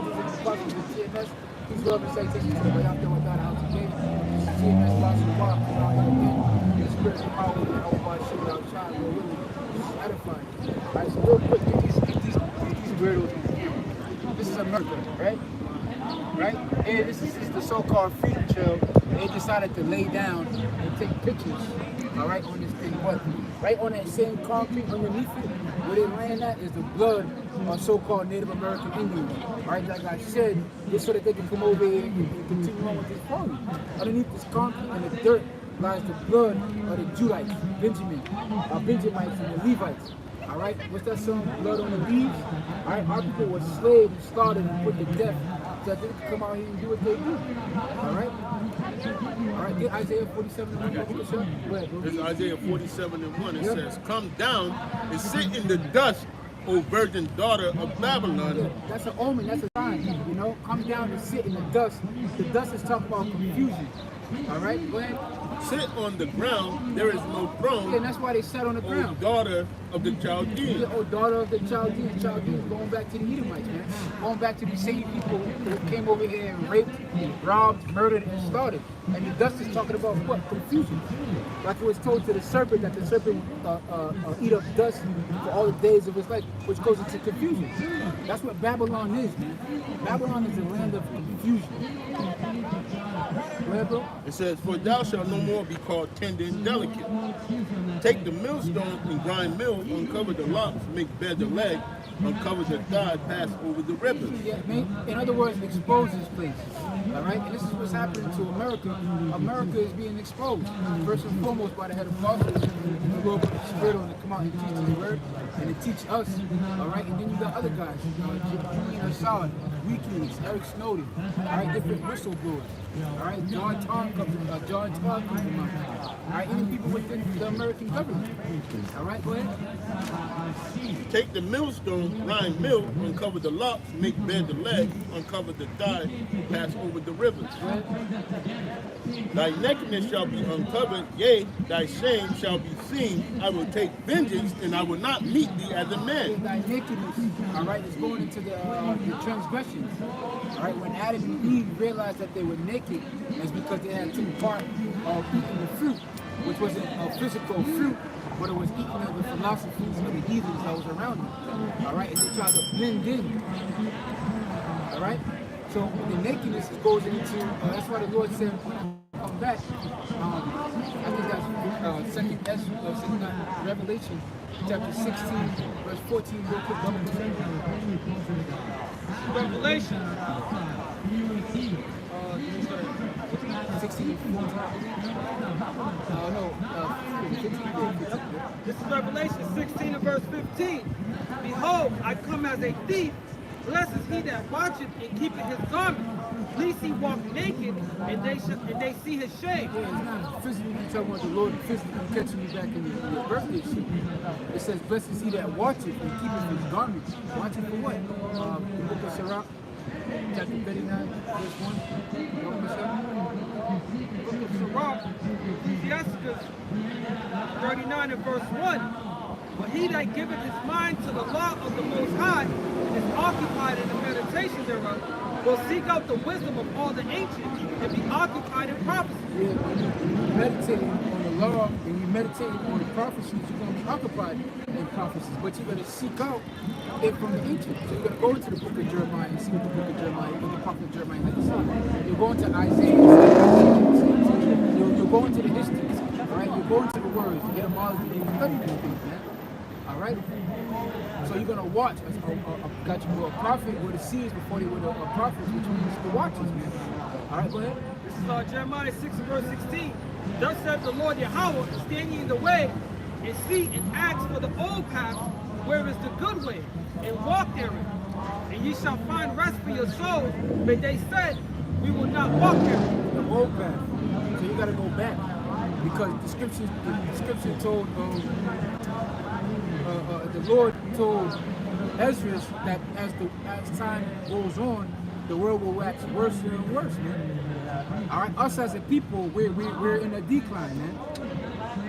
elders and apostles of TMS. Please love and salutation to the way out there without a house again. TMS lost the walk, come out here again. The spiritual power and everybody shoot out shine. We're really edifying. Alright, so real quick, get these weirdos on camera. This is America, right? Right? And this is the so-called freedom trail. They decided to lay down and take pictures, all right, on this thing. But right on that same concrete underneath it, where they're laying at is the blood of so-called Native American Indians. All right, like I said, just so that they can come over here and continue on with this party. Underneath this concrete and the dirt lies the blood of the Judites, Benjamites and the Levites. All right, what's that song? Blood on the leaves. All right, our people were slaves and slaughtered and put to death so that they could come out here and do what they do. All right, all right. Get Isaiah 47 and 1. Go ahead, bro. This is Isaiah 47 and 1. It says, "Come down and sit in the dust, O virgin daughter of Babylon." Yeah, that's an omen. That's a sign. You know, come down and sit in the dust. The dust is talking about confusion. All right, go ahead. Sit on the ground, there is no throne. Yeah, and that's why they sat on the ground. O daughter of the Chaldeans. Yeah, oh, daughter of the Chaldeans. Chaldeans going back to the Edomites, man. Going back to the same people who came over here and raped, robbed, murdered, and slaughtered. And the dust is talking about what? Confusion. Like it was told to the serpent that the serpent eat up dust for all the days of his life, which goes into confusion. That's what Babylon is, man. Babylon is a land of confusion. Go ahead, bro. It says, "For thou shalt no more be called tender and delicate. Take the millstone and grind mills, uncover the locks, make bare the leg, uncover the thigh, pass over the rivers." Yeah, in other words, expose this place. All right, and this is what's happening to America. America is being exposed first and foremost by the head of apostles, who go up with the spirit on to come out and teach the word and to teach us. All right, and then you got other guys, Julian Assad, WikiLeaks, Eric Snowden, all right, different whistleblowers. All right, John Todd comes to mind. All right, even people within the American government. All right, go ahead. Take the millstone, grind mill, uncover the locks, make bare the leg, uncover the thigh, pass over the rivers. Thy nakedness shall be uncovered, yea, thy shame shall be seen. I will take vengeance, and I will not meet thee as a man. Thy nakedness, all right, is going into the transgressions. All right, when Adam and Eve realized that they were naked, it's because they had taken part of eating the fruit, which wasn't a physical fruit, but it was eating of the philosophies of the heathens that was around them. All right, and they tried to blend in. All right, so the nakedness goes into. That's why the Lord said, "Come back." I think that's second Revelation, chapter 16, verse 14. Real quick, Revelation 16 and 14. This is Revelation 16 and verse 15. Behold, I come as a thief. Blessed is he that watcheth and keepeth his garment, lest he walk naked and they see his shame. Yeah, it's not physically talking about the Lord physically catching you back in your birthday suit. It says, blessed is he that watcheth and keepeth his garments. Watching for what? The book of Sirach, chapter 39, verse 1. Book of Sirach, Ecclesiastes 39 and verse 1. But he that giveth his mind to the law of the Most High and is occupied in the meditation thereof will seek out the wisdom of all the ancients and be occupied in prophecy. Yeah, when you meditating on the law and you meditating on the prophecies, you're going to be occupied in prophecies, but you're going to seek out it from the ancients. So you're going to go into the book of Jeremiah and see what the book of Jeremiah, what the prophet of Jeremiah had to say. You're going to Isaiah, you're going to the histories, all right? You're going to the words, to get a knowledge, to study these things, man. All right? So you're going to watch. Got you a prophet were the seers before they were the prophets, which means the watchers, man. All right, go ahead. This is Jeremiah 6 and verse 16. Thus saith the Lord Yahweh, stand ye in the way, and see and ask for the old path, where is the good way, and walk therein. And ye shall find rest for your souls. But they said, we will not walk therein. The old path. So you got to go back. Because the scripture told, the Lord told Ezra that as time goes on, the world will wax worse and worse, man. All right, us as a people, we're in a decline, man.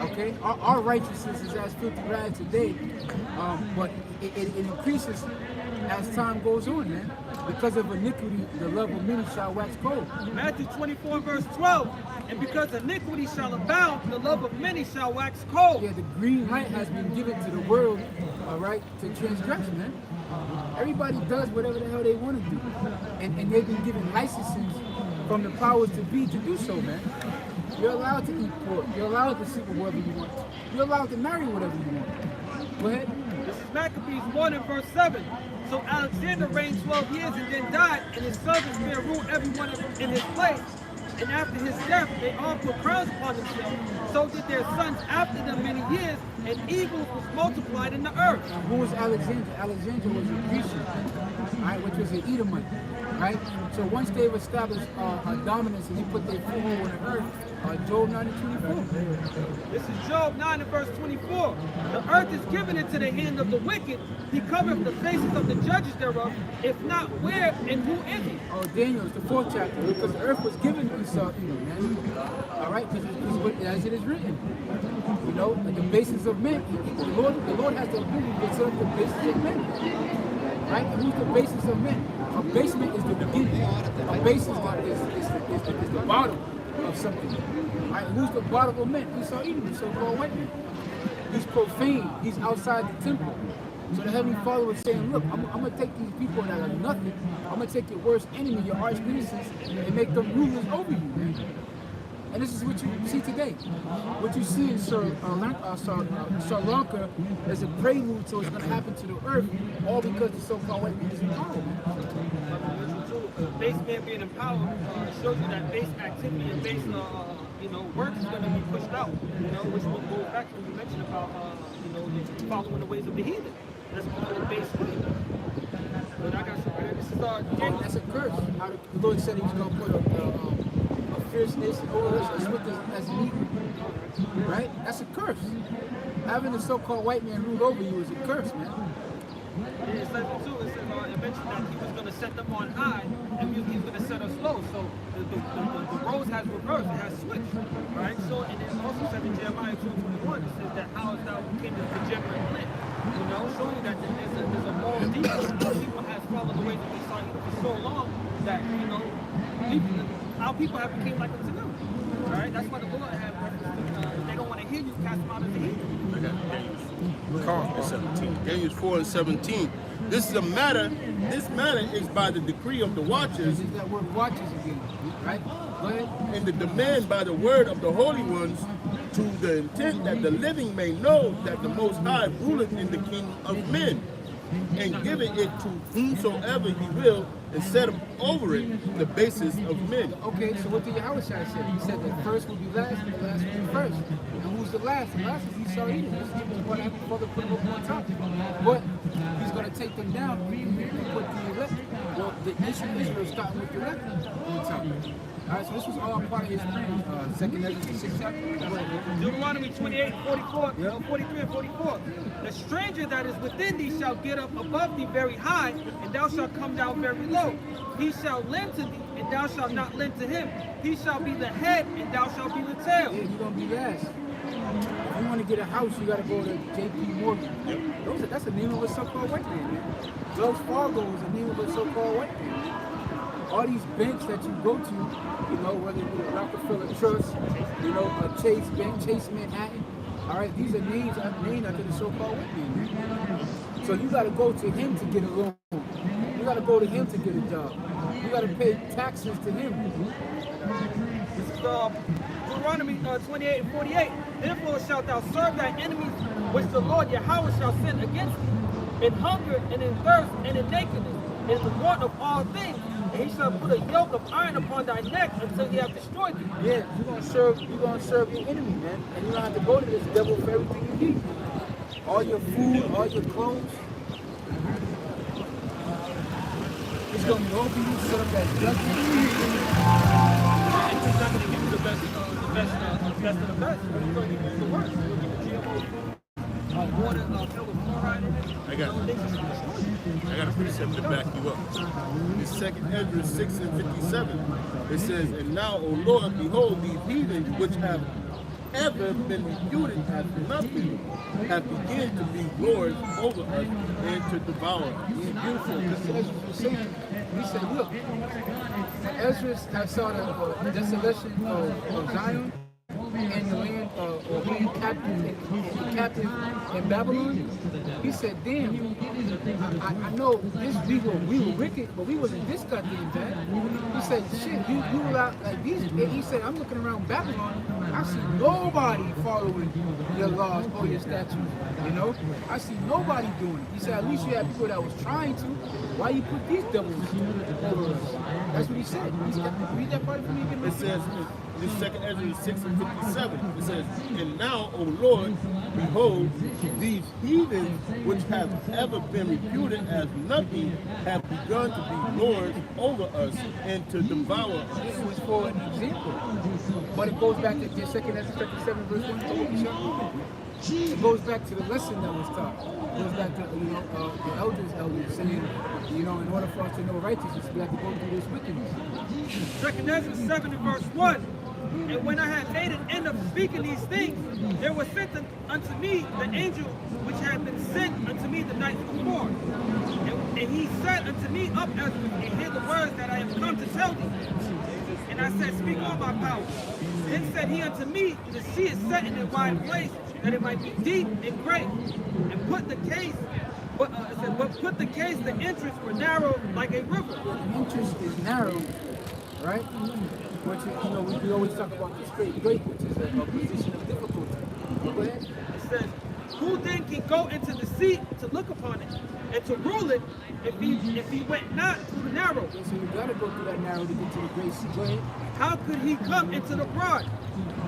Okay, our righteousness is as filthy rags today, but it increases as time goes on, man. Because of iniquity, the love of many shall wax cold. Matthew 24, verse 12. And because iniquity shall abound, the love of many shall wax cold. Yeah, the green light has been given to the world, all right, to transgression, man. Everybody does whatever the hell they want to do. And they've been given licenses from the powers to be to do so, man. You're allowed to eat pork. You're allowed to sleep with whoever you want. You're allowed to marry whatever you want. Go ahead. This is Maccabees 1 and verse 7. So Alexander reigned 12 years and then died, and his servants bear rule everyone in his place. And after his death, they all put crowns upon themselves. So did their sons after them many years, and evil was multiplied in the earth. Who was Alexander? Alexander was a Grecian, right, which was an Edomite, right? So once they've established a dominance and they put their foothold on the earth, Job 9 and 24. This is Job 9 and verse 24. The earth is given into the hand of the wicked. He covereth the faces of the judges thereof. If not, where and who is he? Oh, Daniel, it's the 4th chapter, because the earth was given to Esau, man. All right, because as it is written, you know, like the basis of men. The Lord has the ability to set up the basis of men. Right? And who's the basis of men? A basement is the beginning. A basis is the bottom of something. Right? Who's the bottom of men? Esau Edom, the so-called white man. He's profane. He's outside the temple. So the Heavenly Father was saying, look, I'm going to take these people that are nothing. I'm going to take your worst enemy, your arch nemesis, and make them rulers over you, man. And this is what you see today. What you see in Sri Lanka is a prelude to what's going to happen to the earth, all because the so-called white man is in power. Base man being in power shows you that base activity and base, work is going to be pushed out. Which will go back to what you mentioned about, following the ways of the heathen. That's all the base. But I got you right. This is that's a curse. How the Lord said He was going to put a fierce nation over us as swift as an eagle. Right? That's a curse. Having the so-called white man rule over you is a curse, man. Yeah, it says it too. It mentioned that He was going to set them on high and He was going to set us low. So the roles has reversed. It has switched. Right? So, and it also says in Jeremiah 2:21, it says that how is thou became the degenerate flint. Showing you that there's a moral defect. People has followed the way that we saw for so long that, our people have become like unto them. Right? That's why the Lord had referenced, they don't want to hear you, cast them out of the heathen. I got Daniel 17. Daniel 4 and 17. This matter is by the decree of the watchers. This is that word watchers again, right? Go ahead. And the demand by the word of the holy ones, to the intent that the living may know that the Most High ruleth in the kingdom of men, and giveth it to whomsoever He will, and set him over it the basis of men. Okay, so what did Yahweh say? He said the first will be last and the last will be first. And who's the last? The last is Esau Edom. This is what happened before the put him up on top. But He's going to take them down and put the elect. Well, the nation of Israel starting with the elect on top. All right, so this was all part of His plan. 2nd Ezra, the 6th chapter. Deuteronomy 28, 44, 43 and 44. The stranger that is within thee shall get up above thee very high, and thou shalt come down very low. He shall lend to thee, and thou shalt not lend to him. He shall be the head, and thou shalt be the tail. Yeah, you're going to be last. If you want to get a house, you got to go to J.P. Morgan. That's the name of a so-called white man, man. Wells Fargo is the name of a so-called white man. All these banks that you go to, whether it be a Rockefeller Trust, a Chase Bank, Chase Manhattan, all right, these are names named after the so-called white man. So you got to go to him to get a loan. You got to go to him to get a job. You got to pay taxes to him. This is Deuteronomy 28 and 48. Therefore shalt thou serve thy enemies, which the Lord Yahweh shall send against thee, in hunger and in thirst and in nakedness, and in the want of all things. And He shall put a yoke of iron upon thy neck until He have destroyed thee. Yeah, you're gonna serve your enemy, man. And you don't have to go to this devil for everything you need. All your food, all your clothes. It's gonna be over you, set up that judgment. And He's not gonna give you the best of the best. He's gonna give you the worst. He'll give you GMO food, water, filled with fluoride in it. I got a precept to back you up. In 2nd Ezra 6 and 57, it says, and now, O Lord, behold these heathens which have ever been reputed as nothing have begun to be lords over us and to devour us. Yeah, beautiful. Because Ezra was saying, he said, look, Ezra had saw the desolation of Zion and the land or being captive in Babylon. He said, damn, I know we were wicked, but we wasn't this goddamn bad. He said, shit, you were out like these. And he said, I'm looking around Babylon, I see nobody following your laws or your statutes, you know? I see nobody doing it. He said, at least you had people that was trying to. Why you put these devils over us? That's what he said. Read that part for me again. It says, this second Ezra 6 and 57, it says, and now, O Lord, behold, these heathens which have ever been reputed as nothing have begun to be lords over us and to devour us. This was for an example. But it goes back to the second Ezra 7 verse 1. It goes back to the lesson that was taught. It goes back to the elders saying, in order for us to know righteousness, we have to go through this wickedness. Second Ezra 7 and verse 1. And when I had made an end of speaking these things, there was sent unto me the angel which had been sent unto me the night before. And he said unto me, Up, Ezra, and hear the words that I have come to tell thee. And I said, Speak all my power. Then said he unto me, The sea is set in a wide place, that it might be deep and great. And put the case, but put the case, the entrance were narrow like a river. The entrance is narrow, right? Which is, we always talk about the straight great, which is a position of difficulty. Go ahead. It says, Who then can go into the sea to look upon it and to rule it if he went not through the narrow? Okay, so you gotta go through that narrow to get to the great sea. Go ahead. How could he come into the broad?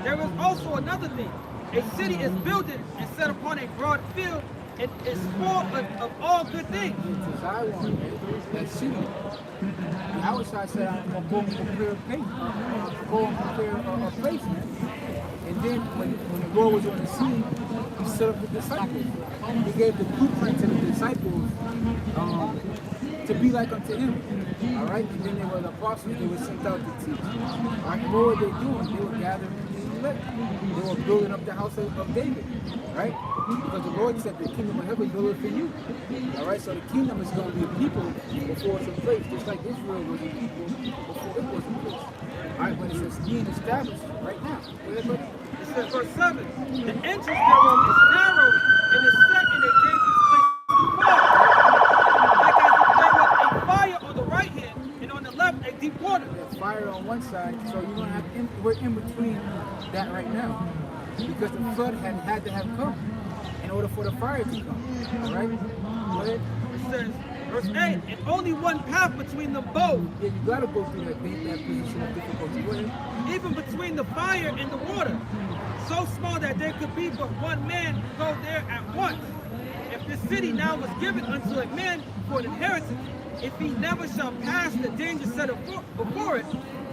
There is also another thing. A city is builded and set upon a broad field and is full of all good things. It's Zion, that city. The outside said, I'm going to go and prepare a place. And then when the Lord was on the scene, he set up the disciples. He gave the blueprint to the disciples to be like unto him. All right? And then they were the apostles, they were sent out to teach. All right? What were they doing? They were gathering the elect. They were building up the house of David. Right? Because the Lord said the kingdom of heaven is for you. All right? So the kingdom is going to be a people before it's a place. Just like Israel was a people before it was a place. All right? But it says being established right now. Go ahead, buddy. It says, verse 7, the entrance thereof is narrow and is set in a dangerous place to fall. Like as if there was a fire on the right hand and on the left a deep water. There's fire on one side, so you're going to have, we're in between that right now. Because the flood had to have come in order for the fire to come. All right? Go ahead. It says, verse 8, and only one path between them both. Yeah, you got to go through that position of difficulty. Go ahead. Even between the fire and the water, so small that there could be but one man go there at once. If the city now was given unto a man for an inheritance, if he never shall pass the danger set before it,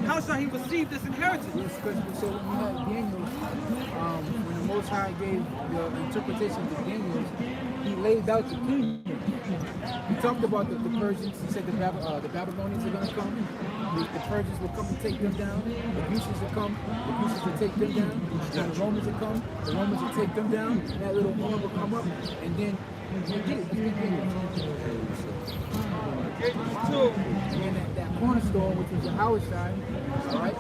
how shall he receive this inheritance? Yes, because so when you had Daniel, when the Most High gave the interpretation to Daniel, he laid out the kingdom. He talked about the Persians. He said the Babylonians are going to come. The Persians will come and take them down. The Grecians will come. The Grecians will take them down. And the Romans will come. The Romans will take them down. And that little horn will come up. And then you get it. And then that cornerstone, which was the Howard side, all right?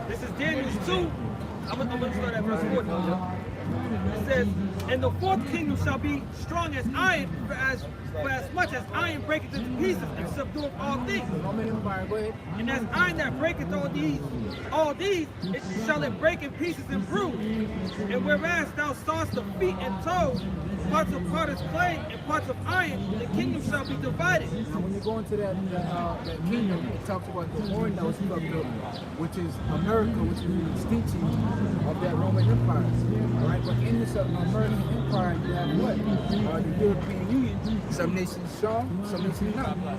This is Daniel 2. I'm going to start at verse 4. It says, and the fourth kingdom shall be strong as iron, for as much as iron breaketh into pieces and subdueth all things. And as iron that breaketh all these, shall it break in pieces and bruise. And whereas thou sawest the feet and toes, parts of potter's clay and parts of iron, the kingdom shall be divided. Now when you go into that kingdom, it talks about the horn that was plucked up, which is America, which is an extinction of that Roman Empire. All right, but in this American Empire, you have what? The European Union. Some nations strong, some nations not. Go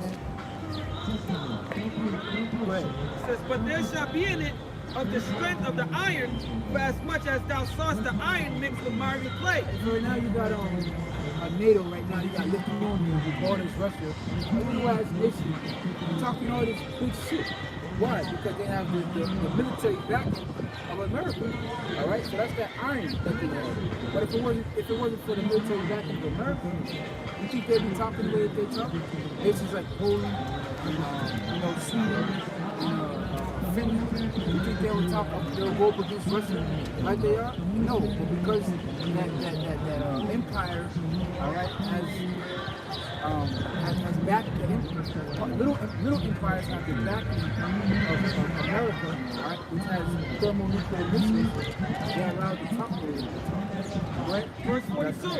ahead. It says, but there shall be in it of the strength of the iron, for as much as thou sawest the iron mixed with miry clay. So right now you got NATO right now, you got Lithuania who borders Russia. Every last nation, you're talking all this big shit. Why? Because they have the military backing of America. All right, so that's that iron that they have. But if it wasn't for the military backing of America, you think they'd be talking the way that they're talking? Nations like Poland, Sweden, Finland. You think they would they'll go up against Russia like they are? No, but because that empire, all right, has backed the empire. Little empires have the backing of America, all right, which has thermonuclear missiles. They're allowed to talk to them. Right? Verse 42. Go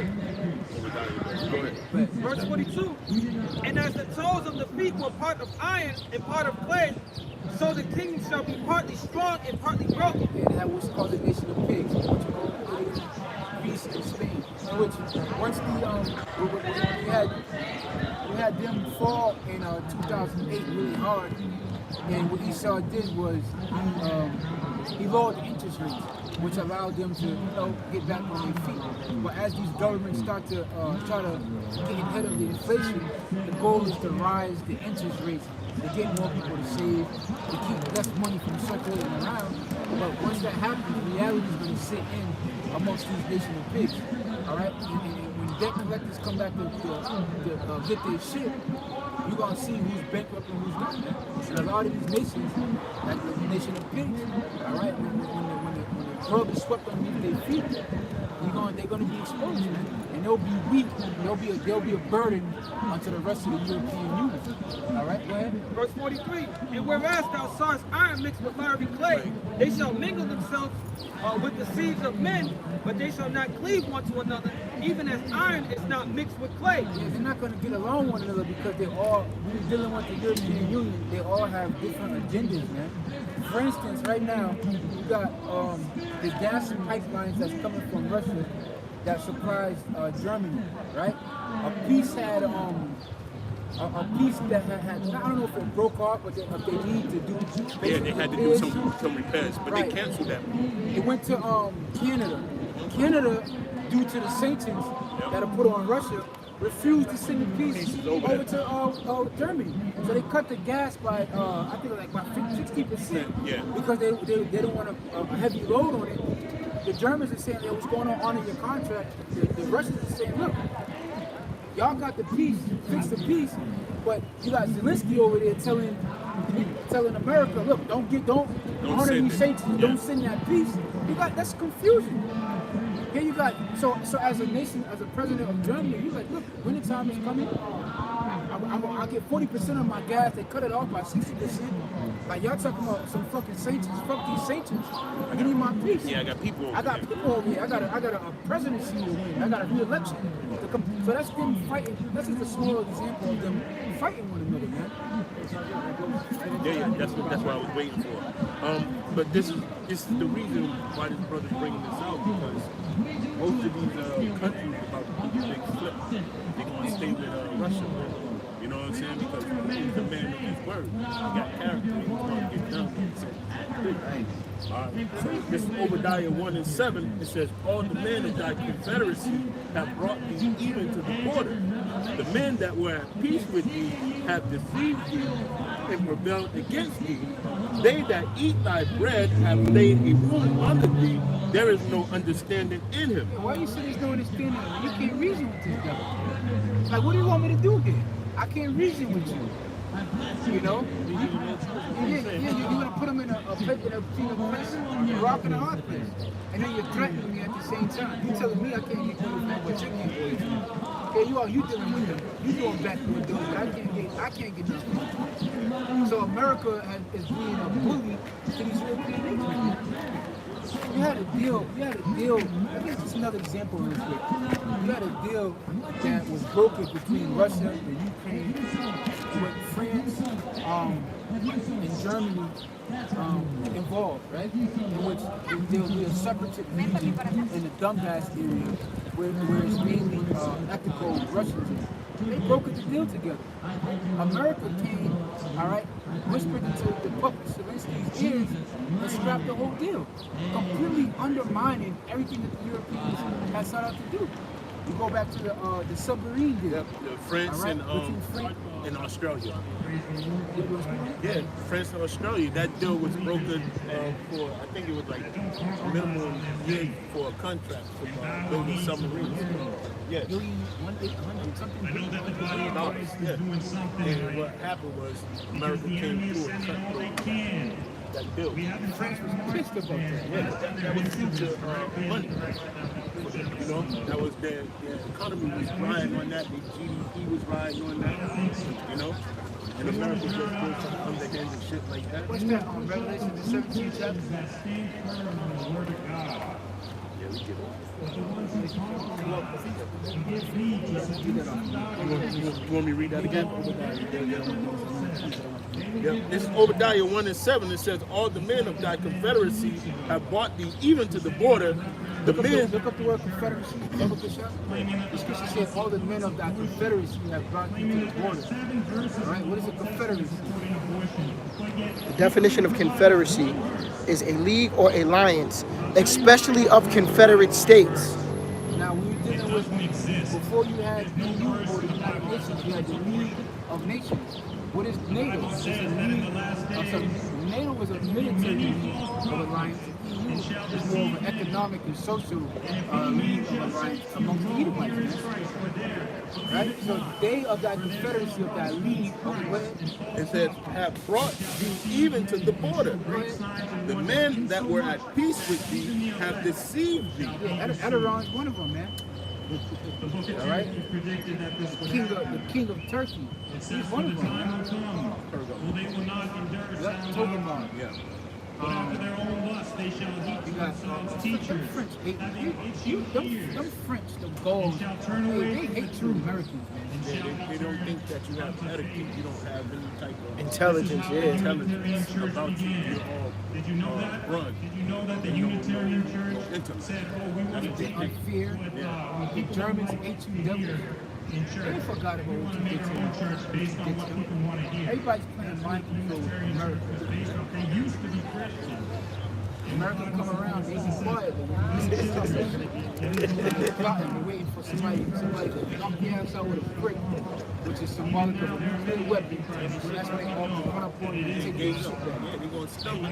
ahead. Verse 42. And as the toes of the feet were part of iron and part of clay, so the kingdom shall be partly strong and partly broken. And that was called the nation of pigs, Portugal, Italy, Greece, and Spain. Which once we had them fall in 2008 really hard, and what Esau did was he lowered the interest rates, which allowed them to get back on their feet. But as these governments start to try to get ahead of the inflation, the goal is to rise the interest rates, to get more people to save, to keep less money from circulating around. But once that happens, reality is going to sit in amongst these nation of pigs. All right, and when debt collectors come back to get their shit, you're gonna see who's bankrupt and who's not. And a lot of these nations, like the nation of pigs, all right, when the rug is swept underneath their feet, they're gonna be exposed, man, and they'll be weak. They'll be a burden onto the rest of the European Union. All right, go ahead. Verse 43. And whereas thou sawest iron mixed with miry clay, they shall mingle themselves with the seeds of men, but they shall not cleave one to another, even as iron is not mixed with clay. Yeah, they're not going to get along one another because when you're dealing with the European Union, they all have different agendas, man. For instance, right now, you got the gas pipelines that's coming from Russia that supplies Germany, right? A piece had a piece that had I don't know if it broke off, but they need to do. Yeah, they had to do some repairs, but right. They canceled that. It went to Canada. Canada, due to the sanctions that are put on Russia, refused to send the piece over to Germany. So they cut the gas by I think like by 60%. Yeah. Because they don't want a heavy load on it. The Germans are saying, what's going on under your contract? The Russians are saying, look, y'all got the peace, fix the peace, but you got Zelensky over there telling America, look, don't honor these sanctions, don't send that peace. That's confusion. Here you got so as a nation, as a president of Germany, you like, look, winter time is coming. I'll get 40% of my gas. They cut it off by 60%. Like y'all talking about some fucking sanctions. Fuck these sanctions. I need my peace. Yeah, I got people over here. I got a presidency to win. I got a re-election. So that's them fighting. This is a small example of them fighting one another, man. Yeah, that's what I was waiting for. But this is the reason why this brother's bringing this out, because most of these countries about to do a big flip. They're going to stay with Russia. You know what I'm saying? Because he's a man of his word. He got character. He's going to get done. So this is Obadiah 1:7. It says, all the men of thy confederacy have brought thee even to the border. The men that were at peace with thee have deceived thee and rebelled against thee. They that eat thy bread have laid a wound under thee. There is no understanding in him. Why you say there's no understanding? You can't reason with this guy. Like, what do you want me to do here? I can't reason with you. You know? You're going to put him in a place, a rock and a hard place. And then you're threatening me at the same time. You're telling me I can't get good with what you can't get with. Okay, you dealing with him. You doing backdoor deals, but I can't get nothing. So America is being a bully to these European nations. You had a deal, I guess it's another example real quick. You had a deal that was brokered between Russia and Ukraine, with France and Germany involved, right? In which there will be a separatist region in the Donbass area where it's mainly ethnical Russians. They brokered the deal together. America came, all right, whispered into the puppet Zelensky's ears and scrapped the whole deal, completely undermining everything that the Europeans had set out to do. You go back to the submarine deal. Yep, the France All right, and Australia. It was- Yeah, France and Australia. That deal was brokered for, I think it was like a minimum year for a contract for building submarines. Yes. $1,800 something. Dollars, yeah. And what happened was America came through and cut through that deal. France was pissed about that. Yeah, that was future money. You know, that was their economy was riding on that, their GDP was riding on that, you know. And America just did some underhanded shit like that. What's that on Revelation the 17th chapter? Yeah, we get it. You want me to read that again? Yep. This is Obadiah 1 and 7. It says, all the men of thy confederacy have brought thee even to the border. The men. Look up the word confederacy. Double this up. The scripture says all the men of thy confederacy have brought thee to the border. All right, what is a confederacy? The definition of confederacy is a league or alliance, especially of confederate states. Now, we were dealing with, before you had EU or the United Nations, you had the League of Nations. What is NATO? It's a league. NATO was a military league of alliance. EU is more of an economic and social league of alliance amongst the Edomites. Right? So they of that confederacy of that league of what? It says, have brought thee even to the border. The men that were at peace with thee have deceived thee. Yeah, Erdogan's one of them, man. All right? The king of Turkey. He's one of them, man. Yep, Togoman. Yeah. You got them French hate them French, the Gauls, they hate true Americans, man. They don't think that you have etiquette. You don't have any type of Intelligence, yeah. intelligence about you. You're all run. Did you know that the Unitarian Church said, oh, we want to They are fear. The Germans hate you, devils. They forgot about what you did to them. church based on what people want to hear? Everybody's playing mind control with America. They used to be Christian. America come around, they be quiet. They're plotting, they're waiting for somebody to knock your ass out with a brick, which is symbolic of a nuclear weapon. So that's why they all run up on you and take your shit back. Yeah, they're going to stone you.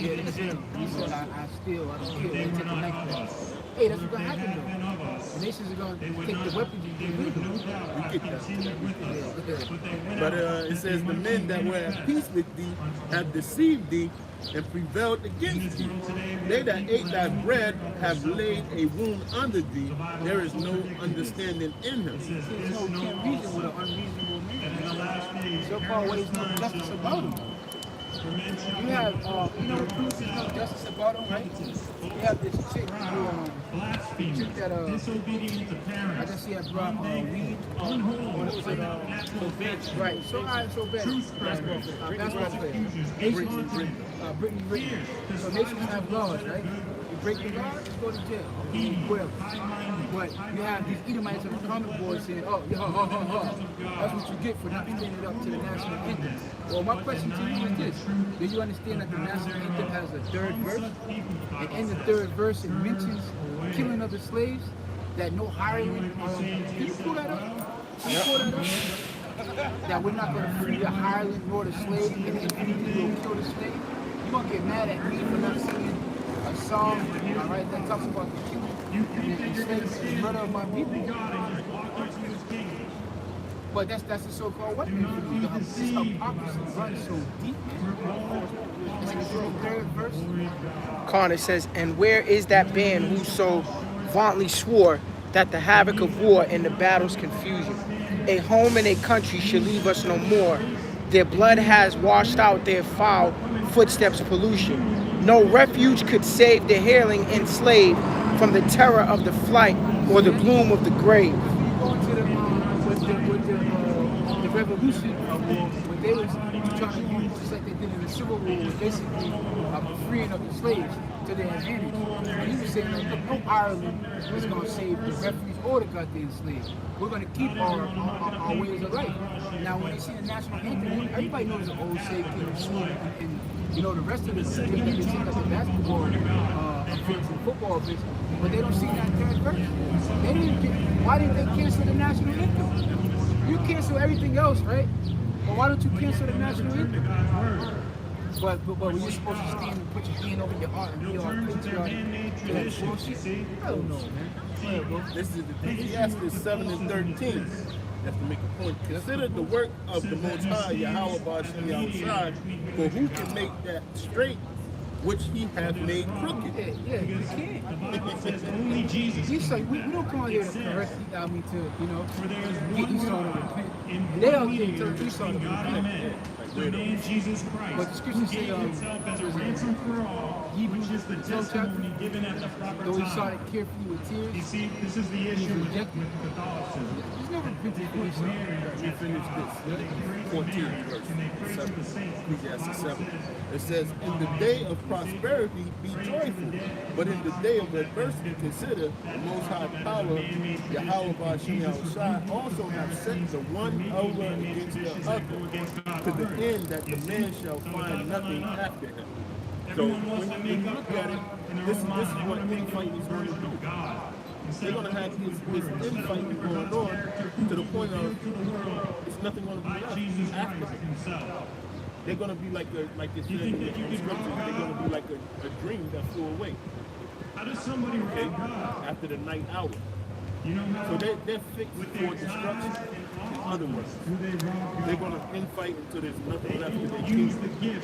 Yeah, he said, I steal, I don't kill, they take the knife back. Hey, that's what's going to happen though. The nations are going to take the weapons and get rid of them. We get that. But it says, the men that were at peace with thee have deceived thee and prevailed against thee. They that ate thy bread have laid a wound under thee. There is no understanding in him. There's no can't reason with an unreasonable man. So far away, there's no justice about him. You have, you know, there's no justice about him, right? You have this chick who, chick that, I guess she had brought weed. What was it? Right. So, all right, so bad. Basketball player. Nations, Brittany. So nations have laws, right? You break the law, you go to jail. Whatever. But you have these Edomites on the comic board saying, oh, that's what you get for not standing up to the national anthem. Well, my question to you is this. Do you understand that the national anthem has a third verse? And in the third verse, it mentions killing of the slaves, that no hireling, can you pull that up? Can you pull that up? That we're not going to free the hireling nor the slave, and we will kill the slave. You're going to get mad at me for not singing a song, all right, that talks about the killing and the enslavement and murder of my people. But that's the so-called weapon. This hypocrisy runs so deep, man. It's the third verse. Connor says, and where is that band who so vauntly swore that the havoc of war and the battle's confusion, a home and a country shall leave us no more. Their blood has washed out their foul footsteps pollution. No refuge could save the hailing enslaved from the terror of the flight or the gloom of the grave. You go into the revolution war, what they was trying to use, just like they did in the Civil War, was basically the freeing of the slaves to their advantage. And he was saying, like, look, no Ireland is going to save the refugees or the goddamn slaves. We're going to keep our ways of life. Now, when they see the national anthem, everybody knows the old Shea King and Swoop and you know, the rest of the teams that they take up the basketball events and football events, but they don't see that third verse. They didn't why didn't they cancel the national anthem? You cancel everything else, right? But why don't you cancel the national anthem? But when you're supposed to stand and put your hand over your heart and be all patriotic to that bullshit? I don't know, man. This is Ecclesiastes 7 and 13. That's to make a point. Consider the work of the Most High, Yahweh Ba'ashem Yahushai, for who can make that straight which he hath made crooked. Yeah, you can't. Only Jesus. We don't come out here to correct, I mean, to, you know, get Esau to repent. They out there telling Esau to repent. The name Jesus Christ, But the scriptures say, himself as a ransom for all, which is the testimony given at the proper though he sought time. it carefully with You tears, see, this is the issue with Catholicism. he's never repented for Esau. We finish this. 14 verse 7. Ecclesiastes 7. It says, in the day of prosperity be joyful, but in the day of adversity consider the Most High power, Yahweh Ba'ashem Yahushai, also have set the one elder against the other, to the end that the man shall find nothing after him. So when you look at it, this is what infighting is going to do. They're going to have this infighting going on to the point of it's nothing going to be left after him. They're going to be like it said in the scriptures, they're going to be like a dream that flew away. How does somebody Okay? After the night hour. So they're fixed for destruction. In other words, they're going to infight until there's nothing left of their kingdom.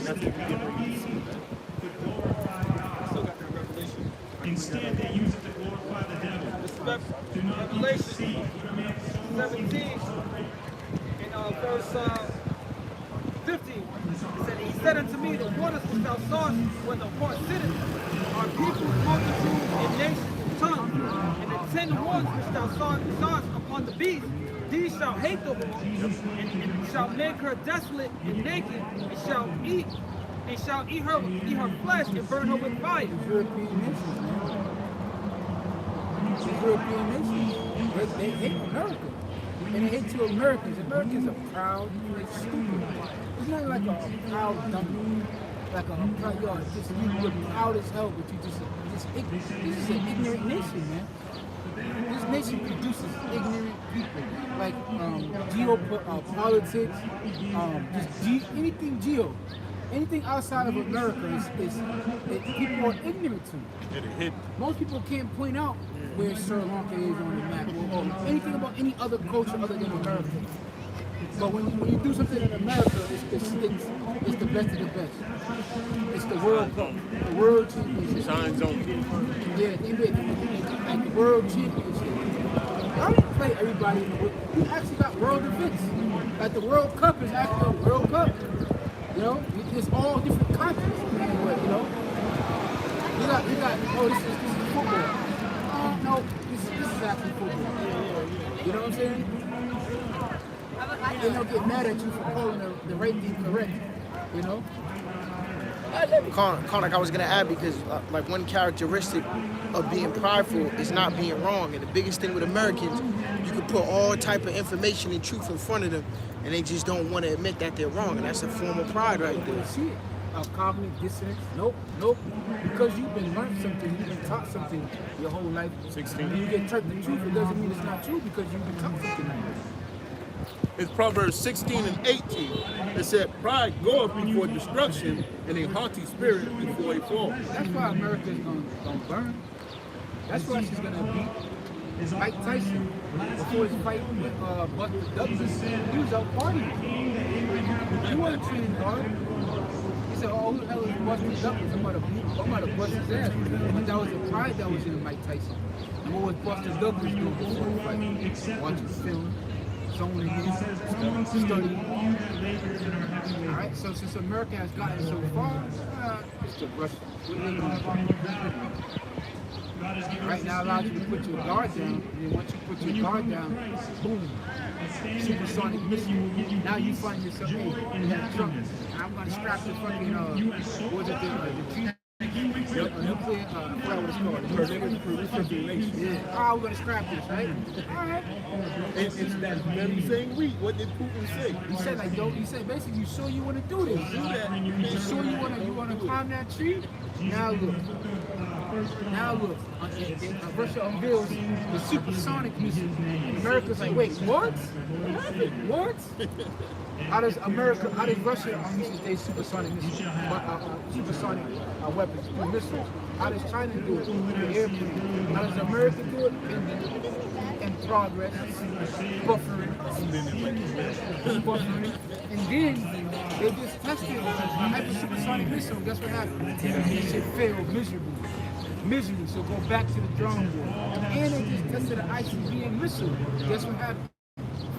That's what we get ready to see. Still got that revelation. Instead, they use it to glorify the devil. This is Do not Revelation 17 in verse 15. It said, he said unto me, the waters which thou sawest where the horse sitteth are people, multitude, and nations, and tongues. And the 10 horns which thou sawest upon the beast, these shall hate the horse, and shall make her desolate and naked, and shall eat her flesh and burn her with fire. European nations, man. The European nations, they hate America. And they hate to Americans. Americans are proud, they're stupid. It's not like a proud dummy, like a proud, you're proud as hell, but you just this is an ignorant nation, man. This nation produces ignorant people, like geopolitics, anything outside of America is people are ignorant to. Most people can't point out where Sri Lanka is on the map or anything about any other culture other than America. But when you do something in America, it's the best of the best. It's the World Cup, the World Championship. Time zone. Yeah, like the World Championship. Y'all didn't play everybody in the world. You actually got world events. Like the World Cup is actually a World Cup. You know, it's all different countries. You know, you got. Oh, this is football. No, this is actually football. You know what I'm saying? They don't get mad at you for calling the right thing correct. You know. Karnak, I was gonna add because like one characteristic of being prideful is not being wrong, and the biggest thing with Americans, you can put all type of information and truth in front of them, and they just don't want to admit that they're wrong, and that's a form of pride right there. See it. Cognitive dissonance. Nope. Because you've been learned something, you've been taught something your whole life. 16. And you get taught the truth, it doesn't mean it's not true because you've been taught something like this. It's Proverbs 16 and 18. It said, pride goeth before destruction, and a haughty spirit before a fall. That's why America's gonna burn. That's why she's gonna beat Mike Tyson before his fight with Buster Douglas. He was out partying. He wasn't training hard. He said, oh, who the hell is Buster Douglas? I'm about to bust his ass. But that was the pride that was in Mike Tyson. And what was Buster Douglas doing before the fight? Watching film. Someone again, studying. Alright, so since America has gotten so far, it's the Russians. Right now, allows you to put your guard down, and then once you put your guard down, boom, supersonic missile. Now you find yourself, hey, you have Trump. I'm gonna scrap the fucking, what was it, the G. Nuclear, I forgot what it's called. Refrigeration. Yeah. Oh, we're gonna scrap this, right? All right. It's that very same week. What did Putin say? He said like, yo, he said basically, you sure you want to do this? You sure you want to climb that tree? Now look. Russia unveils the supersonic missile. America's like, wait, what? What happened? What? How does Russia unleash their supersonic missile, supersonic weapons, missiles? How does China do it? The airplane. How does America do it? In progress, buffering. And then they just tested a hyper-supersonic missile. Guess what happened? It shit failed miserably. So go back to the drawing board. And they just tested an ICBM missile. Guess what happened?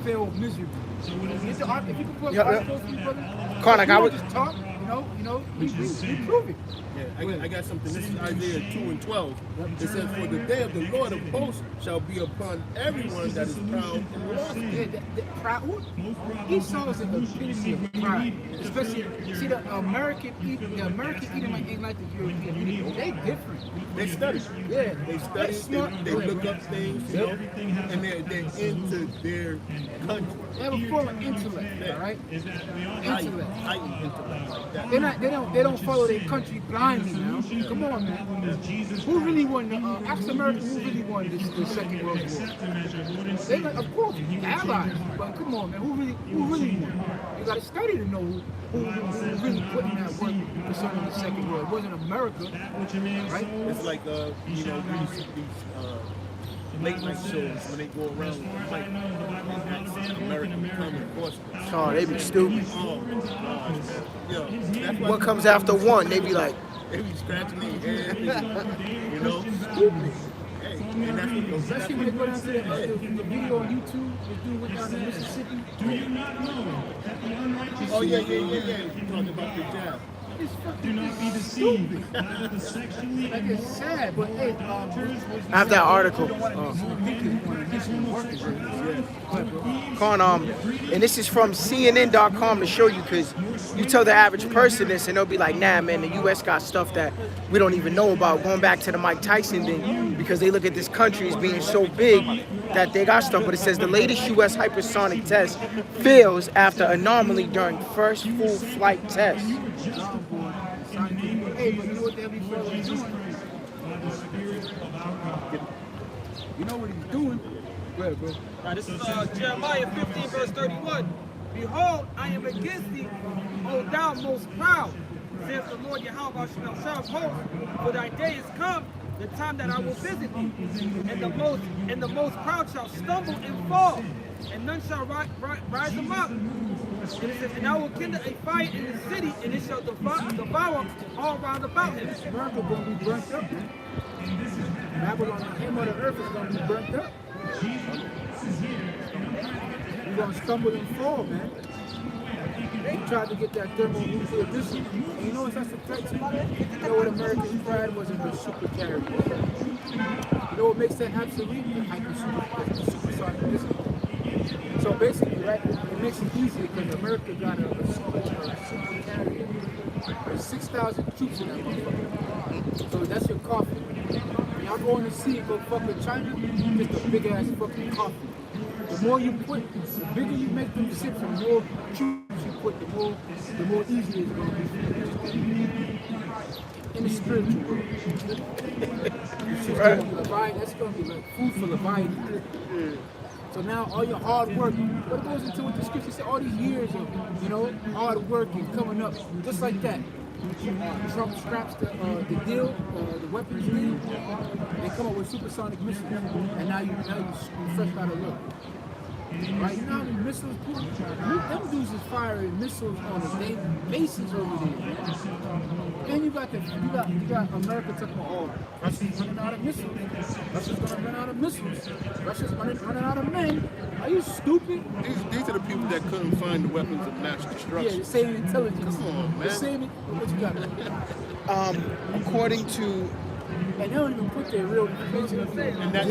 Failed miserably. If you can put articles for you, brother, Karnak, I would just talk, we prove it. Yeah, I got something. This is Isaiah 2:12. It says, "For the day of the Lord of hosts shall be upon everyone that is proud and lofty." Yeah, proud. Esau is an epitome of pride. Especially, see, the American Edomite ain't like the European Edomite. They different. They study. Yeah, They study. smart. They look up things, and they're into their country. They have a form of intellect, all right? Intellect. Heightened intellect like that. They don't follow their country blindly now. Come on, man. Who really won? Ask America who really won the Second World War? They, of course, the Allies. But come on, man. Who really won? You got to study to know who really put in that work concerning the Second World. It wasn't America, right? It's like these late night shows when they go around with the mic and ask American common questions. Oh, they be stupid. Oh my gosh. Yo, that's why What comes after one? They be like, they be scratching their head, stupid. Hey, and that's what goes. Especially when they go down to the video on YouTube, the dude went down to Mississippi. Oh yeah. You talking about the jab. It's Do fucking not be deceived. The sexually like it's sad, but hey, I have that article. And this is from CNN.com to show you, because you tell the average person this and they'll be like, nah, man, the U.S. got stuff that we don't even know about. Going back to the Mike Tyson thing, because they look at this country as being so big that they got stuff. But it says the latest U.S. hypersonic test fails after anomaly during first full flight test. Hey, but you know what the heavy fellow is doing? You know what he's doing? Go ahead, bro. Now, this is Jeremiah 15, verse 31. Behold, I am against thee, O thou most proud, saith the Lord Yahweh Shabbat host, for thy day is come, the time that I will visit thee, and the most proud shall stumble and fall, and none shall rise them up. And it says, and I will kindle a fire in the city, and it shall devour all round about him. America gonna be burnt up, man. Babylon, the hem of the earth is gonna be burnt up. You're gonna stumble and fall, man. They tried to get that thermonuclear missile. And you know what's that's the threat to? You know what America's pride was in the super carrier. You know what makes that obsolete? The supersonic missile. So basically, right, it makes it easier because America got a super carrier. There's 6,000 troops in that motherfucker. So that's your coffin. When y'all go on the sea and go fuck with China, just a big ass fucking coffin. The more you put, the bigger you make them ships, the more troops you put, the more easier it's gonna be for you. In the spiritual world. That's gonna be like food for Leviathan. So now all your hard work, what goes into what the scripture said, all these years of, hard work and coming up, just like that. Trump scraps the deal, the weapons deal, they come up with supersonic missiles, and now you fresh out of luck. Right? You know how many missiles, them dudes is firing missiles on a daily basis over there. And you got America talking about, oh, Russia's running out of missiles. Russia's gonna run out of missiles. Russia's running out of men. Are you stupid? These are the people that couldn't find the weapons of mass Yeah, destruction. the same intelligence. Come on, man. The same, what you got, man? According to And they don't even put their real information in there. And that,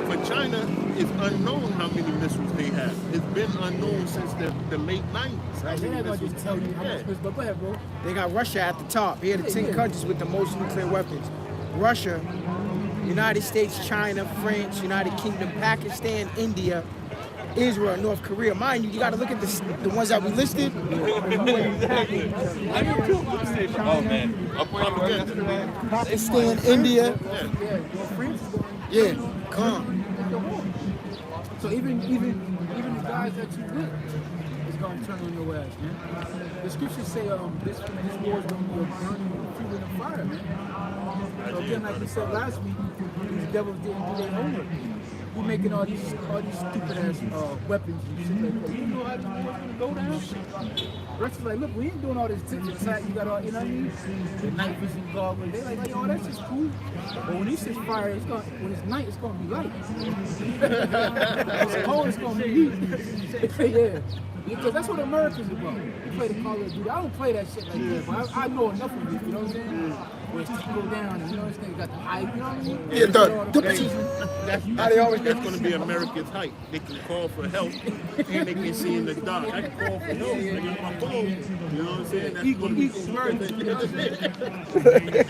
for China, it's unknown how many missiles they have. It's been unknown since the late 90s. How They're many not gonna missiles? just tell you how much missiles, but go ahead, bro. They got Russia at the top. Here are the 10 countries with the most nuclear weapons. Russia, United States, China, France, United Kingdom, Pakistan, India, Israel, North Korea. Mind you, you got to look at the ones that we listed. Oh man, Pakistan, India. Yeah, your friends is going. Yeah, come. So even the guys that you with is gonna turn on your ass, man. The scriptures say this war is gonna be a burning fuel in the fire, man. So again, like we said last week, these devils didn't do their homework. We making all these stupid ass weapons and shit like that. You know how this war's gonna go down? Russia's like, look, we ain't doing all this tit for tat. You got all, you know what I mean? The knife is involved, and they like, yo, that's just cool. But when he says fire, it's gonna, when it's night, it's gonna be light. When it's cold, it's gonna be heat. Yeah. Because that's what America's about. We play the Call of Duty. I don't play that shit like that, but I know enough of it, you know what I'm saying? Where it's go down, and you know, this thing got the hype, you know what I mean? Yeah, That's going to be America's hype. They can call for help and they can see in the dark. I can call for help. I got my phone. You know what I'm saying? That's Eagle gonna be merge.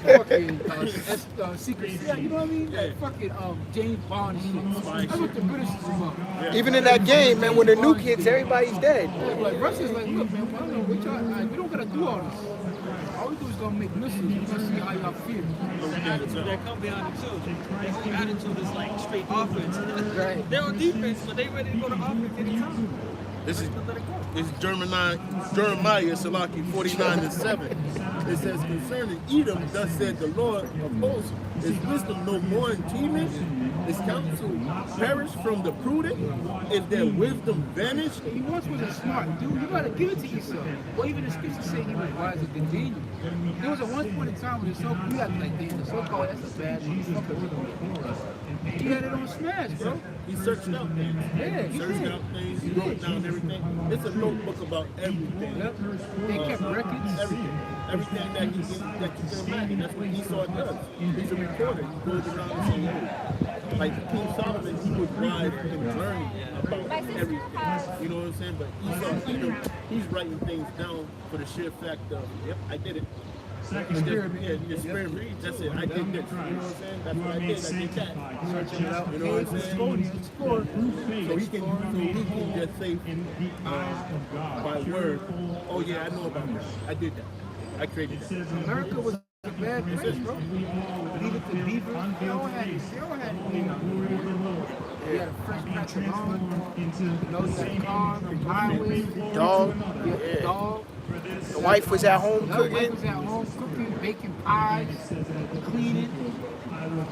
Fucking secret. Yeah, you know what I mean? Like fucking James Bond shit. That's what the British is about. Even in that game, man, when the nuke hits, everybody's dead. Like Russia's like, look, man, I don't know what y'all. Like, we don't gotta do all this. All we do is gonna make missiles. We're gonna see how y'all feel. The attitude that come behind them too. Their whole attitude is like straight offense. Right. They're on defense, but they ready to go to offense anytime. This is Let it go. Jeremiah Salaki 49:7. It says, concerning Edom, thus said the Lord of hosts, is wisdom no more in Teman? Is counsel perished from the prudent? Is their wisdom vanished? He once was a smart dude. You gotta give it to yourself. Well, even the scriptures say he was wiser than Daniel. There was a one point in time when the so you had like the so-called that's a bad motherfucker. He had it on Smash, bro. He searched out things. Yeah, he Searched did. out things. He wrote down everything. It's a notebook about everything. Yep. They kept records. Everything. Everything that you can imagine. That's what Esau does. He's a recorder. He goes around and says, "Hey." Like King Solomon, he was wise and learning about everything. You know what I'm saying? But Esau, he's writing things down for the sheer fact of, yep, I did it. Experiment. That's it. I did this. You know what I'm saying? That's what I did. I did that. Searching it out. You know what I'm saying? So he can just say by word, oh yeah, I know about that. I did that. I created that. America was a bad place, bro. Leave it to beavers. They all had it. They all had it. You had a fresh patch of lawn. You know, you had cars, highways. Dog. You had a dog. The wife was at home The wife cooking. was at home cooking, baking pies, cleaning.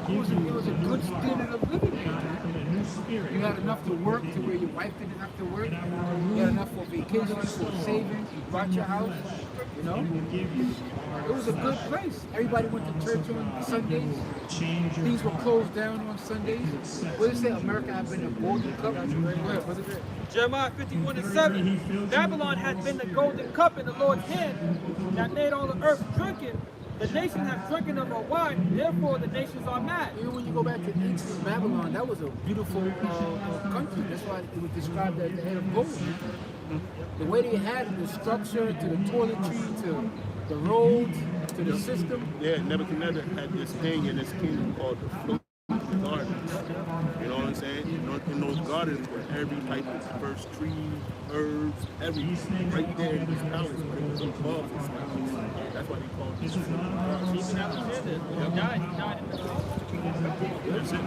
It was a good standard of living there, man. You had enough to work to where your wife didn't have to work. You had enough for vacations, for savings. You bought your house, you know. It was a good place. Everybody went to church on Sundays. Things were closed down on Sundays. What did it say? America had been a golden cup. Jeremiah 51:7. Babylon had been the golden cup in the Lord's hand that made all the earth drinking. The nations have drunken of her wine, therefore the nations are mad. Even when you go back to ancient Babylon, that was a beautiful country. That's why it was described as the head of gold. The way they had it, the structure, to the toiletry, to the roads, to the system. Yeah, Nebuchadnezzar had this thing in his kingdom called the floating gardens. You know what I'm saying? In those gardens were every type of first tree, herbs, everything. Right there in his palace, but it was above his palace. That's why they called it. Even Alexander, he died in the That's it.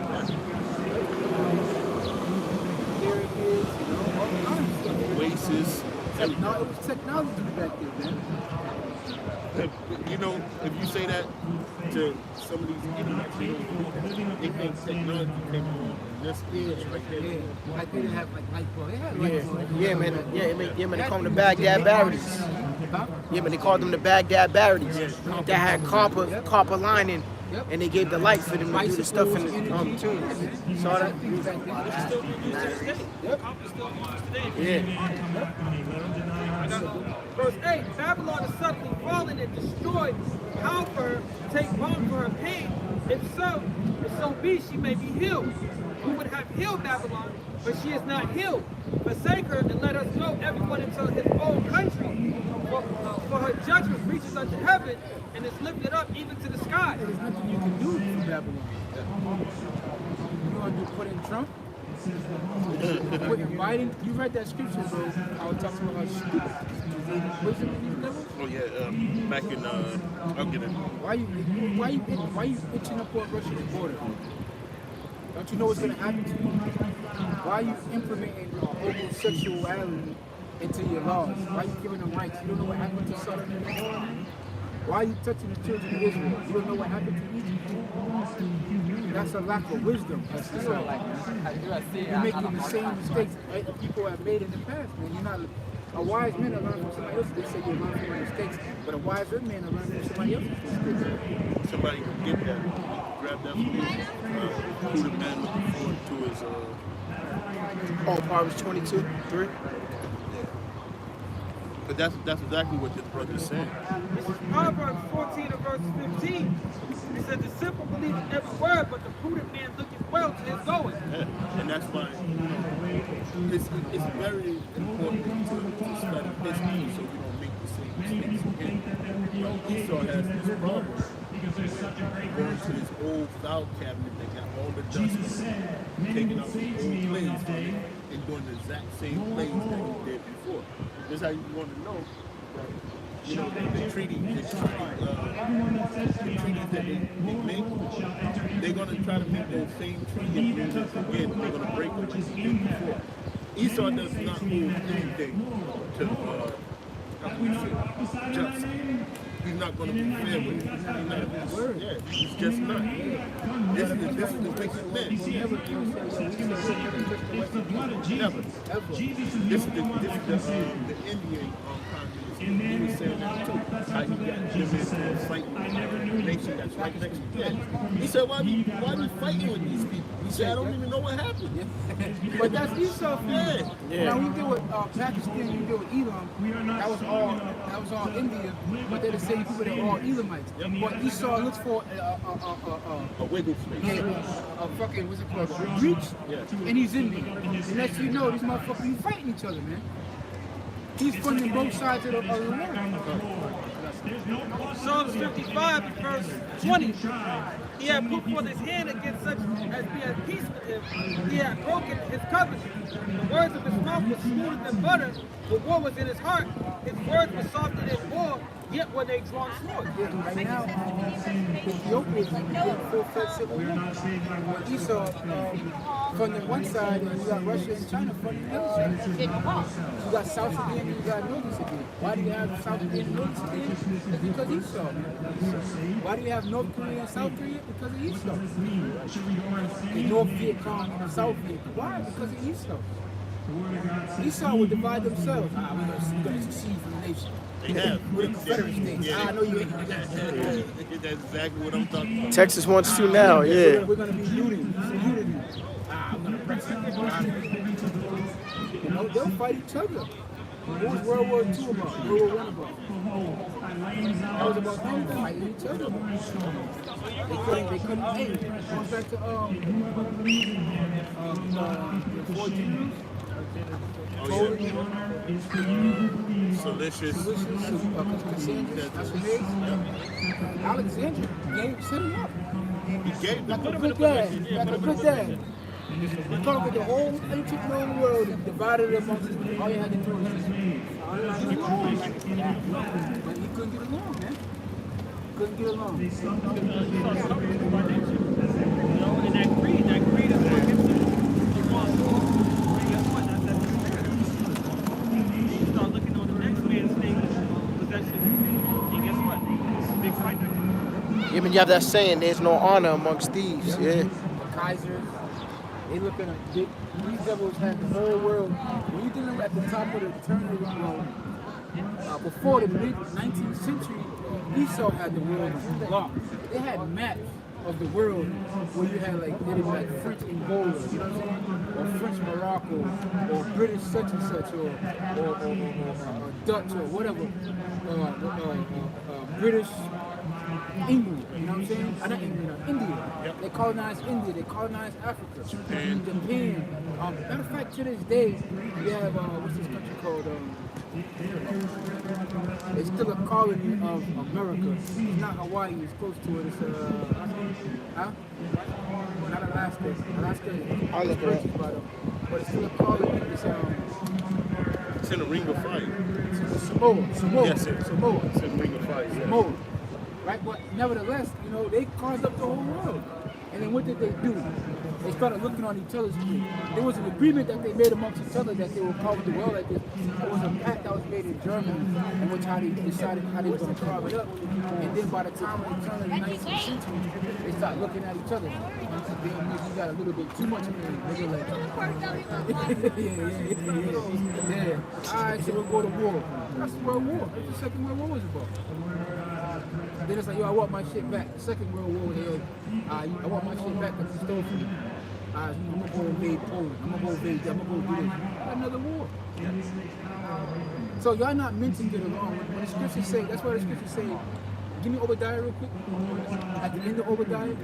Here it is, you know, all kinds of stuff. Oasis, everything. No, it was technology back there, man. You know, if you say that to some of these idiots, they think technology came along. That's right there. Yeah, like they didn't have like light bulb. They had light bulb. Yeah, man. Yeah, man. They call them the Baghdad Barriers. Huh? Yeah, man. They called them the Baghdad Barriers. That had copper lining, and they gave the light for them to do the stuff in the tune. Saw that? Things back then. still used to this day. Copper still used today. Yeah. I got Verse 8, Babylon is suddenly fallen and destroyed. How for her, take balm for her pain. If so be she may be healed. Who would have healed Babylon, but she is not healed. Forsake her and let us go, everyone into his own country. For her judgment reaches unto heaven and is lifted up even to the sky. There's nothing you can do for Babylon. You want to put in Trump? Put in Biden? You read that scripture, bro. I was talking about how stupid wisdom in these levels. Oh yeah, back in I'll get it. Why you itching up on Russia's border? Don't you know what's gonna happen to you? Why are you implementing homosexuality into your laws? Why are you giving them rights? You don't know what happened to Sodom and Gomorrah? Why are you touching the children of Israel? You don't know what happened to Egypt? That's a lack of wisdom. You're making the same mistakes other people have made in the past, man. You're not a wise man to learn from somebody else. They say you learn from your mistakes, but a wiser man to learn from somebody else's mistakes. Somebody can get that. Grab that for me. Who the man looking forward to is Proverbs 22:3. but that's exactly what this brother is saying. This is Proverbs 14 and verse 15. It says, the simple believe in every word, but the prudent man looketh well to his going. Yeah. And that's why it's very important to study history so we don't make the same mistakes again. Esau has this problem going to his old file cabinet that got all the dust on it, taking out the old plays from it and doing the exact same plays that he did before. This is how you want to know that, you know, the treaties that they make, they're going to try to make those same treaty agreements again. They're going to break them like they did before. Esau does not hold anything to, how can we say, just. He's not going to be fair with it. He's not. Yeah, he's just not. This is the wicked man. Never. This is the Indian communist. He was saying that too. How he got driven into a fight with a nation that's right next to him. He said, why we fighting with these people? He said, I don't even know what happened. But that's Esau. Yeah. Now we deal with Pakistan, we deal with Elam. That was all India, but they're the same people that are all Elamites. But Esau looks for A wiggle space. a fucking, what's it called, a breach, and he's Indian. And next thing you know, these motherfuckers be fighting each other, man. He's funding both sides of the war. Psalms 55, verse 20. He had put forth his hand against such as be at peace with him. He had broken his covenant. The words of his mouth were smoother than butter. The war was in his heart. His words were softer than war, yet were they drawn swords. Right now, Ethiopia is in full-fledged civil war. But Esau funding one side, and you got Russia and China funding the other side. You got South Sudan and you got Northern Sudan. Why do you have South Sudan and Northern Sudan? It's because Esau. Why do you have North Korea and South Korea? Because of Esau. And North Vietnam and South Vietnam. Why? Because of Esau. Esau would divide themselves. We're going to secede from the nation. They have. We're the Confederate states. I know you ain't. That's exactly what I'm talking about. Texas wants to now, yeah. We're going to be looting. I'm going to press it. You know, they'll fight each other. What was World War II about? World War I about? That was about them fighting each other. They couldn't hey, it goes back to the 14 Oh, yeah. Salicious. Cassandra, that's what it is. Alexander set him up. He gave Like them. a good dad. Like a good dad. He conquered the whole ancient known world and divided it amongst them. All you had to do was just get along. But he couldn't get along, man. Couldn't get along. And that creed is what gives them the wrong law. And guess what? That's you start looking on the next man's thing, possession, and guess what? It's a big fight that comes. Even you have that saying, there's no honor amongst thieves, yeah. The Kaisers, they looking at these devils had the whole world. When you're dealing at the top of the turn of the world, before the mid 19th century, Esau had the world locked. They had maps. of the world where you had like maybe like French Angola, you know what I'm saying? Or French Morocco, or British such and such, or Dutch or whatever, British England, you know what I'm saying? Not England, India. Yep. They colonized India, they colonized Africa. Japan. Matter of fact, to this day, we have, what's this country called? It's still a colony of America. It's not Hawaii, it's close to it. It's, not Alaska. Alaska is I'll look it up. by them. But it's still a colony. It's in the ring of fire. Samoa. Yes, sir. Samoa. It's in the ring of fire. Yeah. Samoa. Right? But nevertheless, you know, they carved up the whole world. And then what did they do? They started looking on each other's feet. There was an agreement that they made amongst each other that they would carve the world like this. There was a pact that was made in Germany in which how they decided how they were going to carve it up. And then by the time we turned in the 19th century, they started looking at each other. Damn, you got a little bit too much of me. Nigga, like, yeah. All right, so we'll go to war. That's World War. That's the Second World War was about. Then it's like, yo, I want my shit back. The Second World War, yo, I want my shit back because you stole from me. I'm gonna go invade Poland. I'm gonna go invade. I'm gonna go do this. Another war. So y'all not meant to get along. When the scriptures say, that's why the scriptures say, give me Obadiah real quick. At the end of Obadiah,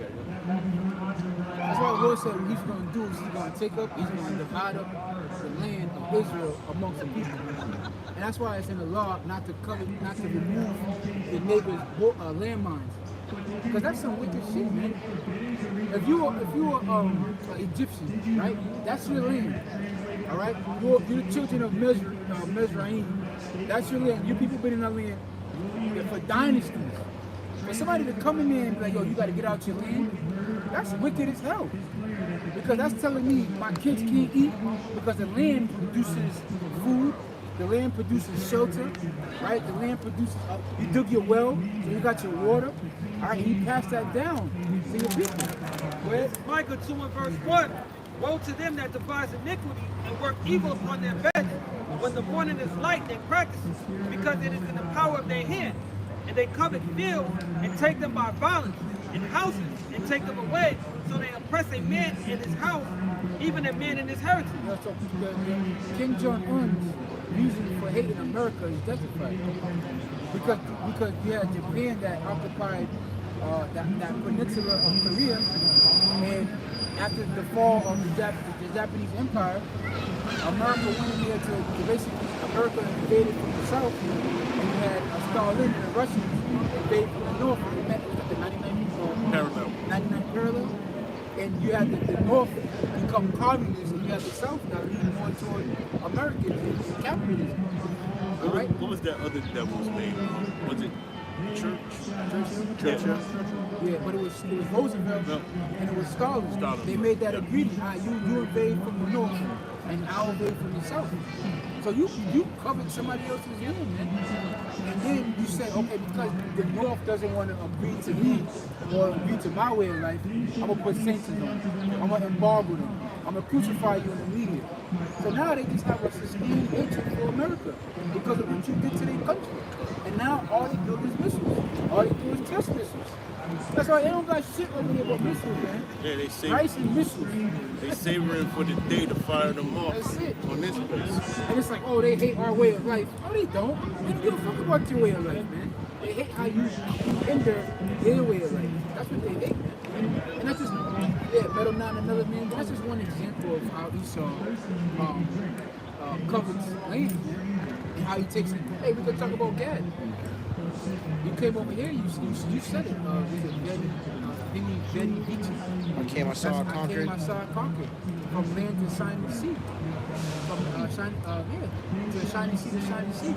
that's why the Lord said what he's going to do is he's going to take up, he's going to divide up the land of Israel amongst the people. And that's why it's in the law not to remove the neighbor's landmines. Because that's some wicked shit, man. If you are Egyptian, right? That's your land. All right? You're the children of Mizraim. That's your land. You people been in that land for dynasties. For somebody to come in there and be like, yo, you got to get out your land, that's wicked as hell. Because that's telling me my kids can't eat because the land produces food, the land produces shelter, right? The land produces, you dug your well, so you got your water, all right, and you pass that down to your people. Where? Micah 2 and verse 1. Woe to them that devise iniquity and work evil upon their beds, when the morning is light and practices, because it is in the power of their hand. And they covet fields and take them by violence, and houses and take them away, so they oppress a man in his house, even a man in his heritage. So Kim Jong-un's reason for hating America is justified. Because you had Japan that occupied that peninsula of Korea, and after the fall of the Japanese Empire, America went in there to basically, America invaded from the south, and you had Stalin and the Russians invade from the north, and they met at the 99 parallel, and you had the north become communist, and you had the south now leaning more toward Americanism and capitalism. All right? What was that other devil's name? Was it Churchill? Yeah, but it was Roosevelt and it was Stalin. They made that agreement. You invade from the north and I'll invade from the south. So you covered somebody else's land, man. And then you say, okay, because the north doesn't want to agree to me or agree to my way of life, I'm gonna put sanctions on them. I'm gonna embargo them. I'm gonna crucify you in the media. So now they just have a sustained hatred for America because of what you did to their country. And now all they do is missiles. All they do is test missiles. That's why they don't got shit over there about missiles, man. Yeah, they say Rice and missiles. they savoring for the day to fire them off That's it. on this place. And it's like, oh, they hate our way of life. No, they don't. They don't give a fuck about your way of life, man. They hate how you hinder their way of life. That's what they hate, man. And that's just, Metal 9 another man. That's just one example of how Esau covers land, man. And how he takes it. Hey, we could talk about Gad. You came over here, you said it. Was it Benny Beachy? I came, I saw, I conquered. I saw, I conquered. From land to shining sea. From to the shining sea to shining sea.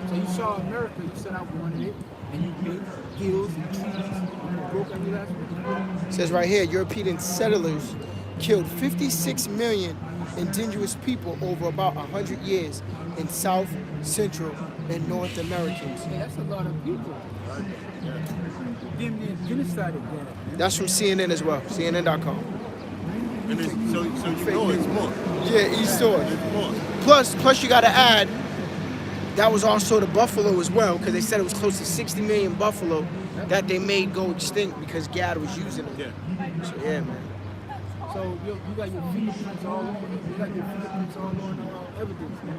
So you saw America, you said I wanted it, and you made hills and trees, and you broke every last one. It says right here, European settlers killed 56 million indigenous people over about 100 years in South, Central, and North Americans. Hey, that's a lot of people. Damn near genocided that. That's from CNN as well, CNN.com. And it's, so you know it's more. Yeah, he saw it. It's more. Plus you got to add, that was also the buffalo as well, because they said it was close to 60 million buffalo that they made go extinct because Gad was using them. Yeah. So yeah, man. So you got your fingerprints all over. You got your fingerprints all on evidence, man.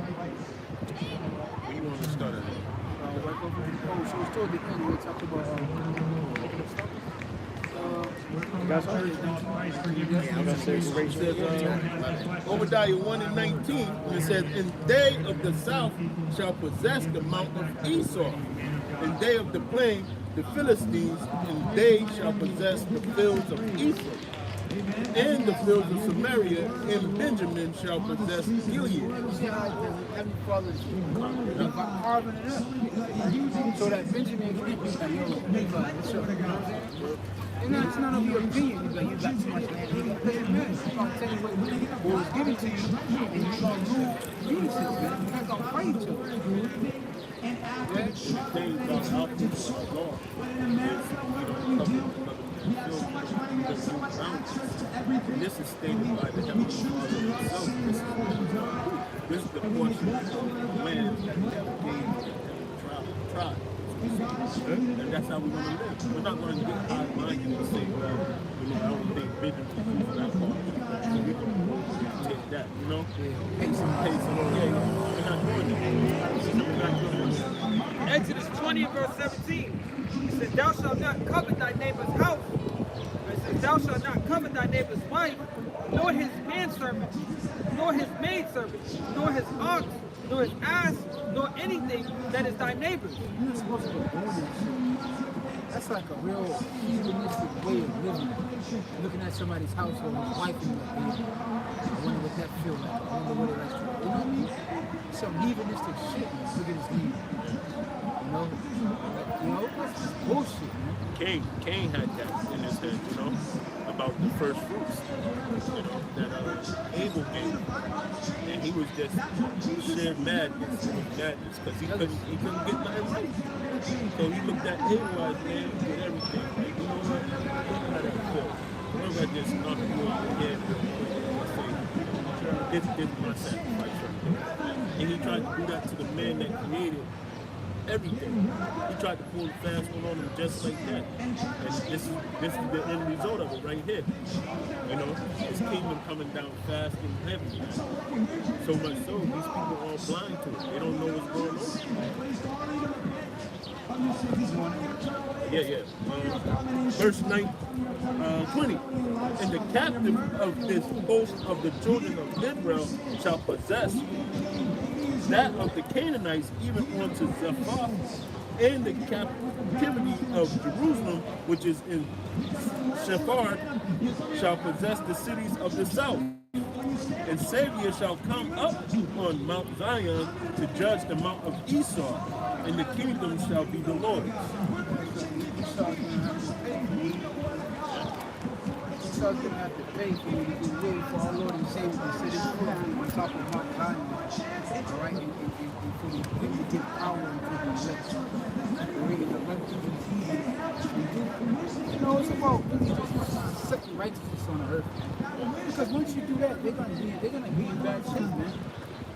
Where you want to start at? Right over here. Oh, so it's toward the end. We talked about Obadiah 1 and 19, it says, and they of the south shall possess the mount of Esau, and they of the plain the Philistines, and they shall possess the fields of Ephraim, and the fields of Samaria, and Benjamin shall possess Gilead. You see how Heavenly Father is carving it up, so that Benjamin can be like, yo, Levi, what's up? You know what I'm saying? And it's none of your opinion. You got too much land. You got to pay the man. He's going to tell you what was given to you, and you're going to lose unison, man. You're not going to fight each other. This is stated by the Heavenly Father himself. This is the portion of the land that he gave the tribe. And that's how we're going to live. We're not going to get high-minded and say, well, I don't think Benjamin was that part. So we're going to take that, you know? Pace. Yeah, we're not doing that. Exodus 20 verse 17. It says, thou shalt not covet thy neighbor's house. It says, thou shalt not covet thy neighbor's wife, nor his manservant, nor his maidservant, nor his ox, nor his ass, nor anything that is thy neighbor's. You're not supposed to go doing that shit. That's like a real heathenistic way of living. Looking at somebody's house or his wife and like, I wonder what that feel like. I wonder what it like. You know what I mean? Some heathenistic shit. Look at his knee. That's just bullshit, man. Cain had that in his head, you know, about the first fruits, you know, that Abel gave. And he was just sheer madness because he couldn't get nothing right. So he looked at Abel as, man, he did everything. Like, you know what? Look how that feels. You know, I just knock you on the head real quick and say, this is my sacrifice right there. And he tried to do that to the man that created everything. He tried to pull the fast one on him just like that. And this is the end result of it right here. You know, his kingdom coming down fast and heavy. So much so, these people are all blind to it. They don't know what's going on. Yeah. Verse 20. And the captain of this host of the children of Israel shall possess that of the Canaanites, even unto Zephath, and the captivity of Jerusalem, which is in Shephard, shall possess the cities of the south. And Savior shall come up on Mount Zion to judge the mount of Esau, and the kingdom shall be the Lord's. Esau's going to have to pay for you to get ready for our Lord and Savior to sit his foot on top of Mount Zion. All right? And for him to get power and for the rest. We're going to run through the heathen. You know, it's about really just setting righteousness on the earth. Because once you do that, they're gonna be in bad shape, man.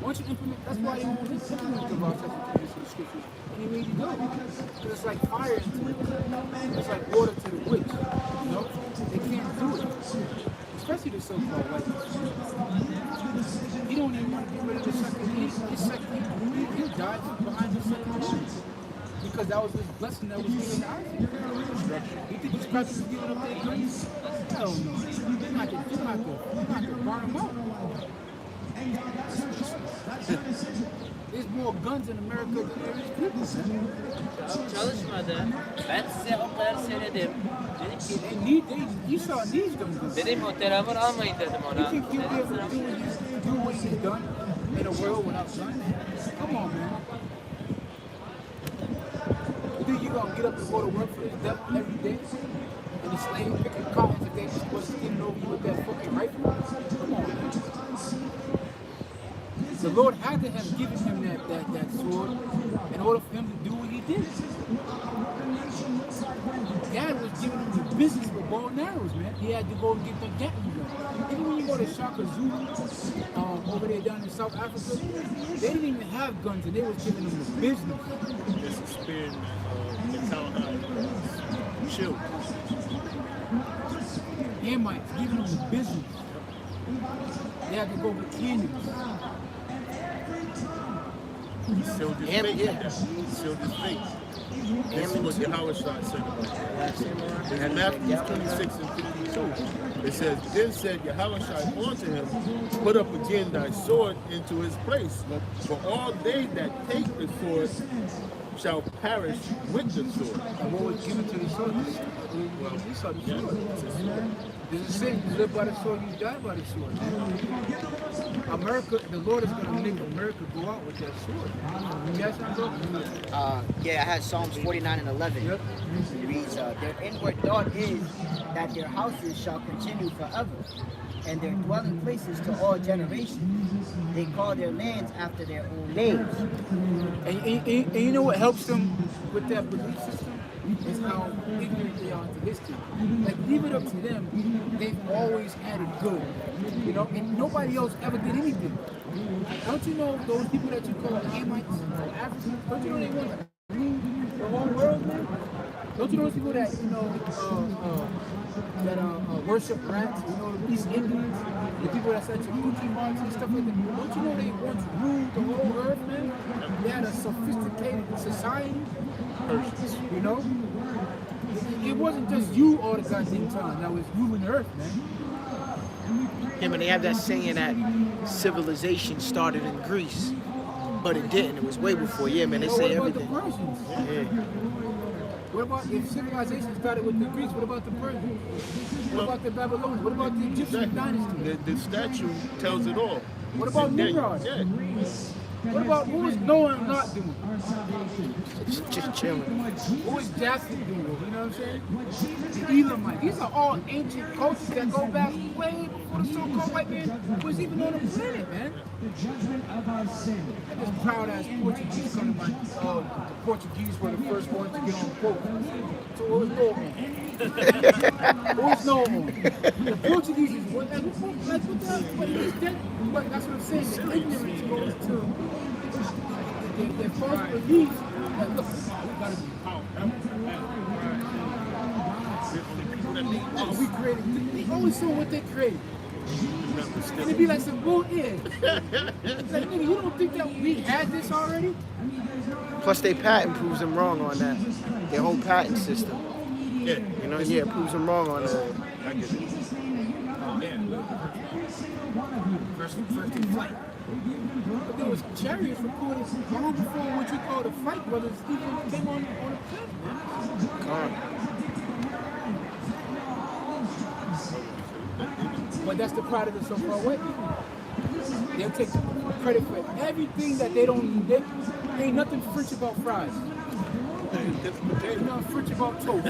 Once you implement, that's why they won't implement the law, such as the scriptures. Any way you do it, because it's like fire to it. It's like water to the witch. You know, they can't do it, especially the so-called white man. He don't even want to get rid of the second heat. He died behind the second heat. Because that was his blessing that was given to Isaac. You think his brothers was giving up their guns? Hell no. They're not going to burn them out. There's more guns in America than there is people. Çalışmadı. Ben size o kadar söyledim. Dedim ki Esau needs them guns. dedim o telefon almayın dedim You ona. think you'll be able to do what he's done in a world without guns? Come on, man. You think you're going to get up and go to work for this devil every day? And the slave picking cottons if they just was getting over you with that fucking rifle? Come on, man. The Lord had to have given him that sword in order for him to do what he did. God was giving him the business with bow and arrows, man. He had to go and get the Gatling gun. Even when you go to Shaka Zulu, over there down in South Africa, they didn't even have guns, and they was giving them the business. It's a spear and the cowhide shield. Hamites giving them the business. They had to go with cannons. He sealed his fate with that. He sealed his fate. This is what Yahweh said about it. In Matthew 26 and 52, it says, Then said Yahweh unto him, Put up again thy sword into his place, for all they that take the sword shall perish with the sword. And what was given to the soldiers? Well, he saw the sword. Does it say you live by the sword, you die by the sword? America, the Lord is going to make America go out with that sword. You got something, bro? Yeah, I had Psalms 49 and 11. Yep. It reads, Their inward thought is that their houses shall continue forever, and their dwelling places to all generations. They call their lands after their own names. And you know what helps them with that belief system? Is how ignorant they are to history. Like, leave it up to them. They've always had it good. You know, and nobody else ever did anything. Don't you know those people that you call Hamites or Africans? Don't you know they want to rule the whole world, man? Don't you know those people that, you know, worship rats, you know, the East Indians, the people that set Chakuchi marks and stuff like that? Don't you know they once ruled the whole earth, man? They had a sophisticated society, you know? It wasn't just you all the goddamn time that was ruling the earth, man. Yeah, man, they have that saying that civilization started in Greece, but it didn't. It was way before. Yeah, man, they say everything. What about the Persians? Yeah. What about if civilization started with the Greeks? What about the Persians? What about the Babylonians? What about the Egyptian dynasty? The statue tells it all. What about Nimrod? Yeah. What was Noah not doing? Just chilling. What was Japheth doing? You know what I'm saying? The Elamite. These are all ancient cultures that go back way before the so-called white man was even on the planet, man. This proud-ass Portuguese coming by. The Portuguese were the first ones to get on the boat. So what was Noah on? What was Noah on? The Portuguese is what? Like what the hell? But that's what I'm saying. The ignorance goes to their false beliefs. Like, look, we gotta be powerful. We created. They always saw what they created. And it'd be like some bullshit. Like, nigga, you don't think that we had this already? Plus, their patent proves them wrong on that. Their whole patent system. Yeah. You know, yeah, it proves them wrong on that. I get it. First in flight. But there was chariots recorded long before what you call the fight brothers even came on the planet, man. But that's the pride of the so-called white people. They'll take credit for everything that they don't. They ain't nothing French about fries. Ain't nothing French about toast.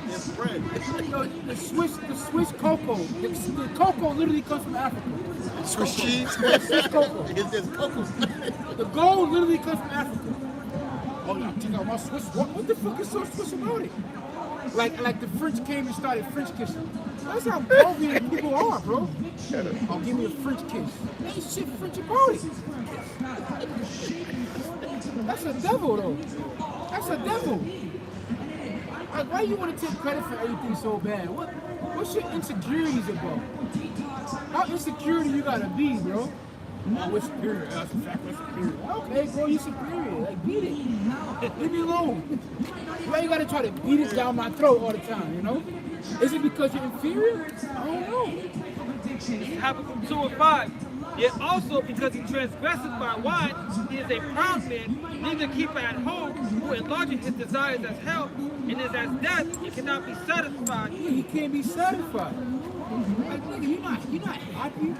It's bread. You know, the Swiss cocoa. The cocoa literally comes from Africa. Swiss cheese? Swiss cocoa. It's just cocoa. The gold literally comes from Africa. Oh, you think I want Swiss? What the fuck is so Swiss about it? Like the French came and started French kissing. That's how Peruvian people are, bro. Oh, give me a French kiss. Ain't shit French about it. That's a devil, though. That's a devil. Like, why you want to take credit for everything so bad? What's your insecurities about? How insecure do you gotta be, bro? Oh, we're superior. That's a fact. We're superior. Okay, bro, you're superior. Like, beat it. Leave me alone. Why you gotta try to beat it down my throat all the time, you know? Is it because you're inferior? I don't know. Habakkuk 2 and 5. Yet also because he transgresseth by wine, he is a proud man, neither keeper at home, who enlarges his desires as hell, and is as death, and cannot be satisfied. Yeah, he can't be satisfied. Like, nigga, you're not happy.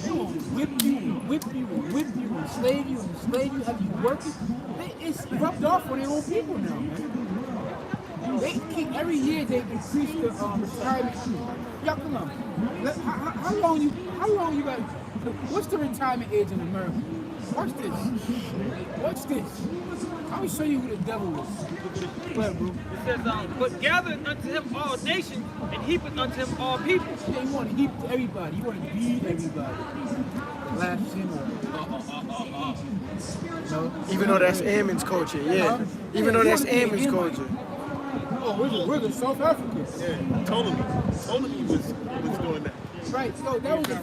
They will whip you and whip you and whip you and slave you and slave you. Have you working? It's rubbed off on their own people now, man. They keep, every year they increase the retirement age. Y'all come on. How long you got? What's the retirement age in America? Watch this. What's this? I will show you who the devil is. Go ahead, bro. It says, but gathereth unto him all nations, and heapeth unto him all people. Yeah, you want to heap to everybody. You want to beat everybody. The last sin. No. Even though that's Ammon's culture, yeah. Even though that's Ammon's culture. Oh, we're the South Africans. Yeah, Ptolemy was doing that. Right, so that was the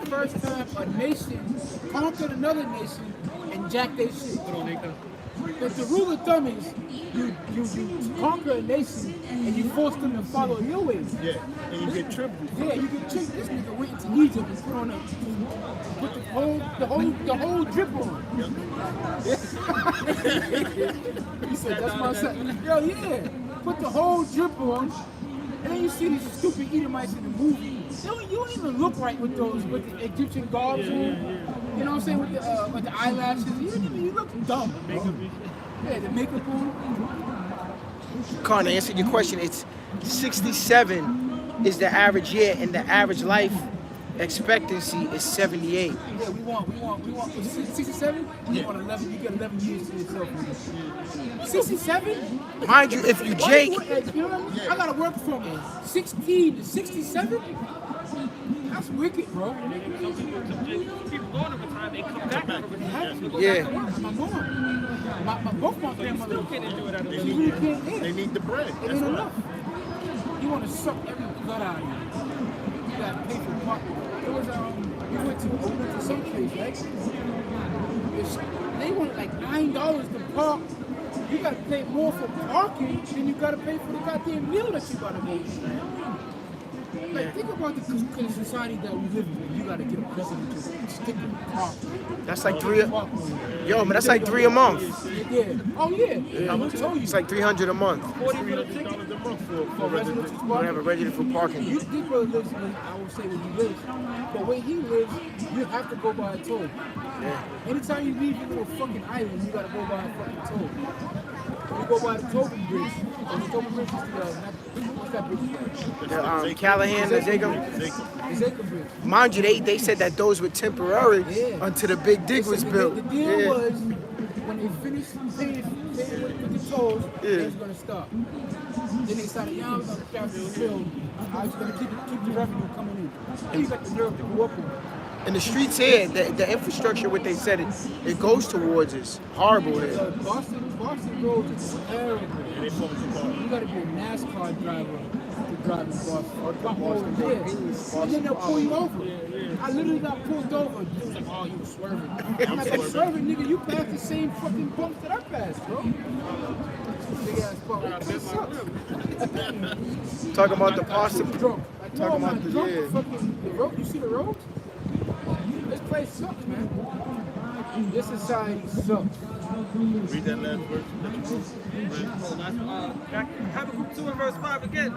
first time a nation conquered another nation and jacked their shit. But the rule of thumb is you conquer a nation and you force them to follow your ways. Yeah, and you get tribute. Yeah, you can trick this nigga went to Egypt and put the whole drip on. He said, that's my son. Yo, yeah, put the whole drip on. And then you see these stupid Edomites in the movie. You don't even look right with the Egyptian garbs on. You know what I'm saying? With the eyelashes. You look dumb. Bro. Yeah, the makeup on. Con, to answer your question, it's 67 is the average year, and the average life expectancy is 78. Yeah, we want 67? We want 11. You get 11 years to yourself. 67? Mind you, if you Jake, You know what I mean? I gotta work from 16 to 67? That's wicked, bro. People going over time, they come back over time. yeah. My mom. Both my grandmothers Can't do it out of They need the bread. It That's ain't why. enough. You want to suck every blood out of you. You got to pay for parking. It was we went to some place, right? They wanted like $9 to park. You got to pay more for parking than you got to pay for the goddamn meal that you got to make. Like, think about the society that we live in. You got to get a president to stick in the park. That's like yo, man, that's like $3 a month. Yeah. Oh yeah. I told you. It's like $300 a month. $300 a month for residents. You don't have a register for parking. This brother lives, I will say where he lives, but where he lives, you have to go by a toll. Yeah. Anytime you leave your little fucking island, you gotta go by a fucking toll. You go by the Tobin Bridge, and the Tobin Bridge is what's that bridge? Callahan, the Jacob. The Zaker Bridge. Mind you, they said that those were temporary Yeah. until the big dig was built. The deal was, when they finished paying with the tolls, they was gonna stop. Then they started, we're gonna capture the field. I was gonna keep the revenue coming in. And you got the nerve to go up on it. And the streets here, the infrastructure, what they said, it goes towards is horrible here. Boston roads is terrible. You gotta be a NASCAR driver to drive in Boston. Yeah. And then they'll pull you over. I literally got pulled over. He was like, oh, you were swerving. I'm like, I'm swerving, nigga. You passed the same fucking bumps that I passed, bro. Big ass bump. That sucks. Talking about the Boston. Drunk. Like, no, Talking I'm about not drunk. The road. You see the roads? This place sucks, man. This society sucks. Read that last verse. Back Habakkuk 2 and verse 5 again.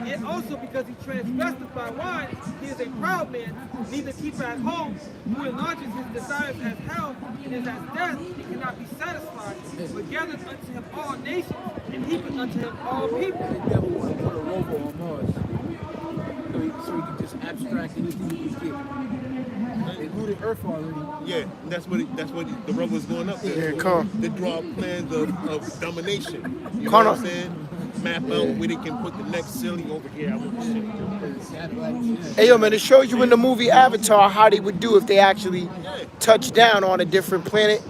Yet also because he transgresseth by wine, he is a proud man, neither keep at home, who enlarges his desires as hell, and is as death, he cannot be satisfied, but gathereth unto him all nations, and heapeth unto him all people. The devil want to put a rover on Mars. So he can just abstract anything he can get. They looted Earth already. Yeah, that's what the rubber was going up there. Yeah, come. They draw plans of domination. You know Come what on. I'm saying? Map out where they can put the next ceiling over here. I want to shit. Hey, yo, man, it shows you in the movie Avatar how they would do if they actually touch down on a different planet.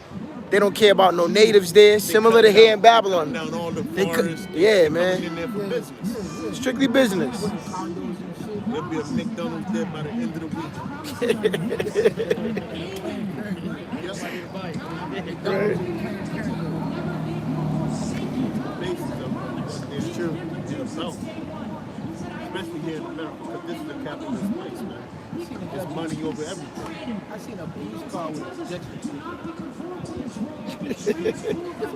They don't care about no natives there, similar to here in Babylon. Down all the They could- forests. yeah, coming man. in there for business. Strictly business. There'll be a McDonald's there by the end of the week. It's true. It's about, especially here in America, because this is a capitalist place, man. There's money over everything. I seen a police car with ejection.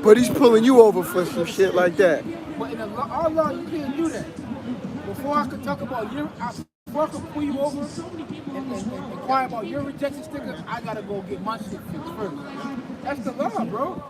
But he's pulling you over for some shit like that. But in our law, you can't do that. Before I could talk about before I could pull you over and inquire about your rejection sticker, I gotta go get my shit fixed first. That's the law, bro.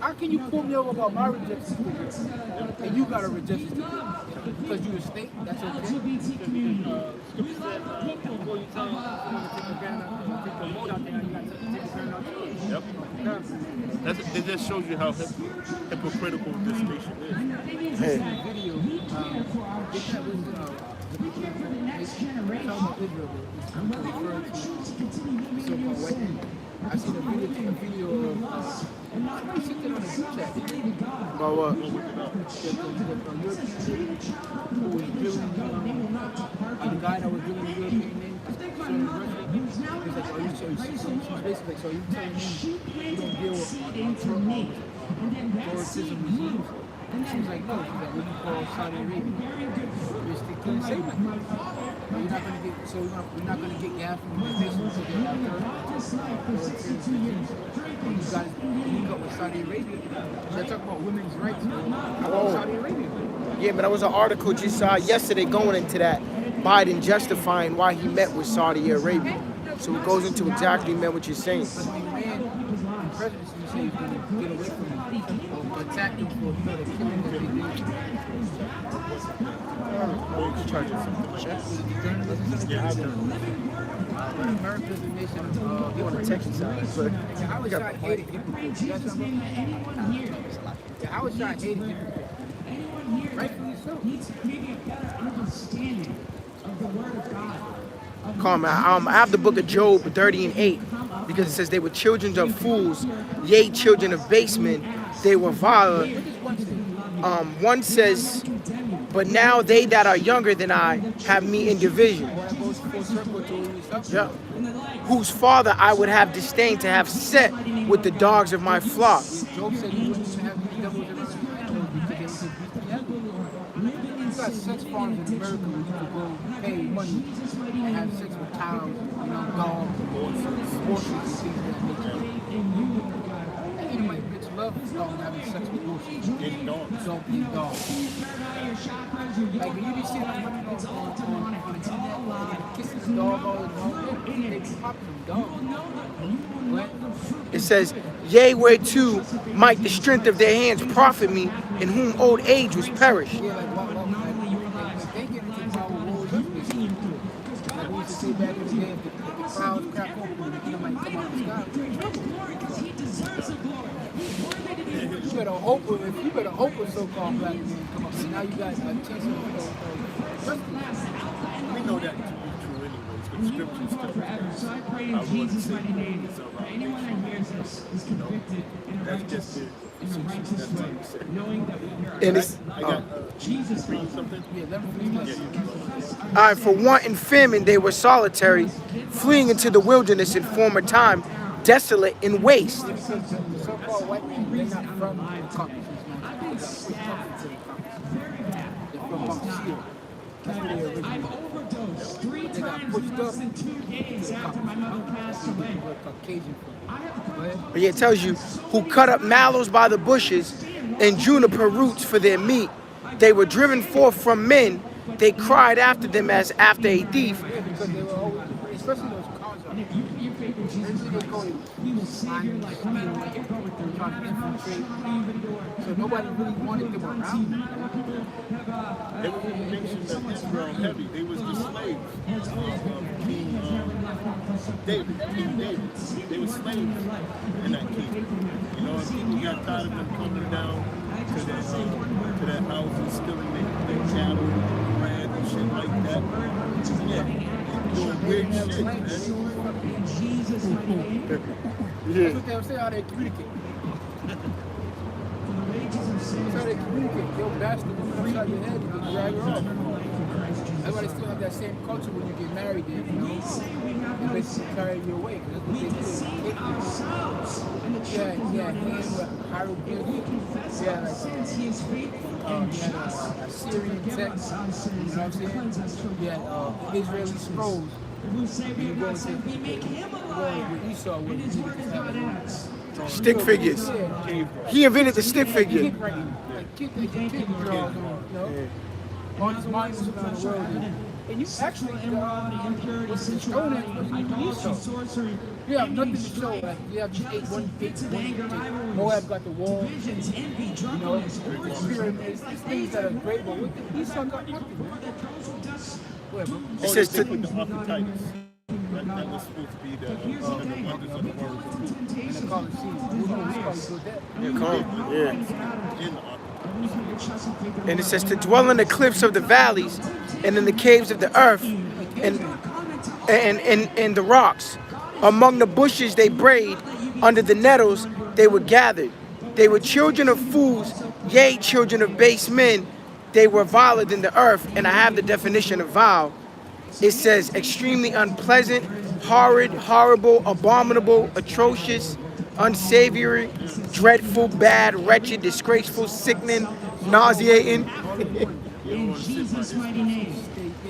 How can you pull me over about my rejection sticker and you got a rejection sticker? Because you a state, that's okay? Scripture said, before you tell someone to take the load out there, you got to take the gun out too. Yep. It just shows you how hypocritical this nation is. Hey. Video, this that was, talking about Israel, but it's referring to so-called white people. I seen a video of, I seen it on the group chat. About what? Who was dealing, the guy that was dealing with European name, he's like, oh, she's basically like, so you telling me you don't deal with authoritism regimes? And she was like, no, she's like, what do you call Saudi Arabia? They couldn't say nothing. You're not gonna get, so we're not gonna get gas from the nation until they're out there. You guys link up with Saudi Arabia. They're talking about women's rights. Saudi Arabia. Yeah, but there was an article just yesterday going into that. Biden justifying why he met with Saudi Arabia. So it goes into exactly what you're saying. But when man in presidency, you say he's gonna get away from it or attack them for the killing that they did. America's the nation of You on the Texas side, but I was trying to hate it. I was trying to hate it. Rightfully so. Calm, I have the book of Job 30:8 because it says they were children of fools, yea, children of basemen, they were vile. One says, but now they that are younger than I have me in division. Yeah. Whose father I would have disdained to have set with the dogs of my flock. Job said he wouldn't even have these devils around his animals because they would beat together. You got sex farms in America where you could go pay money and have sex with cows, dogs, horses, and things of that nature. And my bitch loves having sex with horses. Getting dogs. Don't be dogs. Like when you be seeing on the internet, kissing the dog all the time, they be popping them dogs. What? It says, yea, whereto might the strength of their hands profit me, in whom old age was perished. Yeah, like they get into power wars up this year. Like we used to say back in the day, if the clouds crack open, the kingdom might come out the sky. You better hope a so-called black man come up. So now you got a chance of We know that to be true anyways. The scriptures tell us that. I would say it's that's just it. That's what you said. And it's, I got something. all right, for want and famine they were solitary, fleeing into the wilderness in former time, desolate and waste. because the so-called white men, they're not from the Caucasus. They're from Montseal. That's where they originated. They got pushed up to the Caucasus. Where Caucasian from. But yeah, it tells you, who cut up mallows by the bushes and juniper roots for their meat. They were driven forth from men. They cried after them as after a thief. Yeah, because they were always, especially those cars. They go and find like trying to infiltrate. So nobody really wanted them around. They were the nation that Israel heavy. They was the slaves of King David. They were slaves in that kingdom. And people got tired of them coming down to that house and stealing their cattle, bread and shit like that. Yeah, doing weird shit, man. That's what they were saying, how they communicate. That's how they communicate. They'll bash the woman upside your head and they'll drag her off. That's why they still have that same culture when you get married there, They basically carry you away. That's what they do. Yeah, hand with hieroglyphs. Yeah, like Syrian text. You know what I'm saying? Yeah, Israeli scrolls. You go with Esau with Stick figures. He invented the stick figure. Kid draws on his monuments around the world. And you actually what's the Stonehenge was Esau. You have nothing to show. Like you have just one big Moab got the wall. The pyramids, these things that are great, but with Esau got nothing. It says with the Archetypus. That was supposed to be the wonders of the world. Scarlet Sea. We know Scarlet built that. Yeah. In the ark. And it says to dwell in the cliffs of the valleys and in the caves of the earth and the rocks. Among the bushes they brayed, under the nettles they were gathered. They were children of fools, yea, children of base men. They were viler than the earth. And I have the definition of vile. It says extremely unpleasant, horrid, horrible, abominable, atrocious, unsavory, dreadful, bad, wretched, disgraceful, sickening, nauseating. In Jesus' mighty name.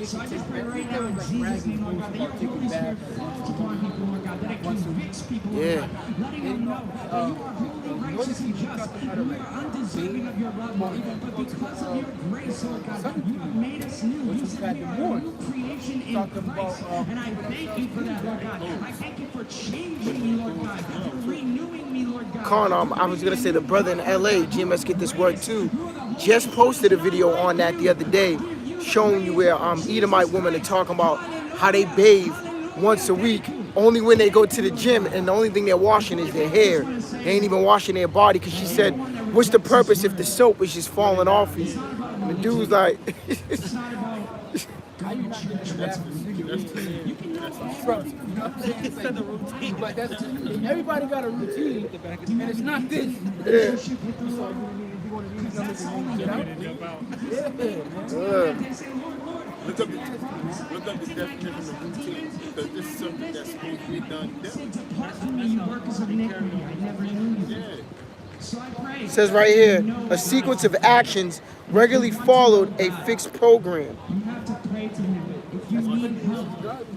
So I just pray right now in Jesus' name, Lord God, that your Holy Spirit falls upon people, Lord God, that it convicts people, Lord Yeah. God, letting them know that you are holy, righteous, and just, and we are undeserving of your love, Lord. But because of your grace, Lord God, you have made us new. You said we are a new creation in Christ. And I thank you for that, Lord God. I thank you for changing me, Lord God, for renewing me, Lord God. Con, I was gonna say the brother in LA, GMS Get This Word Too, just posted a video on that the other day, showing you where Edomite women are talking about how they bathe once a week, only when they go to the gym, and the only thing they're washing is their hair. They ain't even washing their body, because she said, what's the purpose if the soap is just falling off you? And the dude's like, But that's everybody got a routine, and it's not this. yeah. So you want to use numbers and get out? Look up the definition of routine, because this is something that's supposed to be done daily. Depart from me, you workers of iniquity. I never knew you. Yeah. So I pray. It says right here, a sequence of actions regularly followed a fixed program. You have to pray to him. If you need help,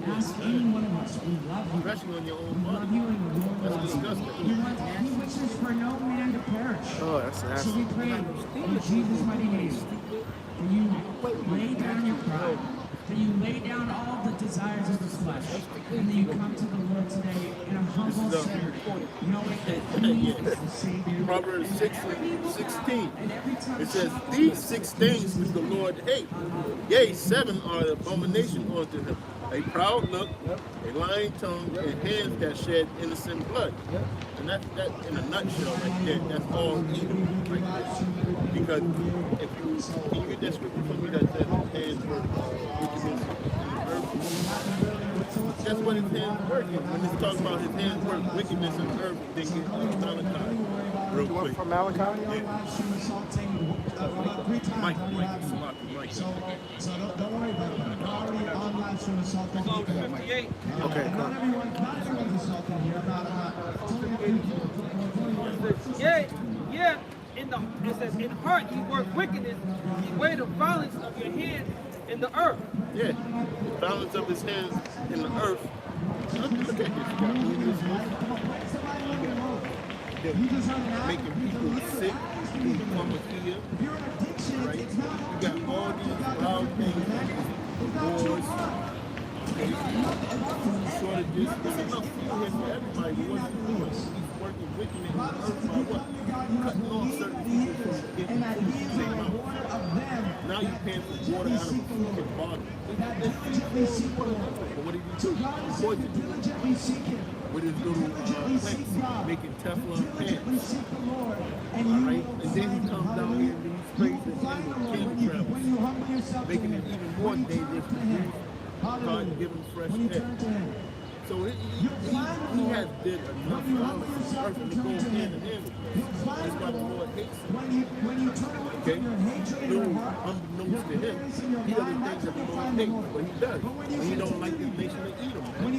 ask any one of us. We love you. Pressing on your own We love body. you and the Lord That's loves you. disgusting. He wishes for no man to perish. Oh, that's So nasty. we pray in Jesus' mighty name that you lay down your pride, that you lay down all the desires of the flesh, and that you come to the Lord today in a humble spirit, knowing that He is the Savior. Proverbs 6:16. It says, these 6 things do the Lord hate. Yea, 7 are an abomination unto him. A proud look, a lying tongue, and hands that shed innocent blood. And that in a nutshell right there, that's all evil right there. Because if you can you read that scripture for me that says hands work wickedness in the earth? That's what his hands work. When it's talking about his hands work wickedness in the earth, they get Malachi real quick. From Malachi? Mike. So don't worry about it. I'm already online from assaulting Psalm people. 58. Okay, cool. Not everyone's assaulting here. Yeah. It says, in heart you work wickedness, you weigh the violence of your hands in the earth. Yeah, the balance of his hands in the earth. Look at this. You got making people sick, pharmacia, right? You got all these wild things, wars, food shortages. There's enough food here for everybody. What's he doing? He's working wickedly in the earth by what? Cutting off certain people from getting food to take out. Now you're paying for water out of a freaking bottle. But what did he do? He poisoned you with his little plants, making Teflon pants. Alright? And then he comes down here and he sprays his thing with king travels, making it even more dangerous to breathe. God give him fresh air. So he has did enough violence on this earth, and it goes hand in hand with this. That's why the Lord hates him. Okay? No, unbeknownst to him, he doesn't think that the Lord hates, but he does. And he don't like this nation of Edom, man.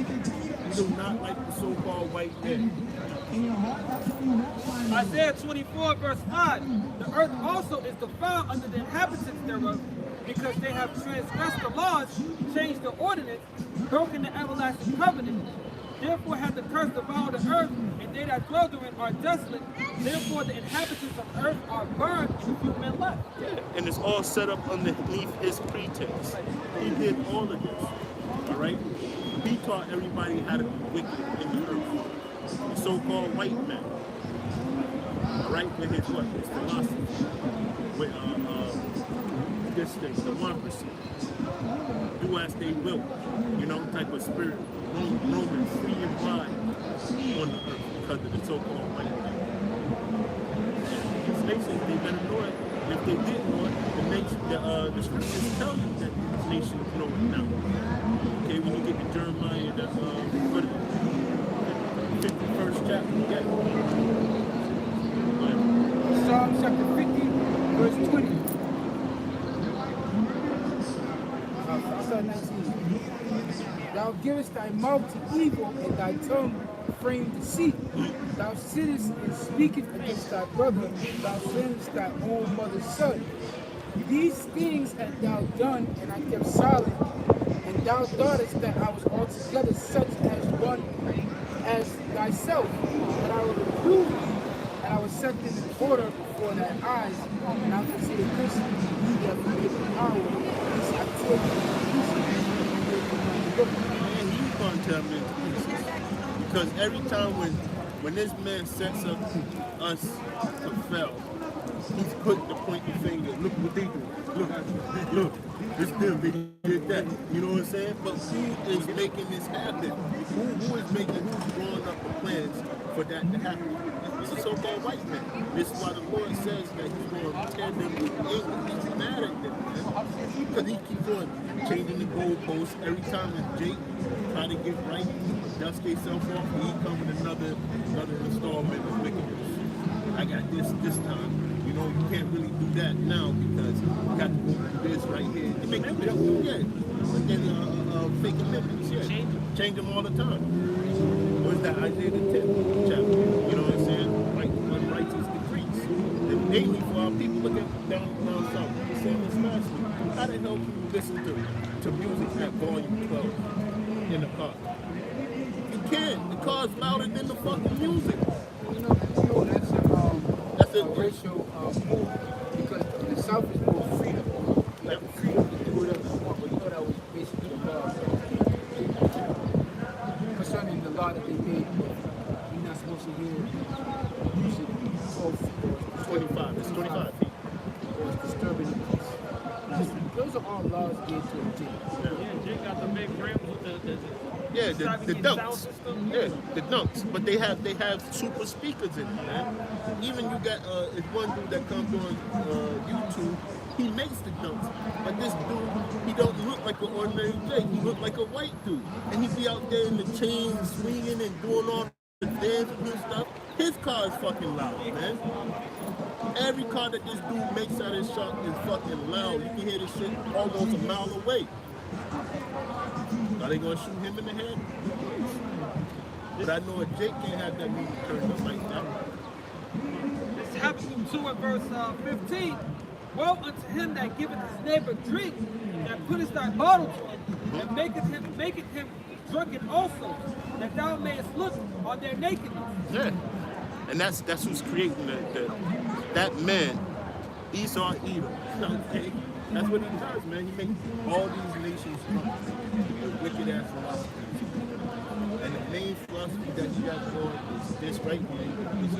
He do not like the so-called white man. Isaiah 24 verse 5. The earth also is defiled under the inhabitants thereof, because they have transgressed the laws, changed the ordinance, broken the everlasting covenant. Therefore hath the curse devoured the earth, and they that dwell therein are desolate. Therefore the inhabitants of the earth are burned, and few men left. Yeah, and it's all set up underneath his pretense. He did all of this. Alright? He taught everybody how to be wicked in the earth. The so-called white man. Alright? With his what? His philosophy. With this thing, the 1%. Do as they will. You know, type of spirit. Roman free and blind on the earth. because of the so-called white man. These nations, they better know it. If they didn't know it, the scriptures tell you that these nations know it now. Okay, when you get to Jeremiah, the 51st chapter, yeah. Psalm chapter 50, verse 20. Psalm 19. Thou givest thy mouth to evil, and thy tongue frame deceit. Thou sittest and speakest against thy brother, thou slayest thy own mother's son. These things hast thou done, and I kept silent. And thou thoughtest that I was altogether such as one as thyself, that I would reprove thee, and I would set them in order before thy eyes, and I consider this, ye that forget the power, this I take And he's going to tell me into pieces. Because every time when this man sets up us to fail, he's quick to point the finger. Look what they do. Look. It's them. They did that. You know what I'm saying? But who is making this happen? Who's drawing up the plans for that to happen? It's a so-called white man. This is why the Lord says that he's going to tear them with England. He's mad at them, man. Because he keeps on changing the goalposts. Every time that Jake try to get right, dust himself off, he come with another installment of wickedness. I got this time. You know, you can't really do that now because you got to go through this right here. You make them jump, yeah. But then fake amendments, yeah. Change them all the time. What is that? Isaiah the 10th chapter. You know what I'm saying? Unrighteous decrees. The daily for our people looking down south. We were saying this last week. How the hell can you listen to music at volume 12 in the car? You can't. The car's louder than the fucking music. You know that's a racial move, because the South is more freedom. Like freedom to do whatever you want, but you know that was basically the law. Concerning the law that they made, you're not supposed to hear music 12 feet or 25. It's 25 feet. or it's disturbing the peace. Those are all laws geared to a Jake. Yeah, Jake got the big rims with the Yeah, the extravagant sound dunks. system. Yeah, the dunks. But they have super speakers in it, man. Even you got it's one dude that comes on YouTube. He makes the dunks, but this dude, he don't look like an ordinary Jake. He look like a white dude, and he be out there in the chains swinging and doing all the dance and stuff. His car is fucking loud, man. Every car that this dude makes out of his shop is fucking loud. You can hear this shit almost a mile away. Are they gonna shoot him in the head? But I know a Jake can't have that music turned up like that. It's Habakkuk 2 and verse 15. Woe unto him that giveth his neighbor drink, that putteth thy bottle to him, and maketh him drunken also, that thou mayest look on their nakedness. Yeah. And that's who's creating that man, Esau Edom. Okay? That's what he does, man. He makes all these nations drunk with wicked ass philosophy. And the main philosophy that he got going is this right here is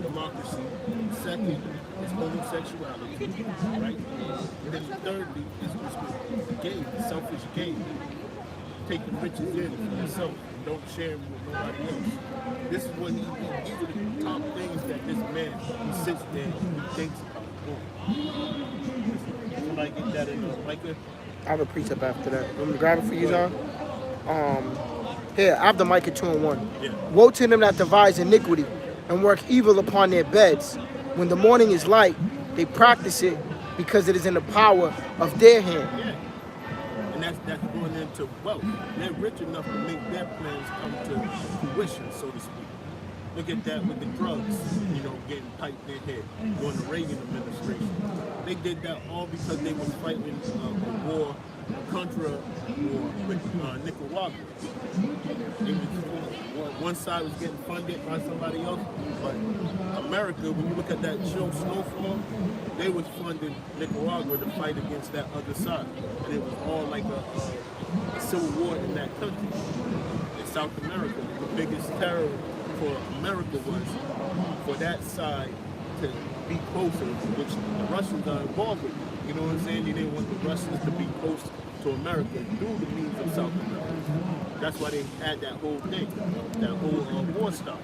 democracy. Second is homosexuality, right? And then thirdly is gain, selfish gain. Take the riches in for yourself and don't share them with nobody else. This is what these are the top things that this man, he sits there and he thinks about. Somebody get that in Micah. I have a precept after that. Want me to grab it for you, John? Here, I have the Micah 2 and 1. Yeah. Woe to them that devise iniquity and work evil upon their beds. When the morning is light, they practice it because it is in the power of their hand. Yeah. And that's going into wealth. They're rich enough to make their plans come to fruition, so to speak. Look at that with the drugs, getting piped in their head during the Reagan administration. They did that all because they was fighting a war, a Contra war with Nicaragua. One side was getting funded by somebody else, but America, when you look at that show Snowfall, they was funding Nicaragua to fight against that other side. And it was all like a civil war in that country. In South America, the biggest terror for America was for that side to be closer, which the Russians are involved with. You know what I'm saying? They didn't want the Russians to be close to America through the means of South America. That's why they had that whole thing, that whole war start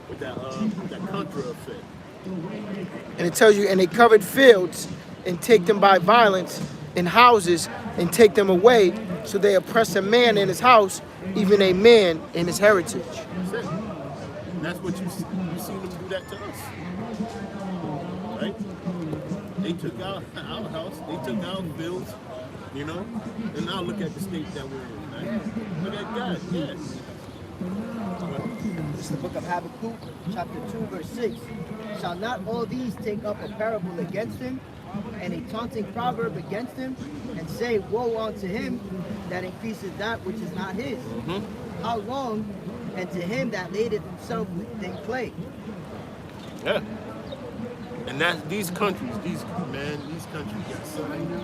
with that Contra affair. And it tells you, and they covered fields and take them by violence in houses and take them away, so they oppress a man in his house, even a man in his heritage. That's it. And that's what you seen them do that to us. Right? They took our house, they took our fields, you know? And now look at the state that we're in, right? Look at God, yeah. This is the book of Habakkuk, chapter 2, verse 6. Shall not all these take up a parable against him, and a taunting proverb against him, and say, woe unto him that increases that which is not his? How long? And to him that ladeth himself in clay. Yeah. And that's these countries countries got something.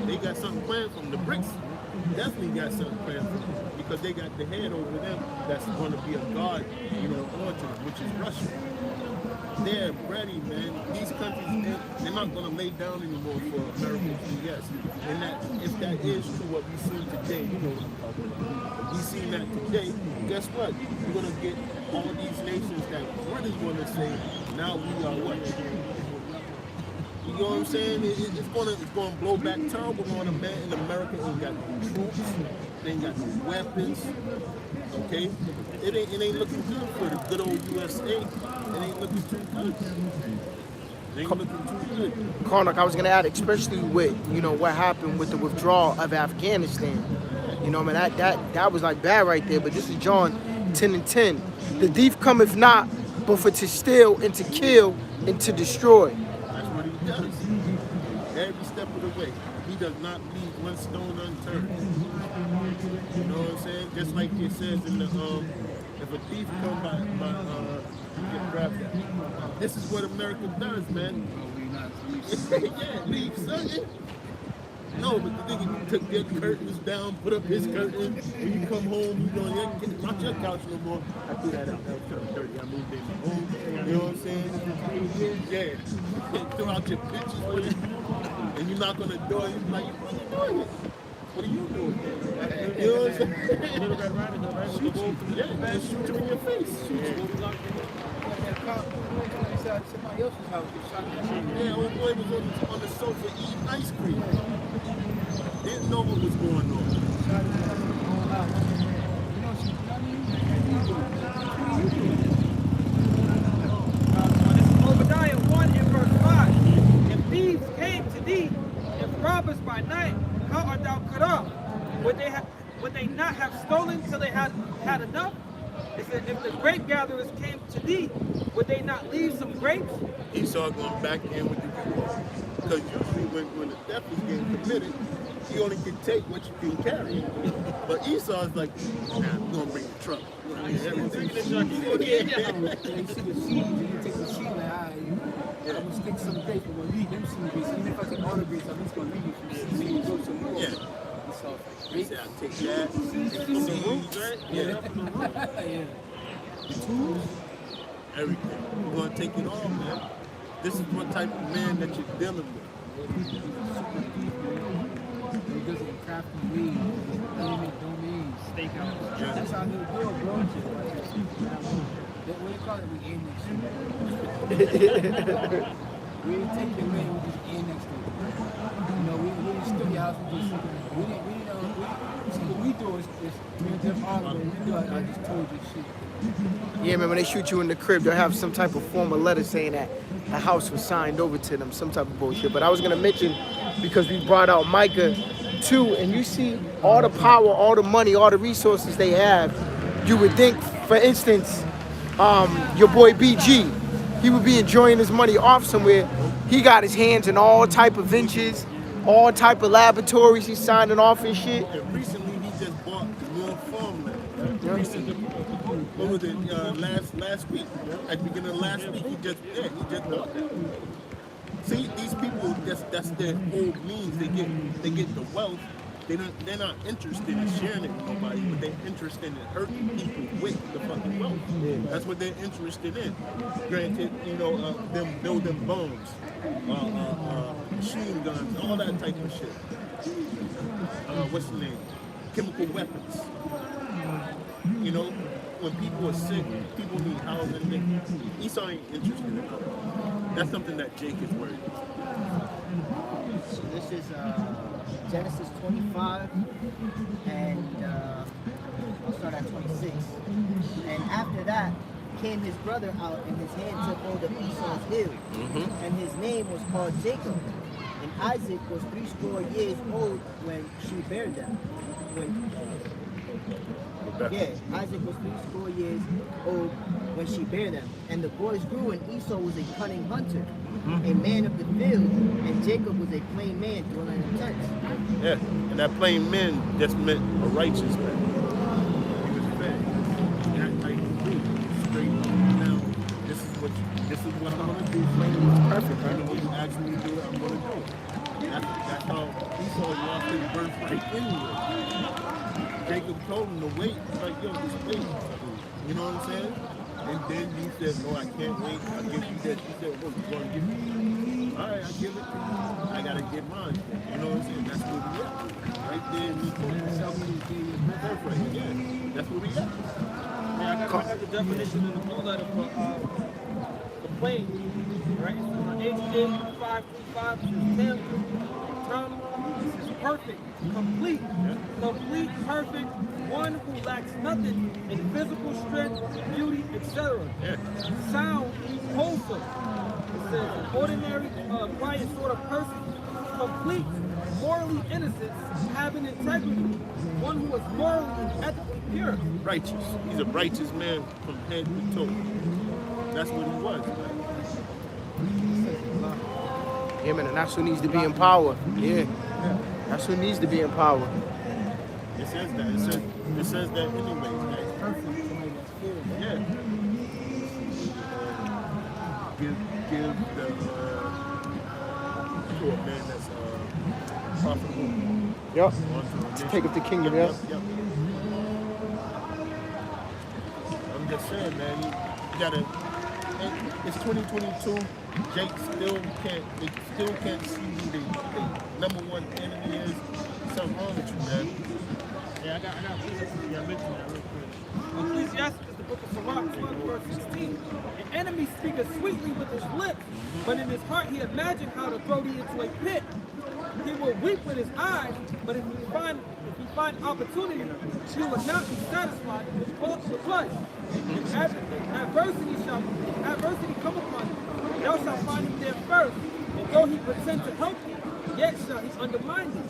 They got something planned from the BRICS. Definitely got something planned for them, because they got the head over them that's going to be a guard, you know, onto them, which is Russia. They're ready, man. These countries, they're not going to lay down anymore for Americans to yes. And that, if that is true, what we see today, you know what I'm talking about. If we see that today, guess what? We're going to get all these nations that really want to say, now we are what? You know what I'm saying? It's going to blow back terrible on a man in America. Ain't got no troops, they ain't got no weapons. Okay, it ain't looking good for the good old USA. It ain't looking too good. It ain't looking too good. Karnak, I was gonna add, especially with, you know, what happened with the withdrawal of Afghanistan. You know, man, that was like bad right there. But this is John 10:10. The thief cometh not, but for to steal and to kill and to destroy. That's what he does. Every step of the way, he does not leave one stone unturned. You know what I'm saying? Just like it says in the if a thief come by get grabbed. This is what America does, man. Yeah, leave something. No, but the nigga took their curtains down, put up his curtain. When you come home, you know, you can't watch your couch no more. I threw that out. That was kind of dirty. I moved in my home. You know what I'm saying? Yeah. Throw out your pictures with it. And you knock on the door, you're like, what are you doing? What are you doing? You know what I'm saying? Shoot you. Yeah, man, shoot you in your face. Shoot you. Somebody else's house was shot down. Yeah, old boy was on the sofa eating ice cream. Didn't know what was going on. Obadiah 1 and verse 5. If thieves came to thee, if robbers by night, how art thou cut off? Would they not have stolen till they had enough? It said, if the grape gatherers came to thee, would they not leave some grapes? Esau going back in with the U-Haul. Because usually when the theft is getting committed, you only can take what you can carry. But Esau's like, nah, we're going to bring the truck. We're going to get everything. They see the seeds, and you take the seed, like, I'm going to stick some grapes, but we'll leave them some grapes. Even if I take all the grapes, I'm just going to leave you some seeds, grow some more. Yeah. So, They say, I'll take that. From the roots, right? Yeah. yeah. The tools, Everything. We're going to take it all, man. This is what type of man that you're dealing with. he does it in crafty ways, element domains. Steakhouse. That's how he'll do it, bro. What do you call it? We annex. We didn't take the land, we just annexed it. You know, we didn't steal your house, we didn't see what we do is me and them arguing, we do it, I just told you shit. Yeah, man, when they shoot you in the crib, they'll have some type of formal letter saying that the house was signed over to them, some type of bullshit. But I was gonna mention, because we brought out Micah 2, and you see all the power, all the money, all the resources they have, you would think, for instance, your boy BG, he would be enjoying his money off somewhere. He got his hands in all type of ventures, all type of laboratories he's signing off and shit. And recently, he just bought more farmland. Recently. What was it, last week? At the beginning of last week, he just bought that. See, these people, that's their whole means. They get the wealth They're not interested in sharing it with nobody, but they're interested in hurting people with the fucking wealth. That's what they're interested in. Granted, them building bombs, machine guns, all that type of shit. What's the name? Chemical weapons. When people are sick, people need housing. Esau ain't interested in that. That's something that Jake is worried about. So this is Genesis 25, and I'll start at 26. And after that came his brother out, and his hand took hold of Esau's heel, and his name was called Jacob. And Isaac was 80 years old when she bare them. Isaac was 80 years old when she bare them. And the boys grew, and Esau was a cunning hunter, a man of the field, and Jacob was a plain man dwelling in tents. Yeah, and that plain man just meant a righteous man. He was fed. I agree. Straight now, this is what I'm gonna do. Perfect. Right? What you asked me to do, I'm gonna do. That's how Esau lost his birthright anyway. Jacob told him to wait. He's like, yo, just wait. You know what I'm saying? And then he said, no, I can't wait. I'll give you that. He said, what, you going to give me? All right, I'll give it to you. I got to get mine. You know what I'm saying? That's where we at. Right there, he told himself he gave his birthright. Yeah, that's where we at. Yeah, I got the definition in the blue letter for the plain. Right? It's from HJ 535. It says eternal. This is perfect, complete, perfect, one who lacks nothing in physical strength, beauty, etc. Yeah. Sound, wholesome. It says an ordinary, quiet sort of person, complete, morally innocent, having integrity, one who is morally and ethically pure. Righteous. He's a righteous man from head to toe. That's what he was, man. Yeah, man, and that's who needs to be in power. Yeah. That's who needs to be in power. It says that. It says that anyway. That it's perfect. Yeah. Give the to a man that's profitable. Yep. To take up the kingdom, Yep. I'm just saying, man. You gotta. It's 2022. Jake still can't see who the number one enemy is. Something wrong with you, man. Yeah, I got Ecclesiastes. Yeah, mention that real quick. Ecclesiastes is the book of Sirach, 12, verse 16. An enemy speaketh sweetly with his lips, but in his heart he imagined how to throw thee into a pit. He will weep with his eyes, but if he find opportunity, he will not be satisfied with blood. If adversity come upon him, thou shalt find him there first, and though he pretend to help you, yet shall he undermine you.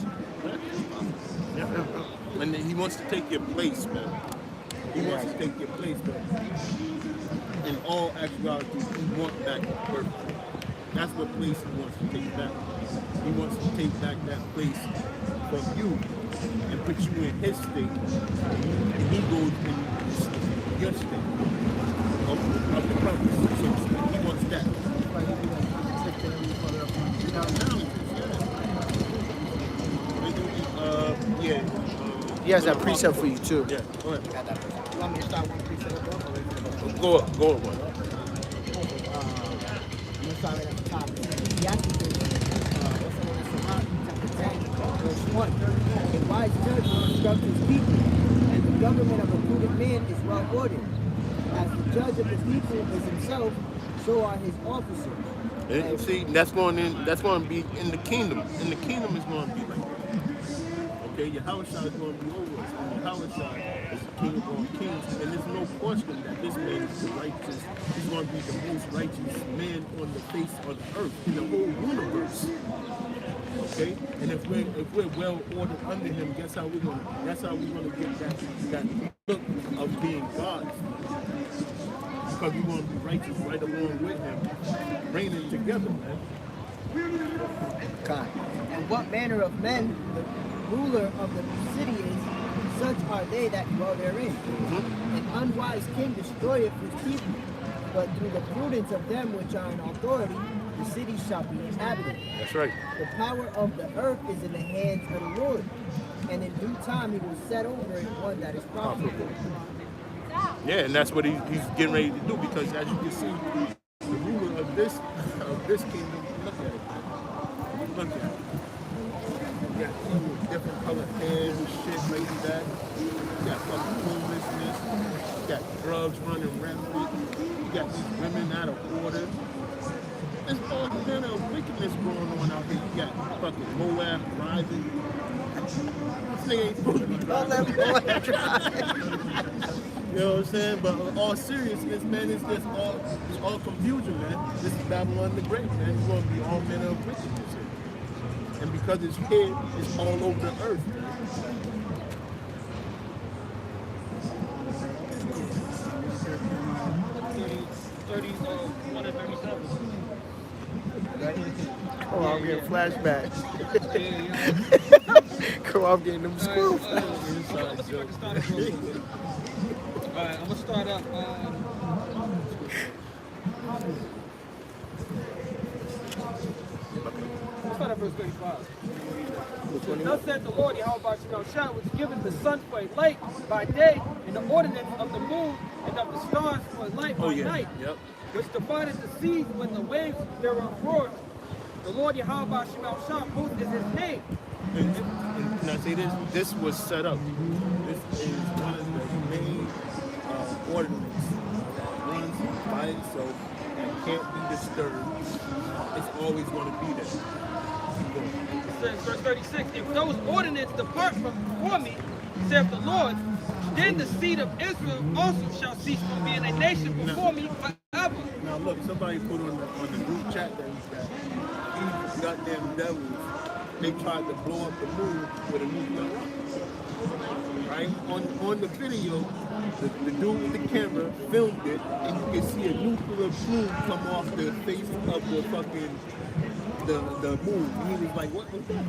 Yeah. And he wants to take your place, man. He wants to take your place, man. In all actuality, he wants back the birthright. That's what place he wants to take back. He wants to take back that place from you and put you in his state. And he goes in your state of the promise. So he wants that. He has that precept for you too. Yeah, go ahead. You want me to start one precept above or wait for the book? Go up one. I'm gonna start right at the top. Ecclesiastes, chapter 10, verse 1. A wise judge will instruct his people, and the government of a prudent man is well ordered. As the judge of the people is himself, so are his officers. And see, that's going to be in the kingdom. In the kingdom is going to be like that. Okay, Yahushua is going to be over us. And Yahushua is the king of all kings. And there's no question that this man is the righteous. He's going to be the most righteous man on the face of the earth, in the whole universe. Okay? And if we're well ordered under him, that's how we're gonna get that look of being God. Because we're going to be righteous right along with him, reigning together, man. God. And what manner of men the ruler of the city is, such are they that dwell therein. An unwise king destroyeth his people, but through the prudence of them which are in authority, the city shall be inhabited. That's right. The power of the earth is in the hands of the Lord, and in due time he will set over it one that is profitable. Yeah, and that's what he's getting ready to do, because as you can see, the ruler of this kingdom, look at it. Look at it. You got people with different colored hair and shit like that. You got fucking homelessness. You got drugs running rampant. You got these women out of order. There's all kind of wickedness going on out here. You got fucking Moab driving. This nigga ain't supposed to be driving. You know what I'm saying? But in all seriousness, man, it's all confusion, man. This is Babylon the Great, man. It's going to be all manner of wickedness here. And because it's here, it's all over the earth. 31 and 37. Oh, I'm getting flashbacks. Come on, I'm getting them school. Let's see if I can start it real quick. Alright, I'm gonna start up. Let's start at verse 35. Thus said the Lord Yahweh Shah, which giveth the sun for a light by day, and the ordinance of the moon and of the stars for a light by night, which divideth the seas when the waves thereof roar. The Lord Yahweh Shah, whose is his name. And can I say this? This was set up. This is one of the main ordinances that runs by itself and can't be disturbed. It's always going to be there. It says, verse 36, if those ordinances depart from before me, saith the Lord, then the seed of Israel also shall cease from being a nation before me forever. Now look, somebody put on the group chat that these goddamn devils, they tried to blow up the moon with a nuclear rocket. Right? On the video, the dude with the camera filmed it, and you can see a nuclear plume come off the face of the fucking the moon. And he was like, what was that?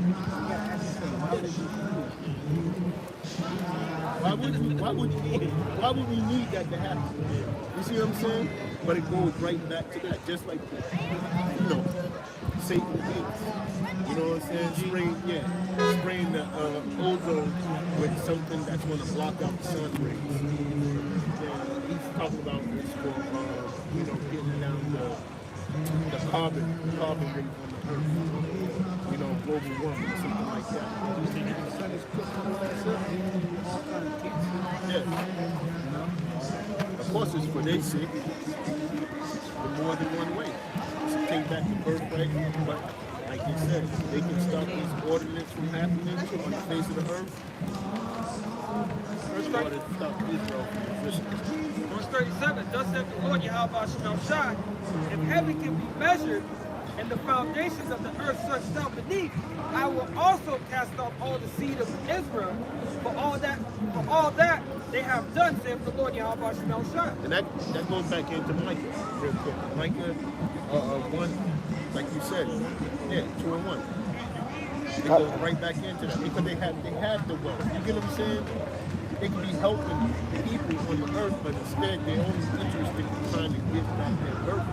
Why would we need that to happen? You see what I'm saying? But it goes right back to that, just like you know, Satan hates. You know what I'm saying? Spraying the ozone with something that's going to block out the sun rays. And he's talking about this for getting down the carbon rate on the earth. You know, global warming, something like that. Yeah. Of course, it's for their sake. The more than one way. To take back the birthright, but like you said, they can stop these ordinances from happening on the face of the earth. First of all, to stop Israel from existing. Verse 37, thus saith the Lord Yahweh Shah, if heaven can be measured, and the foundations of the earth searched down beneath, I will also cast off all the seed of Israel for all that they have done, saith the Lord Yahweh Shah. And that goes back into Micah, real quick. Micah 1, like you said, 2 and 1. It goes right back into that because they have the wealth. You get what I'm saying? They can be helping people on the earth, but instead they're only interested in trying to get back their birth.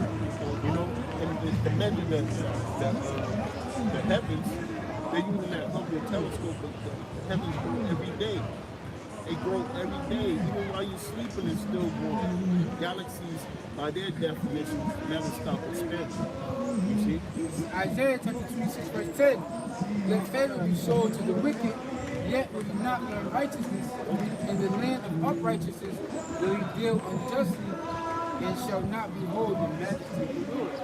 You know, and to measure the heavens, they're using that Hubble telescope. But the heavens grow every day. They grow every day. Even while you're sleeping, it's still growing. Galaxies, by their definitions, never stop expanding. You see? Isaiah chapter 26, verse 10. Let favor be sold to the wicked, yet will he not learn righteousness. In the land of uprighteousness will he deal unjustly, and shall not behold the majesty of the Lord.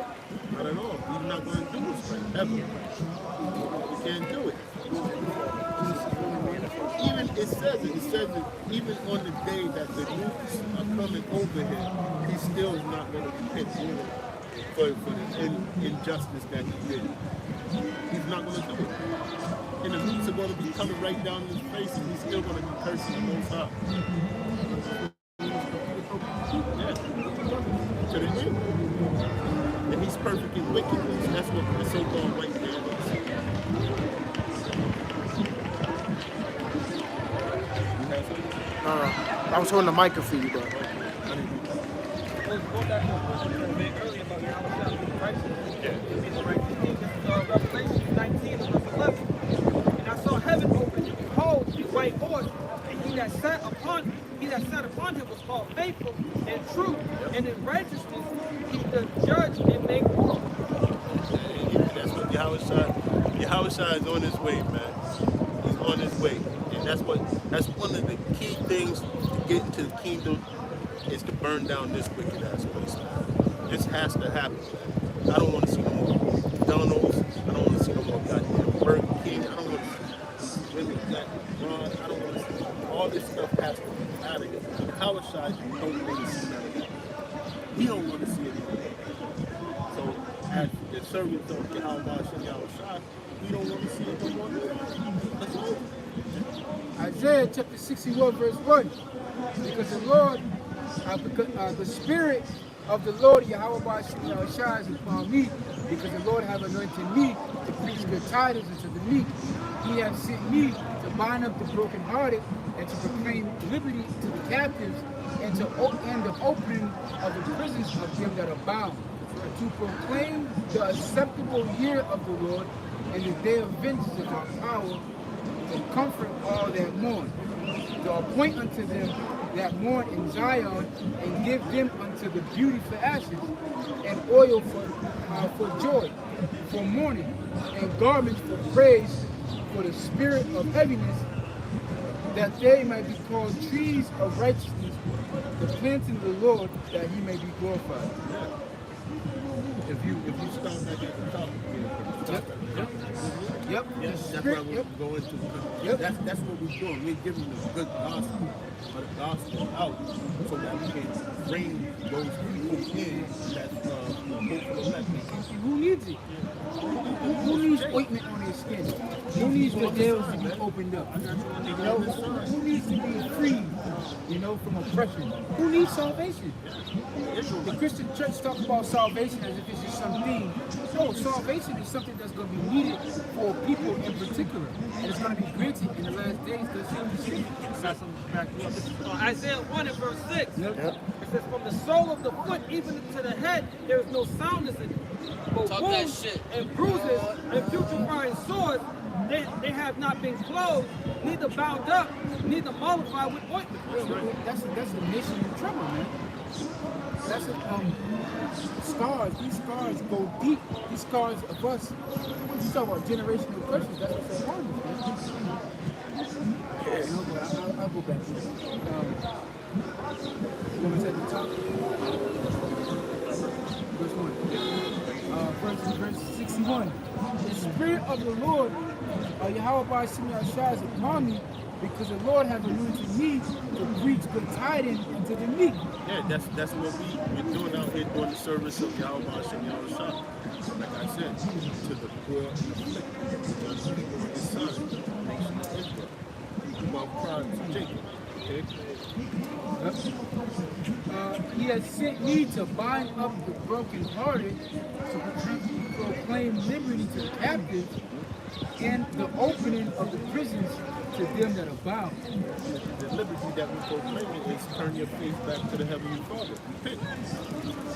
Not at all. He's not going to do this right, ever. You can't do it. Even it says it even on the day that the nukes are coming over him, he still is not going to repent for the injustice that he did. He's not going to do it. And the nukes are going to be coming right down in his face, and he's still going to be cursing the Most High. Yeah. To the end. And he's perfect in wickedness. That's what the so-called white man is. I was holding the mic for you, though. Go back to a question you made earlier about Yahweh being righteous. Revelation 19, verse 11. And I saw heaven open, and behold, called faithful and true, and in righteousness he's the judge and make war. That's what Yahweh Shai is on his way, man. He's on his way. And that's one of the key things to get into the kingdom is to burn down this wicked ass place. This has to happen, man. I don't want to see no more McDonald's. I don't want to see no more goddamn Burger King. I don't want to see women black LeBron. I don't want to see all this stuff has to be out of here. Yahweh Shai don't want to see none of that. He don't want to see it either. So as the servants of Yahweh Shai, we don't want to see it no more. Let's go. Isaiah chapter 61 verse 1. Because the Lord, the Spirit of the Lord Yahweh Shai is upon me, because the Lord have anointed me to preach good tidings unto the meek. He has sent me to bind up the brokenhearted and to proclaim liberty to the captives and the opening of the prisons of them that are bound, to proclaim the acceptable year of the Lord and the day of vengeance of our power, to comfort all that mourn, to appoint unto them that mourn in Zion, and give them unto the beauty for ashes, and oil for joy, for mourning, and garments for praise, for the spirit of heaviness, that they might be called trees of righteousness, the planting of the Lord, that he may be glorified. If you start back at the top, Yep. Yes, that's what we're going to. Yep. That's what we're doing. We're giving the good gospel, or the gospel out, so that we can bring those people in that hopeful elect. Who needs it? Who needs ointment on their skin? Who needs the veils to be opened up? You know, who needs to be freed, you know, from oppression? Who needs salvation? The Christian church talks about salvation as if it's just something. No, salvation is something that's going to be needed for people in particular, and it's going to be granted in the last days. Isaiah 1 and verse 6. Yep. It says, from the sole of the foot even to the head, there is no soundness in it. But Talk wounds that shit. and bruises and putrefying sores, they have not been closed, neither bound up, neither mollified with ointment. That's a nation in trouble, man. That's scars. These scars go deep. These scars of us. You talk about generational curses. That's what's so harmless, man. You know, but I'll go back to it. You want to at the top? Verse 61. The Spirit of the Lord, Yahweh Shai is upon me, because the Lord has anointed me to preach good tidings unto the meek. Yeah, that's what we're doing out here, doing the service of Yahweh Shai. Like I said, to the poor and the afflicted, to the people of his son, the nation of Israel, about tribes of Jacob. Okay? He has sent me to bind up the brokenhearted, to proclaim liberty to the captives, and the opening of the prisons to them that are bound. The liberty that we proclaim is turn your face back to the Heavenly Father. Repent.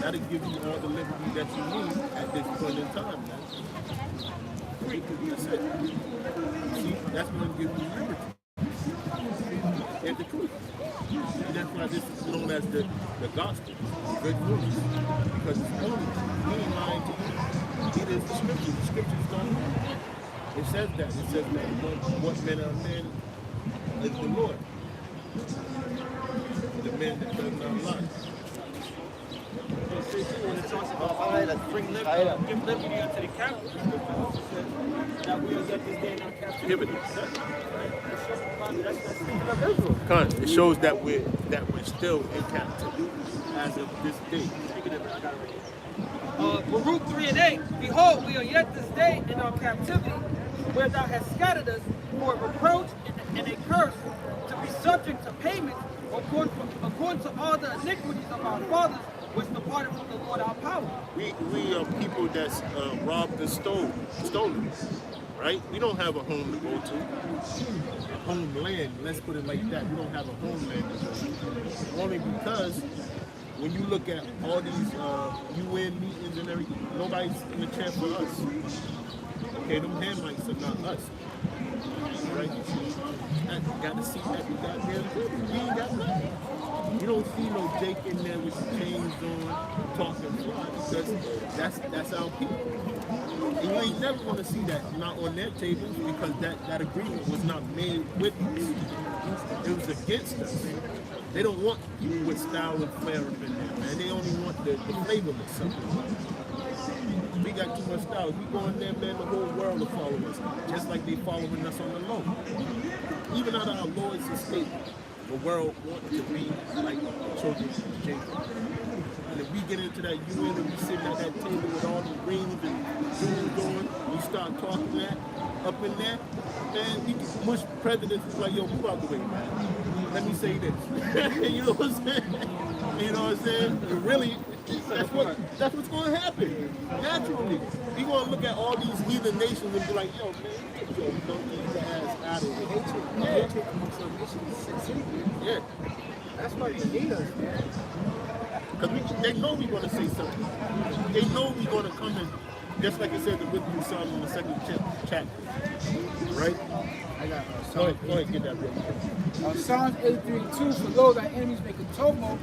That'll give you all the liberty that you need at this point in time, man. That's it. See, that's going to give you liberty. And the truth. And that's why this is known as the gospel, good news. Because it's only, he ain't lying to you. It is the scripture. The scripture's going on. It says that. It says that what man of man is the Lord. The man that does not lie. When it talks about give liberty unto the captives, that we will get this day in our captivity. It shows that we're still in captivity as of this day. Baruch 3 and 8. Behold, we are yet this day in our captivity, where thou hast scattered us for a reproach and a curse, to be subject to payment according to all the iniquities of our fathers, which departed from the Lord our power. We are people that's robbed and stolen, right? We don't have a home to go to. A homeland, let's put it like that. We don't have a homeland to go to. Only because when you look at all these UN meetings and everything, nobody's in the chair for us. Okay, them Hamites are not us. Right? You got to see that we got there. We ain't got nothing. You don't see no Jake in there with the chains on, talking fly, because that's our people. And you ain't never gonna see that not on their tables, because that agreement was not made with us. It was against us. They don't want people with style and flair up in there, man. They only want the flavorless something. We got too much style. We go in there, man, the whole world will follow us, just like they following us on the low. Even out of our Lord's estate, the world wants to be like children of Jacob. And if we get into that union and we sitting at that table with all the rings and jewels on, we start talking that up in there, man, we can push presidents like, yo, move out the way, man. Let me say this. You know what I'm saying? You know what I'm saying? And really, that's what's going to happen. Naturally. We're going to look at all these heathen nations and be like, yo, man, don't get your ass out of here. Yeah. That's why they need us, man. Because they know we're going to say something. They know we're going to come in, just like it said in the book of Psalms in the second chapter. Right? I got Go ahead, get that real quick. Psalms 83:2, for lo, thy enemies make a tumult,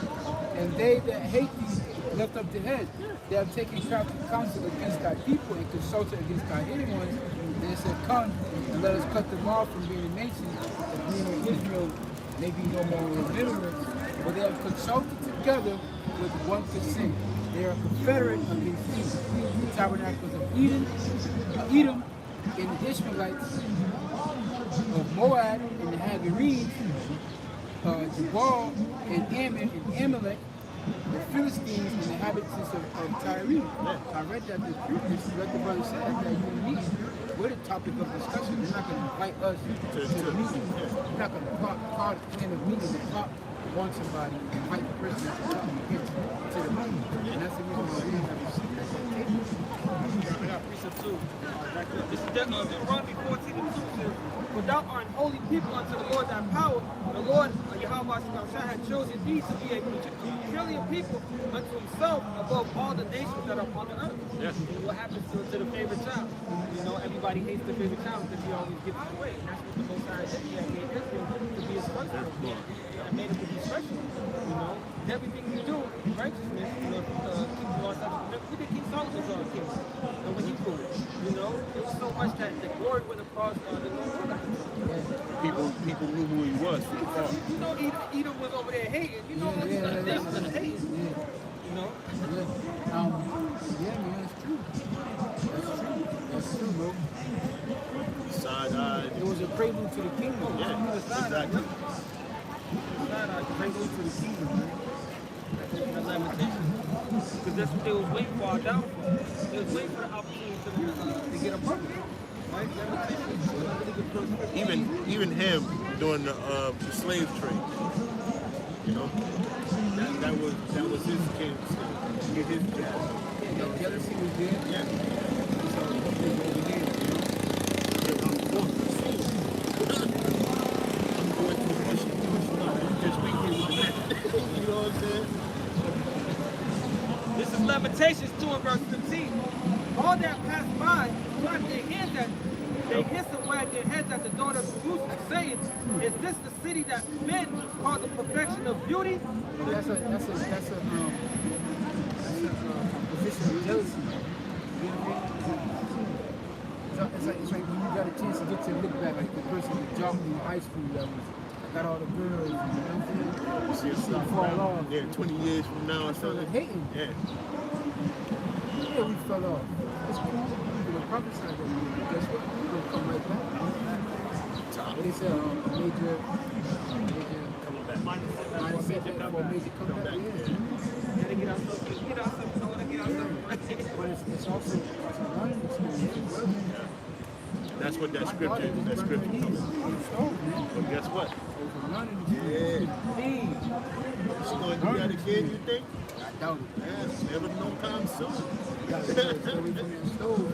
and they that hate thee lift up their head. They have taken crafty counsel against thy people and consulted against thy hidden ones. And they said, come, and let us cut them off from being a nation, that the name of Israel may be no more in remembrance. For they have consulted together with one consent. They are confederate against thee. The tabernacles of Edom, and the Ishmaelites, of Moab and the Hagarenes, Jabal and Ammon and Amalek, the Philistines and the inhabitants of Tyre. I read that the previous, like the brother said, that you and me, we're the topic of discussion. They're not going to invite us to the meeting. We're not going to call the plan of meeting and talk on somebody and invite the person to come and get to the meeting. And that's the reason why we have a seat at that table. I got precept 2. This is Deuteronomy 14:2. For thou art an holy people unto the Lord thy power. The Lord, Yahweh had chosen thee to be a peculiar people unto himself above all the nations that are upon the earth. Yes. What happens to the favorite child? You know, everybody hates the favorite child because he always gets his way. And that's what the Most High did. He had made Israel to be his first one. And made him to be special. You know, everything you do in righteousness, you know, keep the law. We did King Solomon's king. And when he ruled, you know, it was so much that the glory went across the Lord. People knew who he was. You know, Edom was over there hating. You know, they was hating. You know? Yeah, man, it's true. That's true, bro. Side-eyed. It was a prelude to the kingdom. Yeah, exactly. Prelude to the kingdom, man. Because that's what they was waiting for our downfall. They was waiting for the opportunity to get a purpose. Right? Even him during the slave trade, you know, that was his chance to get his job. That jealousy was there. Yeah. So they go over here, you know. I'm going to push it. Just be here with the net. You know what I'm saying? This is Lamentations 2 and verse 15. All that passed by clapped their hands at they hissed and wagged their heads at the daughter of Jerusalem, saying, is this the city that men call the perfection of beauty? That's a position of jealousy. You know what I mean? It's like when you got a chance to get to look back, like the person that jumped in high school levels, got all the girls, you know what I'm saying? See yourself fall off. Yeah, 20 years from now or So something. like hating. Yeah. Yeah, we fell off. It's cool. You know, prophesied that we would. Guess what? We're gonna come right back. They said a major mindset for a major comeback. Yeah. Gotta get ourselves, I want to get ourselves. But it's also a learning experience as well. That's what that scripture comes. But guess what? Yeah. She's going to do that again, you think? I doubt it. Yeah, never no time soon. You gotta stay away from that stove.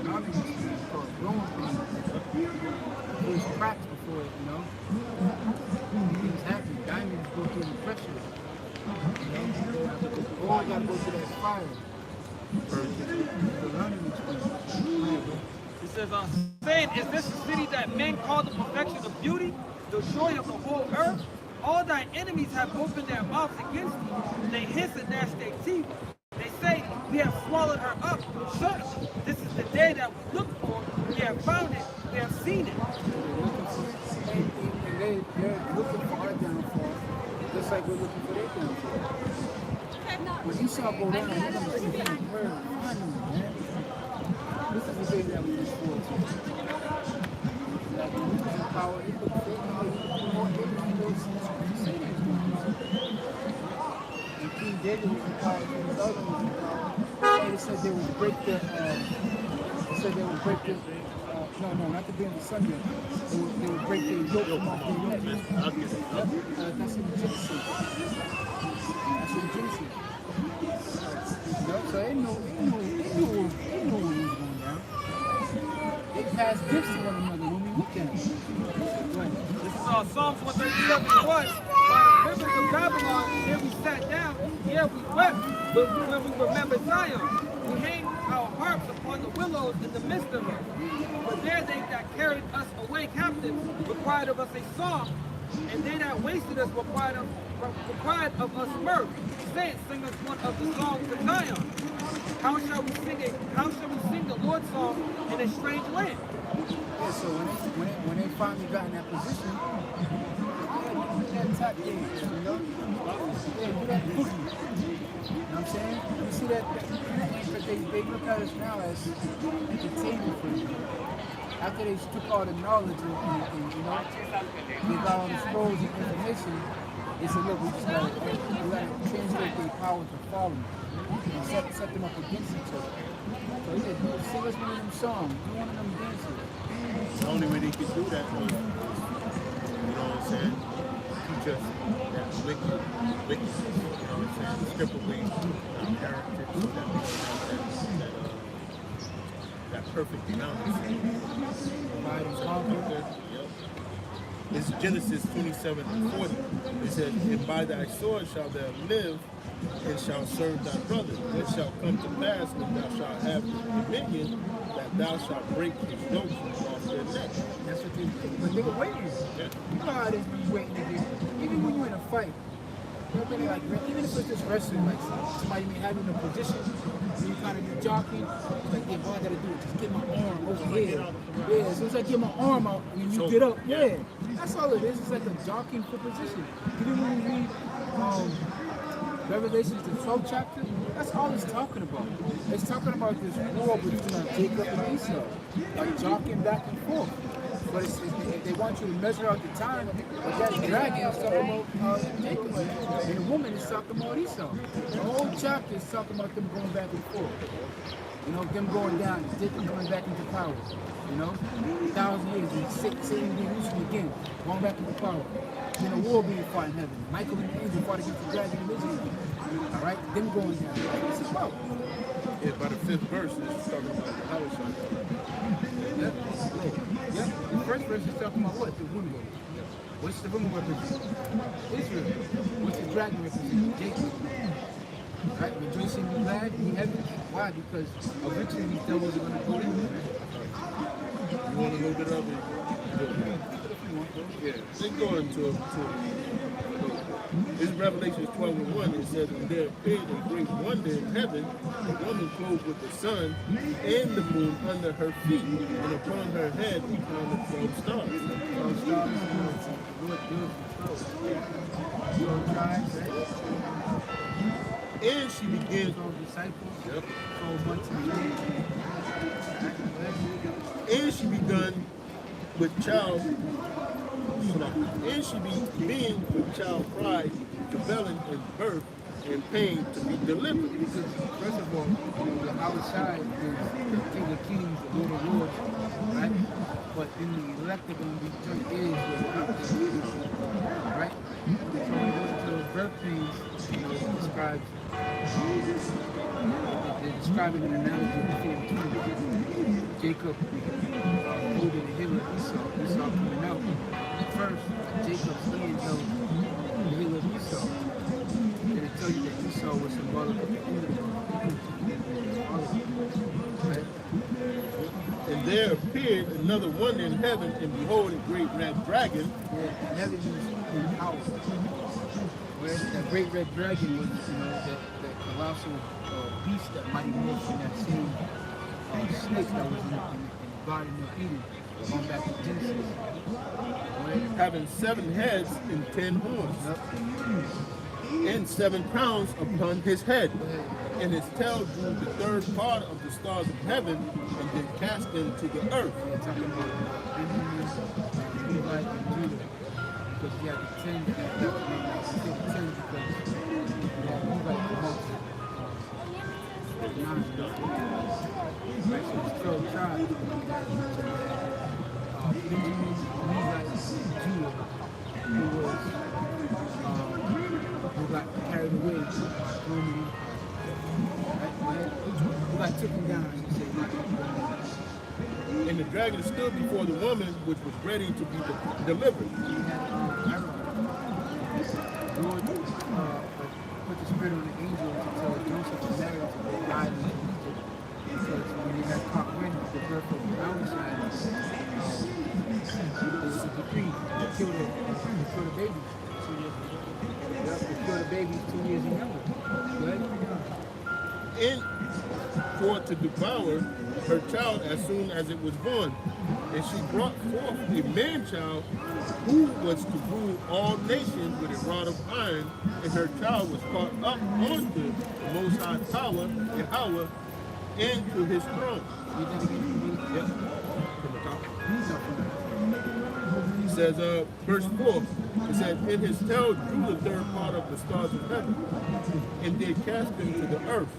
Learning experience called growing things. There's cracks before it, you know. Things happen. Diamonds go through the pressure. You know? All gotta go through that fire. The learning experience. It says, saying, is this the city that men call the perfection of beauty, the joy of the whole earth? all thy enemies have opened their mouths against thee. They hiss and gnash their teeth. They say, we have swallowed her up. Certainly, this is the day that we looked for. We have found it. We have seen it. They're looking for our downfall, just like we're looking for their downfall. When Esau go down, they're going to see him finally, man. This is the day that we look forward to. Like, when he was in power, he looked for more everything those say that he's going to do. And King David was in power, and his other was in power. And it said they would break the, no, not the day of the Sunday. They would break the yoke from off their neck. That's in Genesis. That's in Genesis. So they knew what was going down. They passed gifts to one another when we look at them. This is Psalms 137:1. By the rivers of Babylon, here we sat down, here we wept when we remembered Zion. We hang our harps upon the willows in the midst of it. But there they that carried us away captives required of us a song, and they that wasted us required of us mirth, saying, sing us one of the songs of Zion. How shall we sing the Lord's song in a strange land? Yeah, so when they finally got in that position, that tap dance, you know? Yeah, do that boogie. You know what I'm saying? You see that because they look at us now as entertainment for them. After they took all the knowledge and you know, they got all the scrolls and information, they said, look, we gotta translate their power to follow and set them up against each other. So he said, sing us one of them songs, do one of them dances. The only way they could do that was, you know what I'm saying, teach us that wickedness, you know what I'm saying, strip away our character so that we can have that perfect balance. Divide and conquer. It's Genesis 27:40. It says, and by thy sword shalt thou live, and shalt serve thy brother. It shall come to pass when thou shalt have dominion, that thou shalt break his yoke off their neck. That's what they were waiting. Yeah. You know how it is when you're waiting to get, even when you're in a fight, even if it's just wrestling, like somebody may have you in a position, you kind of be jockeying, it's like, yeah, all I gotta do is just get my arm over here. Yeah, so it's like get my arm out and you get up. Yeah, that's all it is. It's like a jockeying for position. Even when you read Revelations, the 12th chapter, that's all it's talking about. It's talking about this war between Jacob and Esau, like jockeying back and forth. But they want you to measure out the time, but that dragon is talking about Jacob, and the woman is talking about Esau. The whole chapter is talking about them going back and forth. You know, them going down, Jacob going back into power. You know, 1,000 years, and Satan being loosened again, going back into power. Then a war being fought in heaven. Michael and the angel fought against the dragon and Israel. All right, them going down. That's what it's about. Yeah, by the 5th verse, it's talking about the house. Yep. The first verse is talking about what? The woman. What's the woman represent? Israel. What's the dragon represent? Jacob. Right? Rejoicing and glad in heaven. Why? Because eventually these devils are going to go in. You want a little bit of it? Yeah, they go into it's Revelation 12:1. It says, and there appeared a great wonder in heaven, a woman clothed with the sun and the moon under her feet, and upon her head a crown of 12 stars. 12 stars. Good. Tribes. And she began. 12 disciples. Yep. 12 months in the And she begun with child. And she being with child pride, travailing in birth and pain to be delivered. Because first of all, the outside is the King of Kings, the Lord of Lords, right? But in the elect are going to be turned is right? So when it goes to the birth pains, you know, it describes, they describe it in an analogy of the King of Kings. Jacob holding the heel of Esau coming out. First, Jacob's hand held the heel of Esau. And it tells you that Esau was symbolic of the end of the right? And there appeared another wonder in heaven, and behold, a great red dragon. Yeah, heaven means in power. Whereas that great red dragon was, that colossal beast that mighty morphed in that same snake that was in the Garden of Eden, going back to Genesis. Having 7 heads and 10 horns, and 7 crowns upon his head. And his tail drew the third part of the stars of heaven, and did cast them to the earth. They're talking about Benjamin, Levi, and Judah, because you have the 10 that made the 10 because you have Levi amongst the 9. Right, so it's 12 tribes. Benjamin, Levi, and Judah, who got carried away by Roman. Who got taken down, I should say. And the dragon stood before the woman, which was ready to be delivered. Lord put the spirit on the angel to tell Joseph and Mary to go hide in Egypt, because when they had caught wind of the birth of the Mountainside, there was a decree to kill the babies. To kill the babies 2 years and younger. And for to devour her child as soon as it was born. And she brought forth a man-child who was to rule all nations with a rod of iron, and her child was caught up onto the Most High Tower, Yahweh, and to his throne. It says, verse 4, it says, and his tail drew the third part of the stars of heaven, and did cast them to the earth.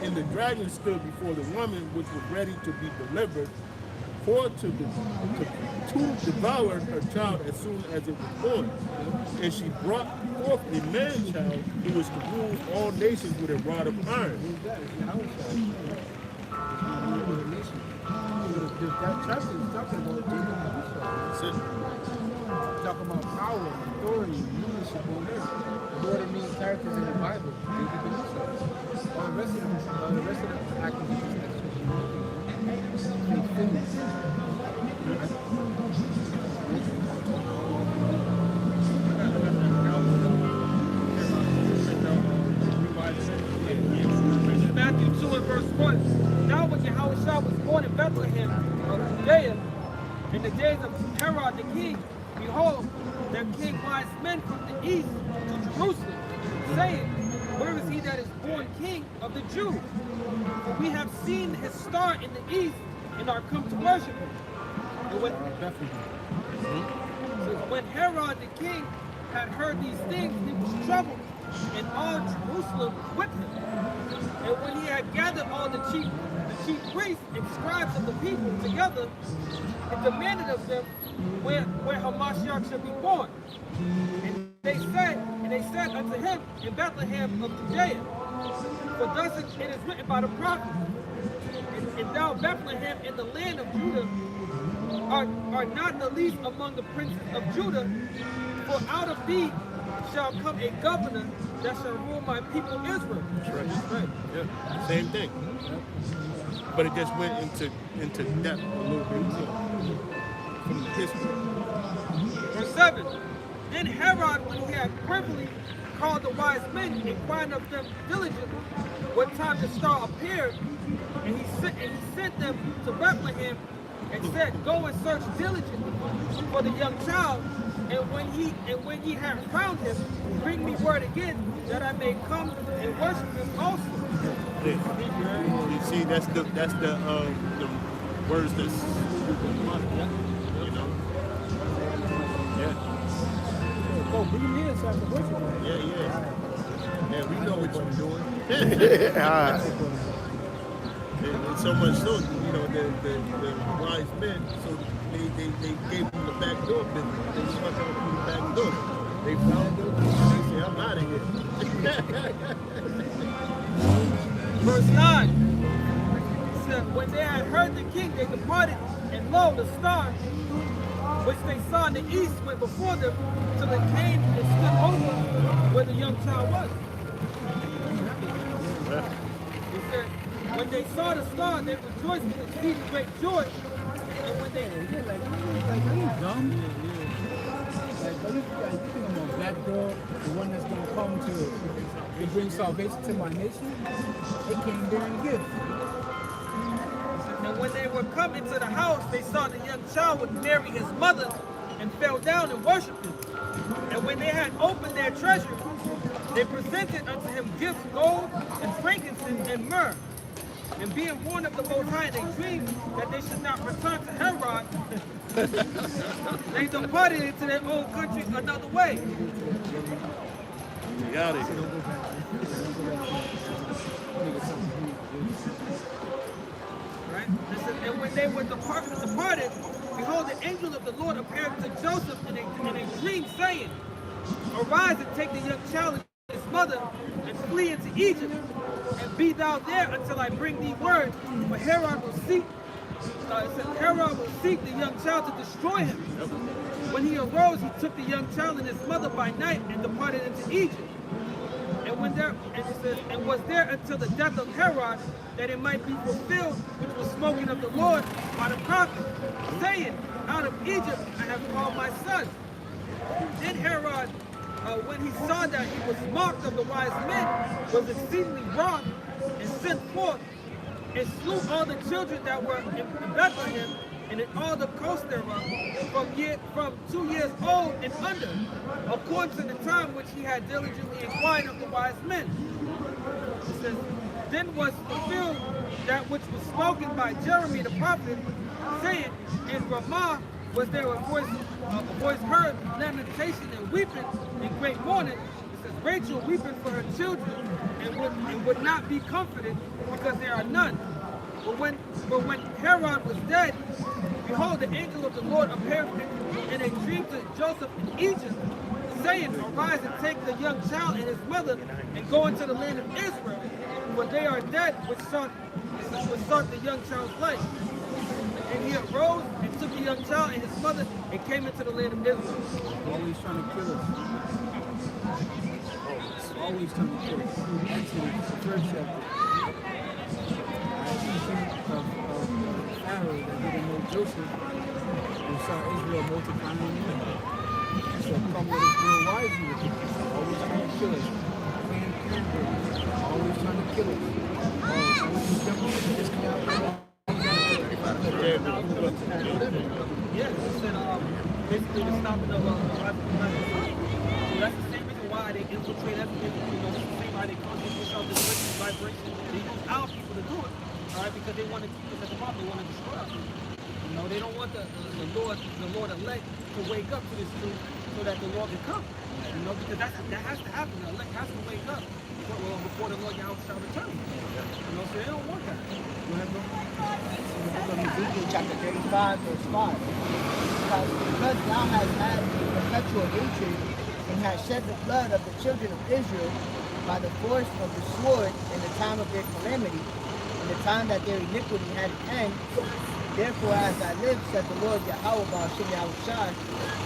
And the dragon stood before the woman, which was ready to be delivered, for to devour her child as soon as it was born. And she brought forth a man-child who was to rule all nations with a rod of iron. That chapter is talking about talking about power, authority, leadership on earth. The Lord and main characters in the Bible, David and Musa. All the rest of the actors Matthew 2 and verse 1. Now when Yahushua was born in Bethlehem of Judea, in the days of Herod the king, behold, there came wise men from the east to Jerusalem, saying, where is he that is born king of the Jews? For we have seen his star in the east and are come to worship him. And when Herod the king had heard these things, he was troubled, and all Jerusalem with him. And when he had gathered all the chief priests and scribes of the people together, and demanded of them where Hamashiach should be born. And they said unto him, in Bethlehem of Judea, for thus it is written by the prophet, and thou Bethlehem in the land of Judah are not the least among the princes of Judah, for out of thee shall come a governor that shall rule my people Israel. That's right. Yeah. Same thing. But it just went into depth a little bit too, from the history. Verse 7. Then Herod, when he had privily called the wise men, inquired of them diligently what time the star appeared, and he sent them to Bethlehem and said, go and search diligently for the young child, and when ye have found him, bring me word again, that I may come and worship him also. You see, that's the words that's, you know. Yeah. Oh, bring him here so I can worship him. Yeah, we know what you're doing. And so much so, you know, the wise men, so they gave them the back door business. They snuck out through the back door. They found them, they said, I'm out of here. Verse 9. It said, when they had heard the king, they departed, and lo, the star, which they saw in the east, went before them, till it came and stood over where the young child was. He said, when they saw the star, they rejoiced with exceeding great joy. And when they Like, you think I'm a black girl, the one that's going to come to bring salvation to my nation? They came there and give. And when they were coming to the house, they saw the young child with Mary, his mother, and fell down and worshipped him. And when they had opened their treasure, they presented unto him gifts, gold, and frankincense, and myrrh. And being warned of the Most High in a dream that they should not return to Herod, they departed into their own country another way. Got it. Right? It says, and when they were departed, behold, the angel of the Lord appeared to Joseph in a dream, saying, Arise and take the young child and his mother, and flee into Egypt, and be thou there until I bring thee word. For Herod will seek. It says, Herod will seek the young child to destroy him. When he arose, he took the young child and his mother by night and departed into Egypt. And was there until the death of Herod, that it might be fulfilled which was spoken of the Lord by the prophet, saying, Out of Egypt I have called my son. Then Herod, when he saw that he was mocked of the wise men, was exceedingly wroth, and sent forth and slew all the children that were in Bethlehem and in all the coast thereof, from 2 years old and under, according to the time which he had diligently inquired of the wise men. It says, Then was fulfilled that which was spoken by Jeremy the prophet, saying, In Ramah was there a voice heard, lamentation and weeping, and great mourning. It says, Rachel weeping for her children, and would not be comforted, because there are none. But when Herod was dead, behold, the angel of the Lord appeared in a dream to Joseph in Egypt, saying, Arise and take the young child and his mother, and go into the land of Israel, for they are dead which sought the young child's life. And he arose and took the young child and his mother and came into the land of Israel. Always trying to kill us. Always trying to kill us. Exodus, the first chapter. Of Pharaoh that didn't know Joseph, who saw Israel multiplying in the so come with us real wisely with us. Always trying to kill us. Always trying to kill us. Yeah, he said basically the stopping of so that's the same reason why they infiltrate everything. That's the same why they constantly push out this vibration. They use our people to do it. All right, because they want to keep us at the bottom. They want to destroy us. You know, they don't want the Lord elect to wake up to this truth so that the Lord can come. You know, because that has to happen. The elect has to wake up before the Lord Yahweh shall return. You know, so they don't want that. Go ahead, bro. Ezekiel chapter 35, verse 5. Because thou hast had perpetual hatred and hast shed the blood of the children of Israel by the force of the sword in the time of their calamity, in the time that their iniquity had an end, therefore as I live, said the Lord Yahweh Ba'ashem Yahushai,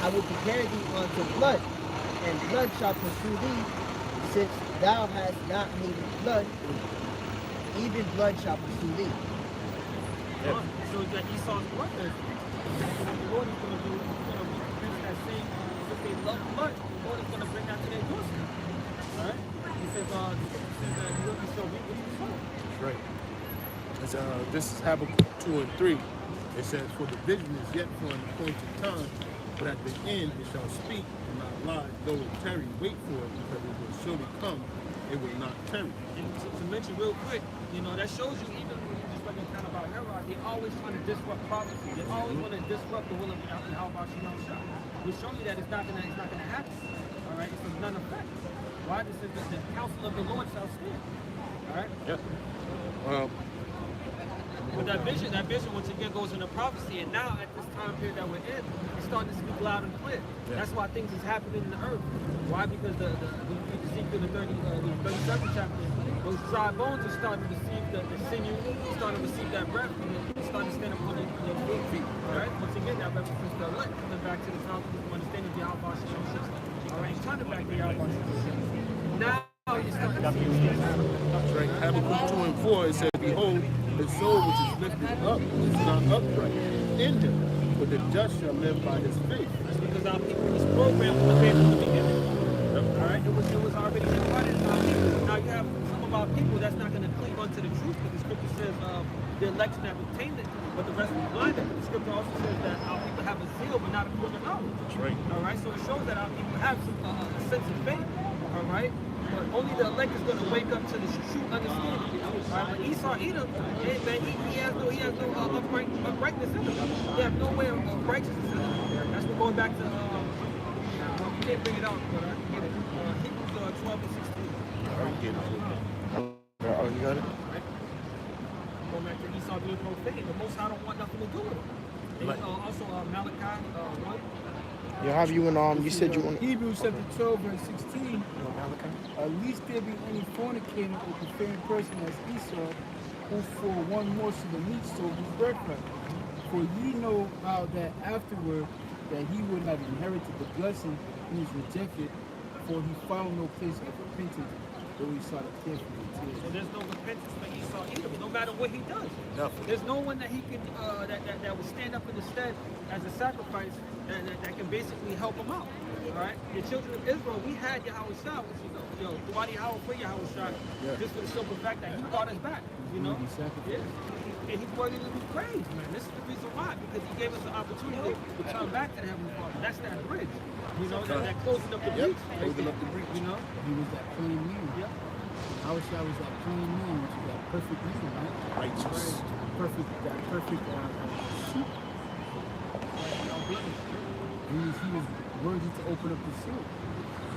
I will prepare thee unto blood, and blood shall pursue thee, since thou hast not hated blood, even blood shall pursue thee. Yeah. So that Esau's brothers, the Lord is going to do, he's going to recompense that same, if they love blood, the Lord is going to bring that to their doorstep. All right? He says that you will be so weak with your soul. That's right. This is Habakkuk 2 and 3. It says, For the vision is yet for an appointed time, but at the end it shall speak and not lie. Though it tarry, wait for it, because it will surely come, it will not tarry. And to mention real quick, you know, that shows you even just like kind of about Herod, they always trying to disrupt prophecy. They always want to disrupt the will of Yahweh Shah. We show you that it's not gonna happen. All right, it's of none effect. Why? This is the counsel of the Lord shall stand. All right. Yep. But that vision once again goes into prophecy, and now at this time period that we're in, it's starting to speak loud and clear. Yeah. That's why things is happening in the earth. Why? Because when you read Ezekiel the 32nd chapter, those dry bones are starting to receive the sinew, starting to receive that breath, and it's starting to stand upon their feet. All right. Once again, that represents the elect coming back to the top of the understanding of Yahweh Shalom system. All right, turning back to Yahweh Shalom. Now you're starting to see things happen. That's right. Habakkuk 2 and 4, it says, Behold, the soul which is lifted up is not upright in him, but the just shall live by his faith. That's because our people. This program was made from the beginning. All right, it was already imparted in our people. Now you have some of our people that's not going to cleave unto the truth, because the scripture says the election have obtained it, but the rest was blinded. But the scripture also says that our people have a zeal, but not a quick knowledge. That's right. All right, so it shows that our people have some a sense of faith. All right, but only the elect is going to wake up to the true understanding. All right, but Esau, Edom, hey, man, he has no uprightness in him. He has no way of righteousness in him. That's what going back to. We can't bring it out, but I can get it. Hebrews 12 and 16. Oh, you got it? Going back to Esau being profane. The Most High don't want nothing to do with it. And, also Malachi 1. You have you and you said you want Hebrews chapter 12, verse 16. At least there be any fornicator or profane person as Esau, who for one morsel of meat sold his birthright. For ye know how that afterward that he would have inherited the blessing, he was rejected, for he found no place of repentance, though he sought a tear from the tears. So there's no repentance for Esau Edom, no matter what he does. Nothing. There's no one that he can that would stand up in the stead as a sacrifice that can basically help him out. All right, the children of Israel, we had Yahweh Shah, which Duwadi Yahweh for Yahweh Shah, just for the simple fact that he brought us back. You know, yeah. And he's worthy to be praised, man. This is the reason why, because he gave us an opportunity to turn back to the Heavenly Father. That's that bridge, you know, that closing up the breach. Closing up the breach. You know. He was that plain man. Yep. Yahushua was that plain man, which is that perfect man, right? Righteous. That perfect sheep. He was worthy to open up the seal.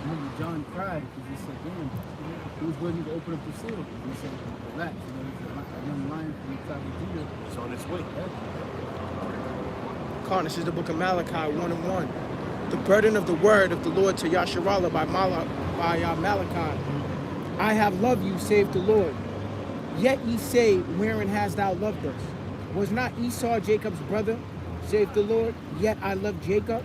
Remember, John cried because he said, damn, he was worthy to open up the seal. He said, relax, you know, he's a young lion from the tribe of Judah. It's on its way. This is the book of Malachi 1 and 1. The burden of the word of the Lord to Yasharallah by Malachi. I have loved you, save the Lord. Yet ye say, wherein hast thou loved us? Was not Esau Jacob's brother, save the Lord? Yet I loved Jacob,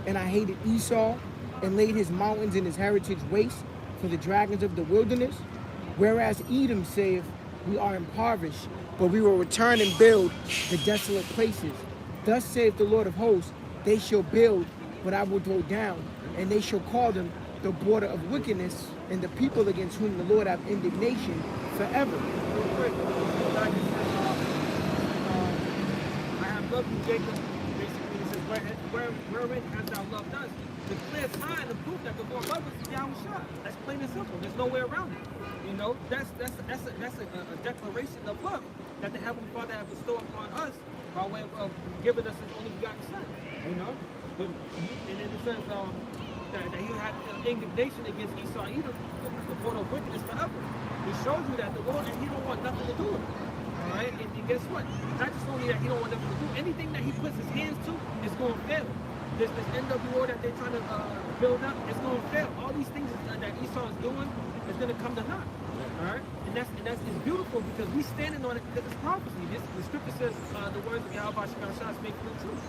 and I hated Esau, and laid his mountains and his heritage waste for the dragons of the wilderness. Whereas Edom saith, we are impoverished, but we will return and build the desolate places. Thus saith the Lord of hosts, they shall build, but I will throw down, and they shall call them the border of wickedness, and the people against whom the Lord have indignation forever. Real quick, I have loved you, Jacob. Basically, it says, wherein hast thou loved us? The clear sign, the proof that the Lord loves us is Yahweh Shah. That's plain and simple. There's no way around it. You know, that's a declaration of love that the Heavenly Father has bestowed upon us by way of giving us His only begotten Son. You know, and then it says that He had indignation against Esau Edom, the border of wickedness forever. It shows you that the Lord, and He don't want nothing to do with it. All right, and guess what? Not just only that He don't want nothing to do, anything that He puts His hands to is going to fail. This NWO that they're trying to build up, it's going to fail. All these things that Esau is doing is going to come to naught. All right, and that's it's beautiful because we standing on it because it's prophecy. The scripture says the words of Yahweh Shah speak for the truth.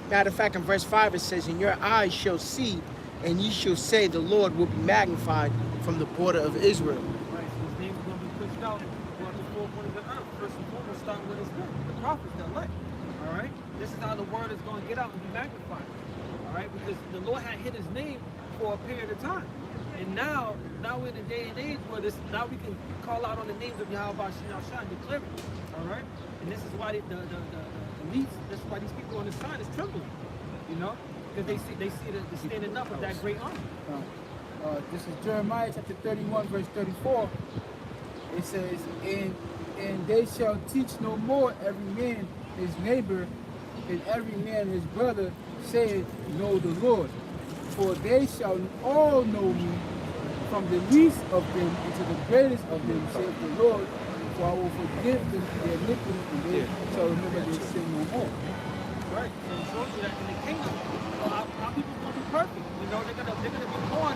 Matter of fact, in verse 5 it says, and your eyes shall see, and ye shall say, the Lord will be magnified from the border of Israel. Right, so His name is going to be pushed out on the four corners of the earth. First and foremost, starting with His name, the prophets, the elect. All right, this is how the word is going to get out and be magnified. All right, because the Lord had hid His name for a period of time, and now we're in a day and age where now we can call out on the names of Yahweh Shah and declare it. All right, and this is why the elites, this is why these people on the side is trembling. You know, because they see the standing up of that great army. This is Jeremiah chapter 31, verse 34. It says, and they shall teach no more every man his neighbor, and every man his brother, saying, know the Lord. For they shall all know me, from the least of them unto the greatest of them, saith the Lord. For I will forgive them their iniquity, and they shall remember their sin no more. Right. So it shows you that in the kingdom, our people are going to be perfect. You know, they're gonna be born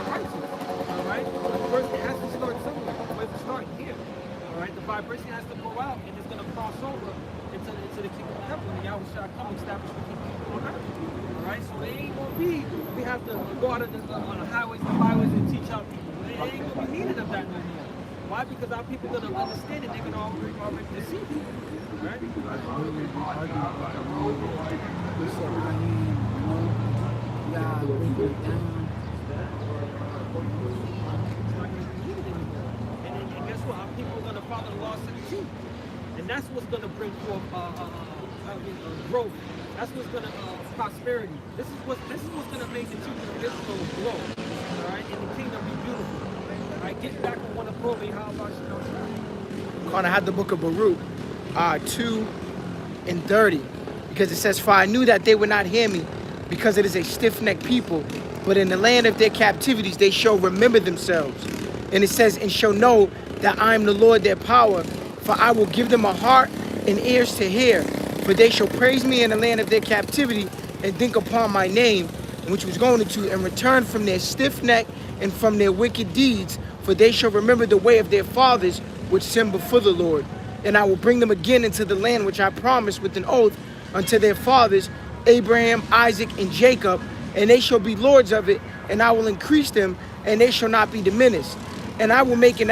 righteous. All right. But first, it has to start somewhere. Where's it starting? Here. All right. The vibration has to go out, and it's gonna cross over into the kingdom of heaven. When Yahweh shall come and establish the kingdom on earth. All right. So it ain't gonna be. We have to go out on the highways and byways and teach our people. It ain't gonna be needed of that no more. Why? Because our people are gonna understand it. They're gonna already deceive you. Right? Yeah, break it down. And guess what? Our people are going to follow the law 17. And that's what's going to bring forth growth. That's what's going to prosperity. This is what's going to make the children of Israel grow. All right, and the kingdom be beautiful. All right, get back on one accord. How about you? Kind of had the book of Baruch 2 and 30, because it says, "For I knew that they would not hear me, because it is a stiff-necked people. But in the land of their captivities they shall remember themselves." And it says, "And shall know that I am the Lord their power. For I will give them a heart and ears to hear. For they shall praise me in the land of their captivity, and think upon my name," which was going to, "and return from their stiff neck and from their wicked deeds. For they shall remember the way of their fathers, which sinned before the Lord. And I will bring them again into the land which I promised with an oath unto their fathers, Abraham, Isaac, and Jacob. And they shall be lords of it, and I will increase them, and they shall not be diminished. And I will make an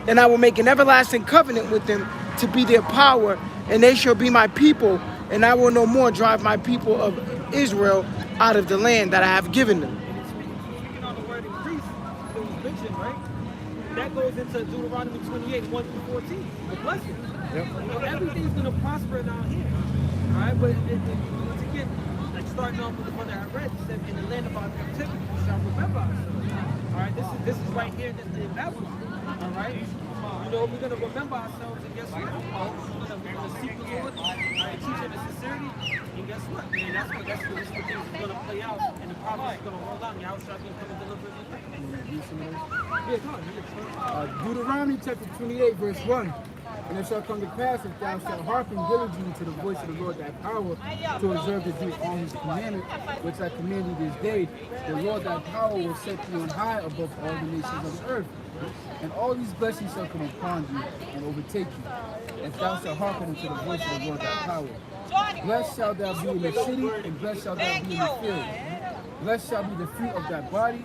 and I will make an everlasting covenant with them to be their power, and they shall be my people, and I will no more drive my people of Israel out of the land that I have given them." Speaking on the word increase, it was mentioned, right? That goes into Deuteronomy 28, 1 through 14. The blessing. You know, everything's going to prosper down here. All right, but once again, like starting off with the one that I read, it said, "In the land of our captivity, we shall remember ourselves." All right, this is right here in Babylon. All right, you know, we're gonna remember ourselves, and guess what? We're gonna seek the Lord, all right, teach Him the sincerity, and guess what? Man, that's what things is gonna play out, and the promise is gonna roll out, and Yahushua is gonna come and deliver everything. Yeah, come on. Deuteronomy chapter 28, verse 1. "And it shall come to pass, if thou shalt hearken diligently to the voice of the Lord thy power, to observe to do all his commandments, which I command you this day, the Lord thy power will set thee on high above all the nations of the earth. And all these blessings shall come upon you and overtake you, if thou shalt hearken unto the voice of the Lord thy power. Blessed shalt thou be in the city, and blessed shalt thou be in the field. Blessed shall be the fruit of thy body,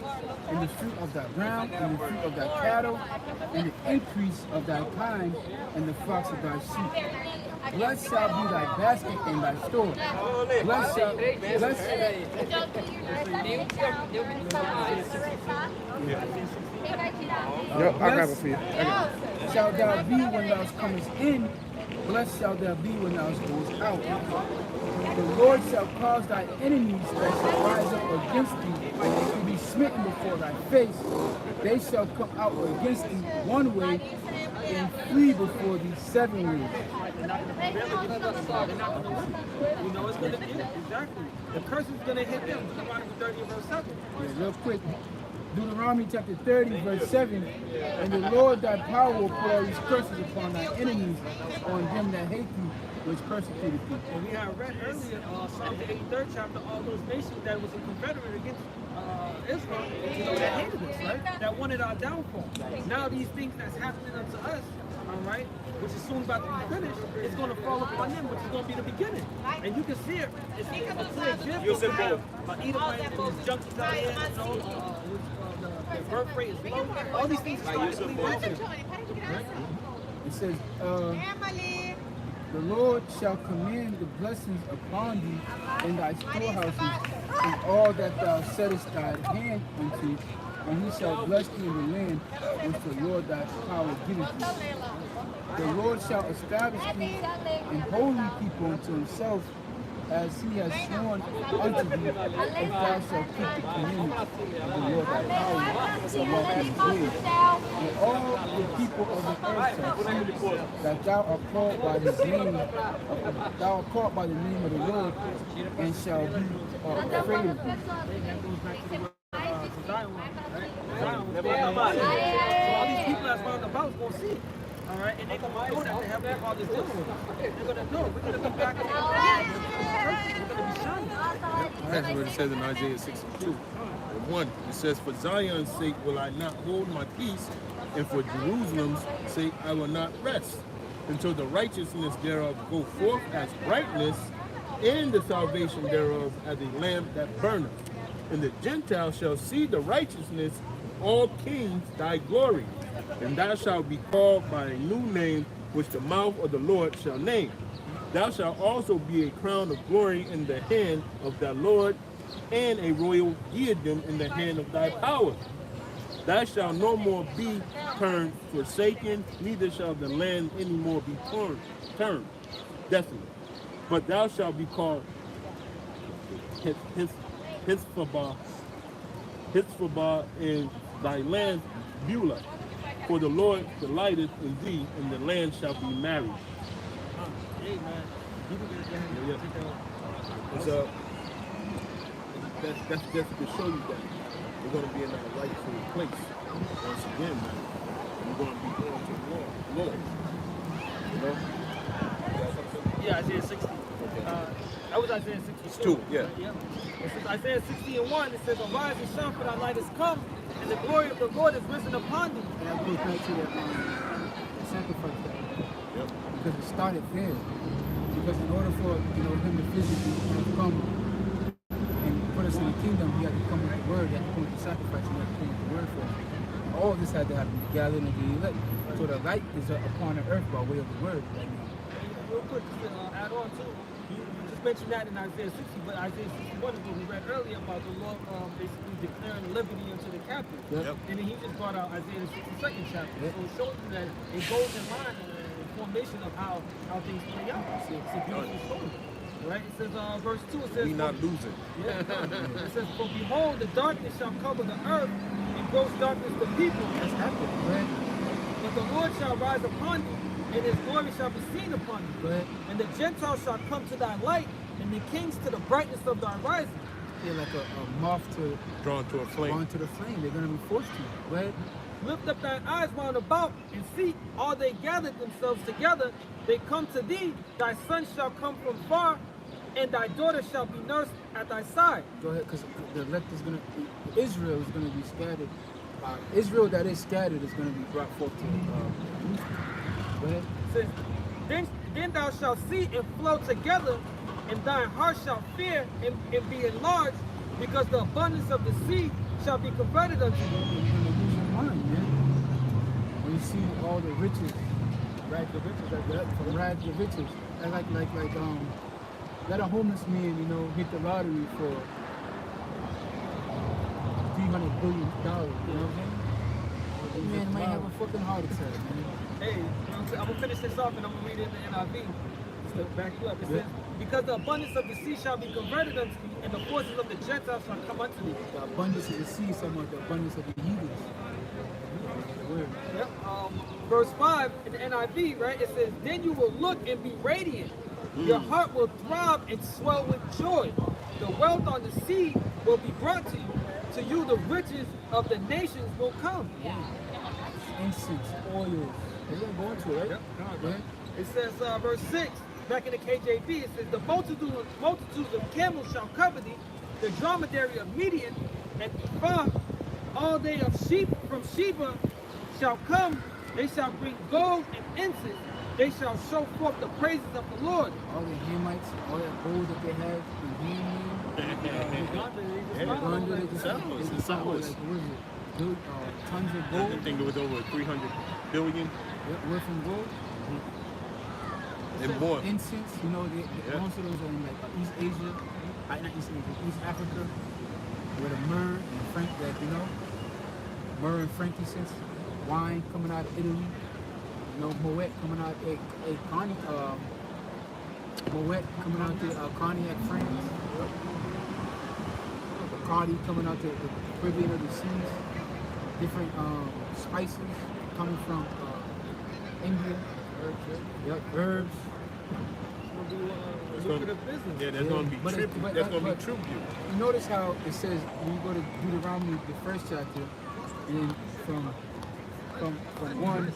and the fruit of thy ground, and the fruit of thy cattle, and the increase of thy kind, and the flocks of thy sheep. Blessed shall be thy basket and thy store. Blessed shall Yep, I got it for you. shalt thou be when thou comest in, blessed shalt thou be when thou goest out. The Lord shall cause thy enemies that shall rise up against thee to be smitten before thy face. They shall come out against thee one way, and flee before thee 7 ways. You know it's gonna get exactly. The curse is gonna hit them. Deuteronomy 30, verse 7. Yeah, real quick. Deuteronomy chapter 30, verse 7. "And the Lord thy power will put all these curses upon thy enemies, on them that hate thee, which persecuted thee." And we had read earlier, Psalm the 83rd chapter, all those nations that was a confederate against Israel, you know, that hated us, right? That wanted our downfall. Now these things that's happening unto us, all right, which is soon about to be finished, is going to fall upon them, which is going to be the beginning. And you can see it. It's a clear example of how Edomite and his junkies out here, you know, the birth rate is low. All these things are starting to lead into it. It says, "The Lord shall command the blessings upon thee in thy storehouses, and all that thou settest thy hand unto, and he shall bless thee in the land which the Lord thy power giveth thee. The Lord shall establish thee an holy people unto himself, as he has sworn unto thee, if thou shalt keep the commandments of the Lord thy power, and walk in his ways. And all the people of the earth shall see that thou art called by his name, thou art called by the name of the Lord, and shall be afraid of thee." So all these people that's round about is going to see it. All right, and they're going to know that the Heavenly Father is dealing with them. They're going to know. We're going to come back and we're going to be shining. That's what it says in Isaiah 62. 1, it says, "For Zion's sake will I not hold my peace, and for Jerusalem's sake I will not rest, until the righteousness thereof go forth as brightness, and the salvation thereof as a lamp that burneth. And the Gentiles shall see the righteousness of all kings thy glory, and thou shalt be called by a new name which the mouth of the Lord shall name." Thou shalt also be a crown of glory in the hand of thy Lord, and a royal diadem in the hand of thy power. Thou shalt no more be turned forsaken, neither shall the land any more be turned desolate. But thou shalt be called Hisphabah, in thy land Beulah. For the Lord delighteth in thee, and the land shall be married. Hey, man. You can get it down. Yeah. It's that's just to show you that we're going to be in that rightful place once again, man. We're going to be going to the Lord. You know? Yeah, Isaiah 60. That was Isaiah 62. Yeah. It says Isaiah 60 and 1. It says, arise and shine, for thy light is come, and the glory of the Lord is risen upon thee. And that goes back to that sacrifice. Yep. Because it started there. Because in order for him to physically come and put us in the kingdom, he had to come with the word, he had to come with the sacrifice, he had to come with the word for us. All this had to happen, the gathering of the elect. So the light is upon the earth by way of the word right now. Real quick, just to add on too, you just mentioned that in Isaiah 60, but Isaiah 61 is what we read earlier about the Lord basically declaring liberty unto the captive. Yep. And then he just brought out Isaiah 62nd chapter. Yep. So it shows you that it goes in line the formation of how things play out. It's a beautiful story. Right? It says, verse 2, it says, We not losing. yeah, it says, for behold, the darkness shall cover the earth, and gross darkness the people. That's happened, right? But the Lord shall rise upon thee, and his glory shall be seen upon thee. Right? And the Gentiles shall come to thy light, and the kings to the brightness of thy rising. Yeah, like a moth to Drawn to a flame. onto the flame. They're going to be forced to, right? Lift up thine eyes round about, and see, all they gathered themselves together. They come to thee, thy son shall come from far, and thy daughter shall be nursed at thy side. Go ahead, because the elect is going to, Israel is going to be scattered. Israel that is scattered is going to be brought forth to go ahead. It says, then thou shalt see and flow together, and thine heart shall fear and be enlarged, because the abundance of the sea shall be converted unto thee. You're going to lose your mind, man. When you see all the riches, Right, the riches like that. from rags to riches, and like let a homeless man, hit the lottery for $300 billion. You know what I'm saying? That man might have a fucking heart attack, man. Hey, I'm gonna finish this off and I'm gonna read it in the NIV. Just to back you up. It says, because the abundance of the sea shall be converted unto thee, and the forces of the Gentiles shall come unto thee. The abundance of the sea is talking about the abundance of the heathens. The word. Yep. Verse 5 in the NIV, right? It says, then you will look and be radiant. Your heart will throb and swell with joy. The wealth on the sea will be brought to you. To you, the riches of the nations will come. Incense, oils. They're going to go into it, right? Yep. Right? It says, verse 6, back in the KJV, it says, the multitudes of camels shall cover thee, the dromedary of Midian, and Ephah, all they of sheep from Sheba shall come, they shall bring gold and incense, they shall show forth the praises of the Lord. All the Hamites, all that gold that they have, the handmade, tons of I gold, think it was over 300 billion. worth in gold. And more. Incense, most of those are in like East Asia, not East Asia, East Africa, where the myrrh and myrrh and frankincense, wine coming out of Italy, Moet coming out Moet coming out to Cognac, France, Bacardi coming out to the Caribbean of the seas, different spices coming from India, herbs. It's gonna, yeah, that's going to be But it- tribute. but- That's going to but- be tribute. You notice how it says when you go to Deuteronomy, the first chapter, and then from 1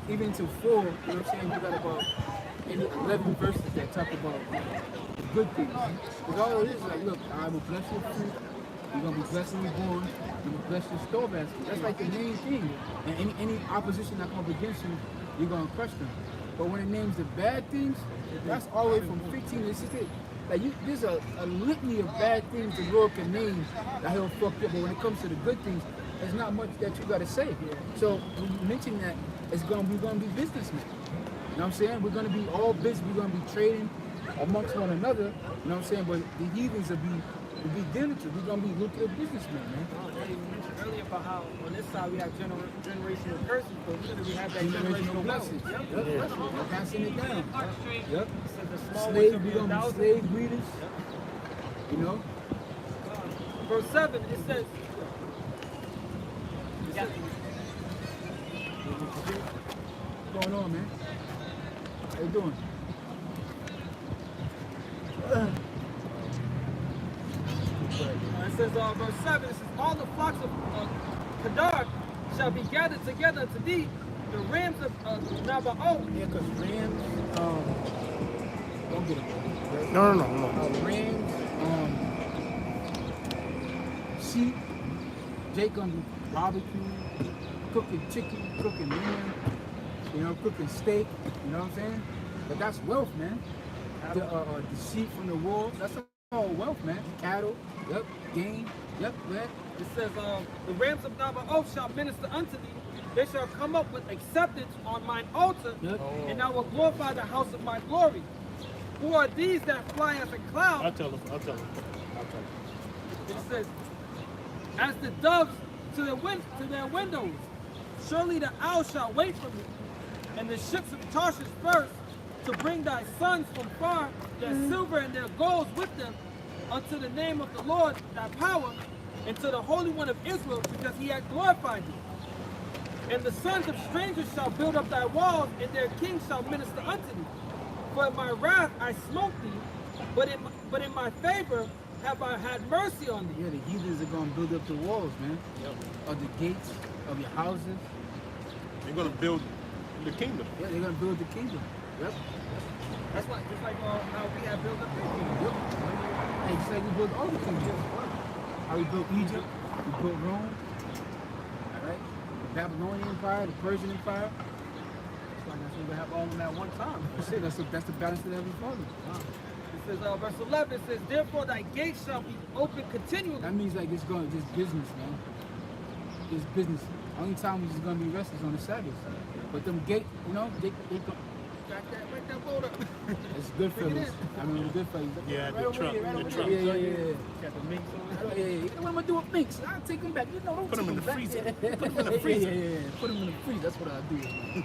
even to 4, you know what I'm saying? You got about 11 verses that talk about the good things. Because all it is like, look, I'm gonna bless your fruit. You're gonna be blessed when you're born. You're gonna bless your store basket. That's like the main thing. And any opposition that comes against you, you're gonna crush them. But when it names the bad things, that's all the way from 15 to 16. Like there's a litany of bad things the Lord can name that he'll fuck you up. But when it comes to the good things, there's not much that you gotta say. So when you mention that, we're gonna be businessmen. what I'm saying? We're gonna be all busy. We're gonna be trading amongst one another. You know what I'm saying? But the heathens will be diligent. We're gonna be lucrative businessmen, man. You mentioned earlier about how on this side we have generational curses, but we have that Generational generational blessings. wealth. Yep. We're passing it down. Yep. So the small ones Slave, will we're be gonna be 1,000. slave breeders. You know? Verse 7, it says, What's going on, man? How you doing? it says, verse 7, it says, all the flocks of Kedar shall be gathered together unto thee, the rams of Nabaoth. Yeah, because rams, don't get it. No. Rams, sheep, Jake gonna be barbecue, cooking chicken, cooking lamb, you know, cooking steak, you know what I'm saying? But that's wealth, man. The sheep from the wolves, that's all wealth, man. Cattle, yep, game, yep, man. It says, the rams of Nabaoth shall minister unto thee. They shall come up with acceptance on mine altar, Yep. and I will glorify the house of my glory. Who are these that fly as a cloud? I'll tell him. It says, as the doves to their windows, surely the owl shall wait for me, and the ships of Tarshish first, to bring thy sons from far, their silver and their gold with them, unto the name of the Lord thy power, and to the Holy One of Israel, because he hath glorified thee. And the sons of strangers shall build up thy walls, and their kings shall minister unto thee. For in my wrath I smote thee, but in my favor have I had mercy on thee. Yeah, the heathens are gonna build up the walls, man. Yep. Of the gates of your houses. They're gonna build the kingdom. Yeah, they're gonna build the kingdom. Yep. That's like just like how we have built up their kingdom. Yep. Hey, just like we built all the kingdoms. How we built Egypt, we built Rome. All right. The Babylonian Empire, the Persian Empire. That's why that's what we have all of them at one time. That's it. That's the balance that every father. It says, verse 11, it says, therefore thy gates shall be open continually. That means like it's going just business, man. It's business. Only time it's gonna be rest is on the Sabbath. But them gate, you know, they go. Got that, right that boat up. It's good for Bring it us. I mean, it's good for you. Yeah, Right the over truck, here, right the over truck. there. Yeah. Got the minks on it. Yeah. What am I gonna do with minks? I'll take them back. You know, don't Put 'em take in the back. freezer. Yeah. Put 'em in the freezer. Yeah. Put them in the freezer. That's what I'll do.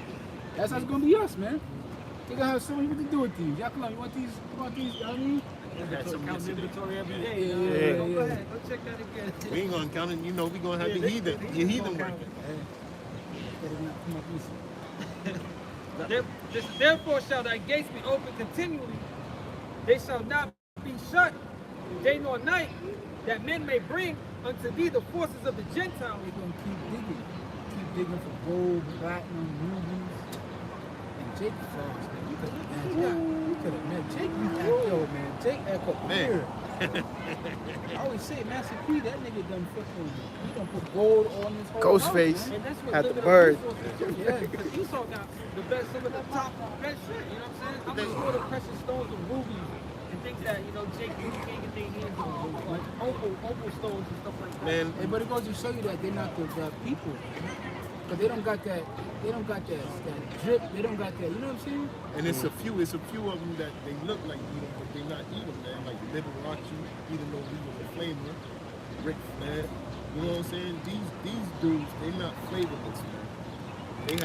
That's how it's gonna be us, man. They gonna have so much to do with these. Y'all come on, you want these? You know what I mean? Count inventory every day. Yeah. Go ahead, go check that again. We ain't gonna count it. You know, we gonna have the heathen working. Therefore shall thy gates be open continually. They shall not be shut day nor night, that men may bring unto thee the forces of the Gentiles. They're gonna keep digging for gold, platinum, rubies, and Jake frogs, man. You could have man. Jake, Jake act up Man. here. I always say, Master P, that nigga done fucking, he done put gold on his whole Ghostface. house, man. And that's what Had the limited bird. resources do. Yeah. Because Esau got the best, some of the top best shit, you know what I'm saying? I'm much more the precious stones and rubies and things that, you know, Jake can't get their hands on. Like opal stones and stuff like that. Man, Hey, but it goes to show you that they're not the people. But they don't got that drip, they don't got that, you know what I'm saying? and it's a few of them that they look like Edom, but they not Edom, man. Like Liberace, even though he was a flamer, Rick Flair, you know what I'm saying? These dudes, they not flavorless, man. They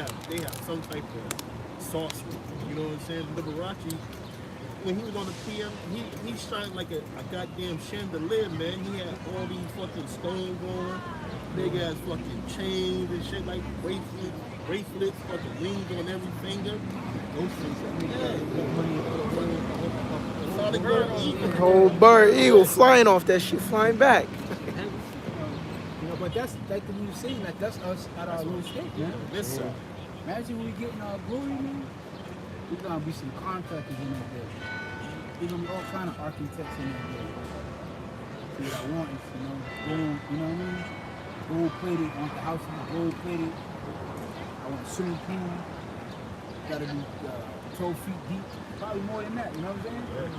have some type of sauce with them, you know what I'm saying? Liberace, when he was on the PM, he shined like a goddamn chandelier, man. He had all these fucking stones on, big ass fucking chains and shit, like bracelets, fucking rings on every finger. Those things, solid gold eagle. Whole bird, eagle flying off that shit, flying back. You know, but that's like the you saying, like that's us at our little state, man. Yes, sir. Imagine when we get in our glory, man. There's gonna be some contractors in that day. There's gonna be all kind of architects in that day. See what I want is, you know, gold, you know what I mean? Gold plated, I want the house to be gold plated. I want a swimming pool. Gotta be 12 feet deep. Probably more than that, you know what I'm saying?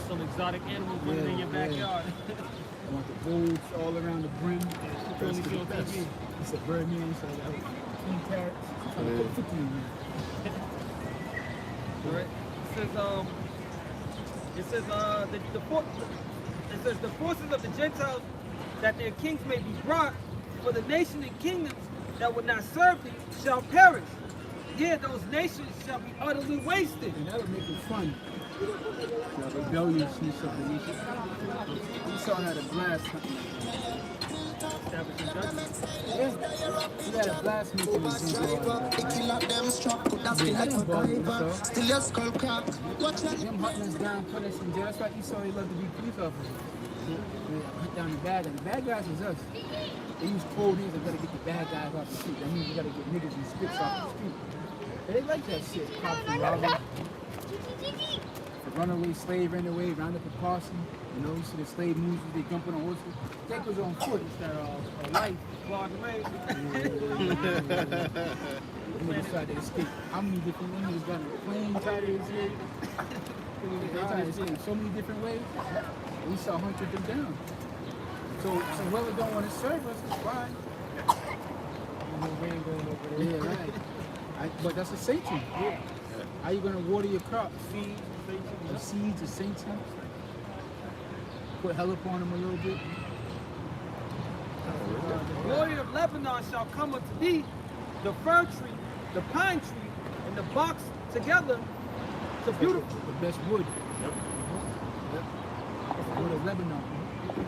Some exotic animals living in your backyard. I want the golds all around the brim. Only see on TV. He said Birdman, so that was King Carrots. Trying to put 50 in there. Right. It says the forces of the Gentiles, that their kings may be brought, for the nation and kingdoms that would not serve thee shall perish. Here those nations shall be utterly wasted. And that would make it fun. The rebelliousness of the nation. Esau had a blast hunting. Establishing judgment. Yeah. He had a blast making his Still your skull crack. Him hunting us down, putting us in jail. That's why Esau he loved to be police officers. Hunt down the bad guys. The bad guys is us. They use cold names. They gotta get the bad guys off the street. That means we gotta get niggas and spits off the street. They like that shit. Cops and robbers. The runaway slave ran away, round up a posse. You know, you see the slave moves, they jumping on horses. That goes on foot instead of life. Flogged away. Niggas tried to escape. How many different niggas got a plane tied to his head? They tried to escape so many different ways. We saw hunted them down. So whoever don't want to serve us is fine. Yeah, right. But that's a Satan. Yeah. How you gonna water your crops? Feed, the seeds of Satan. Put hell upon them a little bit. The glory of Lebanon shall come unto thee, the fir tree, the pine tree, and the box together. It's a beautiful. The best wood. Yep. Wood of Lebanon.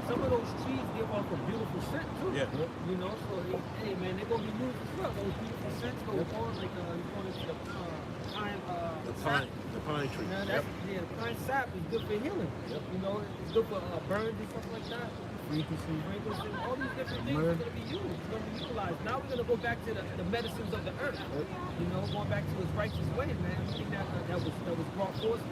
Some of those trees give off a beautiful scent too. Yeah. You know, so hey man, they're gonna be used as well. Those beautiful scents go on like going into the pine. The pine tree. Man, that's, yeah, the pine sap is good for healing. Yep. You know, it's good for burns and stuff like that. Frankincense, all these different things are going to be used. It's going to be utilized. Now we're going to go back to the medicines of the earth. You know, going back to his righteous way, man. I think that was brought forth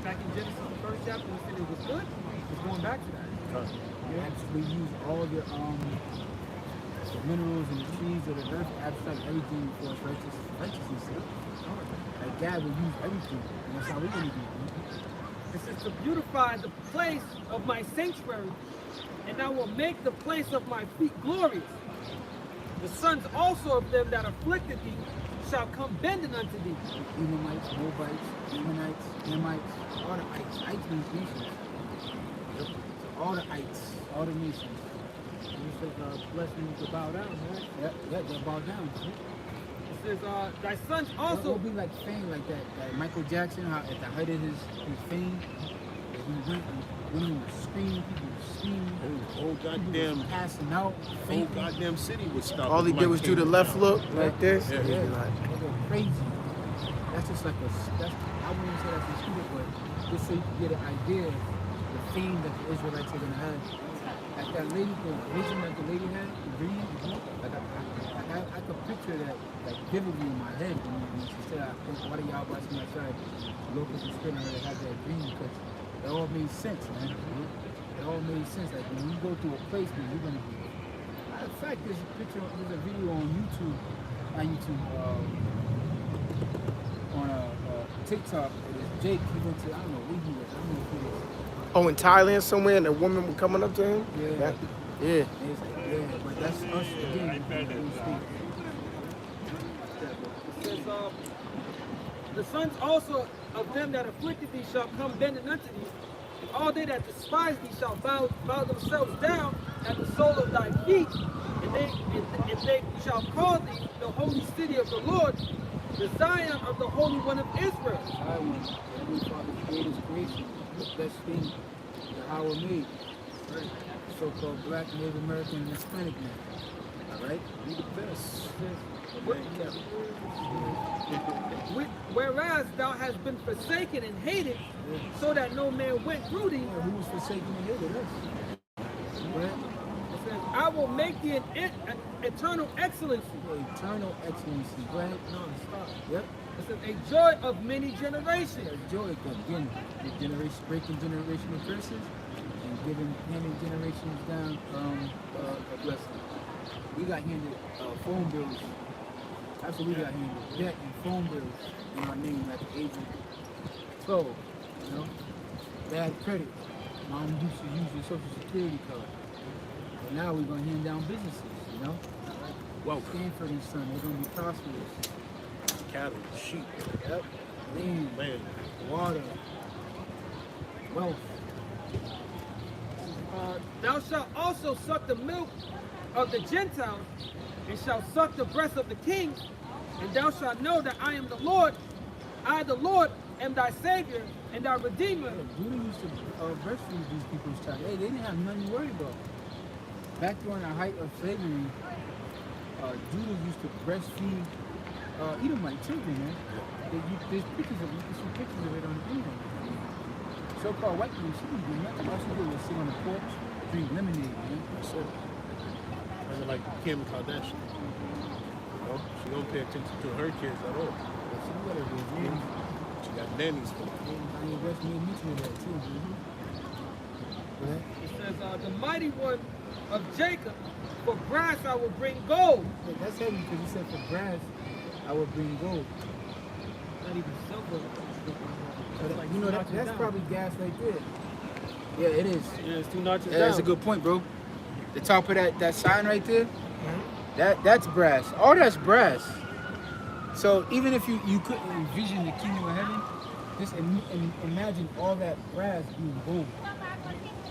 back in Genesis, the first chapter. We said it was good. It's going back to that. You actually use all the minerals and the trees of the earth to abstract everything for its righteousness. Like God will use everything. And that's how we're going to do it. It says to beautify the place of my sanctuary, and I will make the place of my feet glorious. The sons also of them that afflicted thee shall come bending unto thee. Edomites, Moabites, Ammonites, Hamites, all the ites. Ites means nations. All the ites, all the nations. It says, bless me to bow down, right? Yeah, they'll bow down. It says, thy sons also. It will be like fame, like that. Like Michael Jackson, how at the height of his fame, when he was screaming, people were screaming. Whole goddamn passing out. Whole goddamn city was stopped. All he did was do the left look like this. Yeah, they go crazy. That's just like I wouldn't say that's a stupid, but just so you can get an idea of the fame that the Israelites are gonna have. Like that lady, the vision that the lady had, the dream, like I could picture that like vividly in my head when she said, I think, why do y'all watching my side? Locals and spirit her to have that dream because it all made sense, man. It all made sense. Like when you go to a place where you're gonna be. Matter of fact, there's a video on YouTube, on TikTok. It is Jake. He went to, I don't know where he was. I don't know who he was. Oh, in Thailand somewhere, and a woman was coming up to him? Yeah. Yeah. But that's us again. It says, the sons also of them that afflicted thee shall come bending unto thee, and all they that despise thee shall bow themselves down at the sole of thy feet, and they shall call thee the holy city of the Lord, the Zion of the Holy One of Israel. Heavenly Father's greatest creation, the best thing that our made, right? So-called Black, Native American, and Hispanic man. All right, we the best. Whereas thou hast been forsaken and hated, so that no man went through thee. Who was forsaken and hated us? Right? It says, I will make thee an eternal excellency. Eternal excellency, right? Non-stop. Yep. It says, a joy of many generations. Joy, again, breaking generational curses and handing generations down a blessing. We got handed phone bills. That's what we got handed. Debt and phone bills in our name at the age of 12. You know? Bad credit. Mom used to use your social security card. But now we're gonna hand down businesses, you know? wealth, Stand for these sons. They're going to be prosperous. cattle, sheep, Yep. Land, land. water, wealth. Thou shalt also suck the milk of the Gentiles, and shalt suck the breast of the kings, and thou shalt know that I am the Lord. I, the Lord, am thy Savior and thy Redeemer. Judah used to breastfeed these people's child. Hey, they didn't have nothing to worry about. Back during the height of slavery, Judah used to breastfeed Edomite children, man. There's pictures of it. You can see pictures of it on the internet. So-called white people, she didn't do nothing. All she did was sit on the porch, drink lemonade, man. That's it. Kind of like Kim Kardashian. You know, she don't pay attention to her kids at all. She knew what it was, man. She got nannies for them. I mean, breastfeed me to that, too. Go ahead. It says, the mighty one of Jacob, for brass I will bring gold. Yeah, that's heavy because he said for brass, I will bring gold. Not even silver. So that, you know, that's down. probably gas right there. Yeah, it is. Yeah, it's 2 notches Yeah, down. that's a good point, bro. The top of that sign right there, that's brass. All that's brass. So even if you couldn't envision the kingdom of heaven, just imagine all that brass being gold.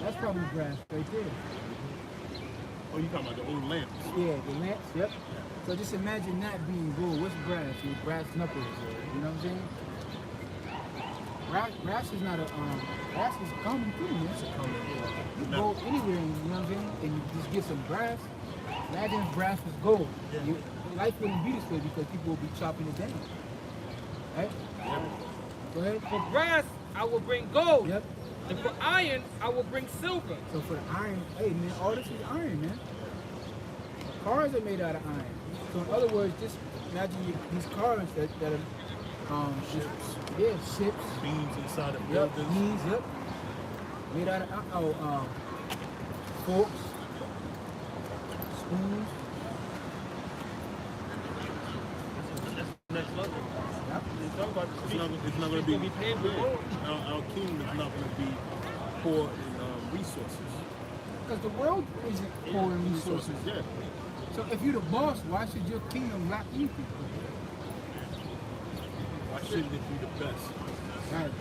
That's probably brass right there. Oh, you talking about the old lamps? Yeah, the lamps, yep. So just imagine that being gold. What's brass? With brass knuckles, you know what I'm saying? Brass is not a brass is a common thing, man. It's a common thing. You go anywhere, you know what I'm saying, and you just get some brass. Imagine if brass was gold. Life wouldn't be this way because people would be chopping it down. Right? Go ahead. For brass I will bring gold. Yep. And for iron I will bring silver. So for the iron, hey man, all this is iron, man. Cars are made out of iron. So in other words, just imagine these cars that are ships. Beams inside of Yep, buildings. beans, yep. Made out of forks, spoons. Next level. It's not going to be paying for gold. Our kingdom is not going to be poor in resources. Because the world isn't poor in resources. Yeah. So if you're the boss, why should your kingdom lack anything? Why shouldn't it be the best? Right.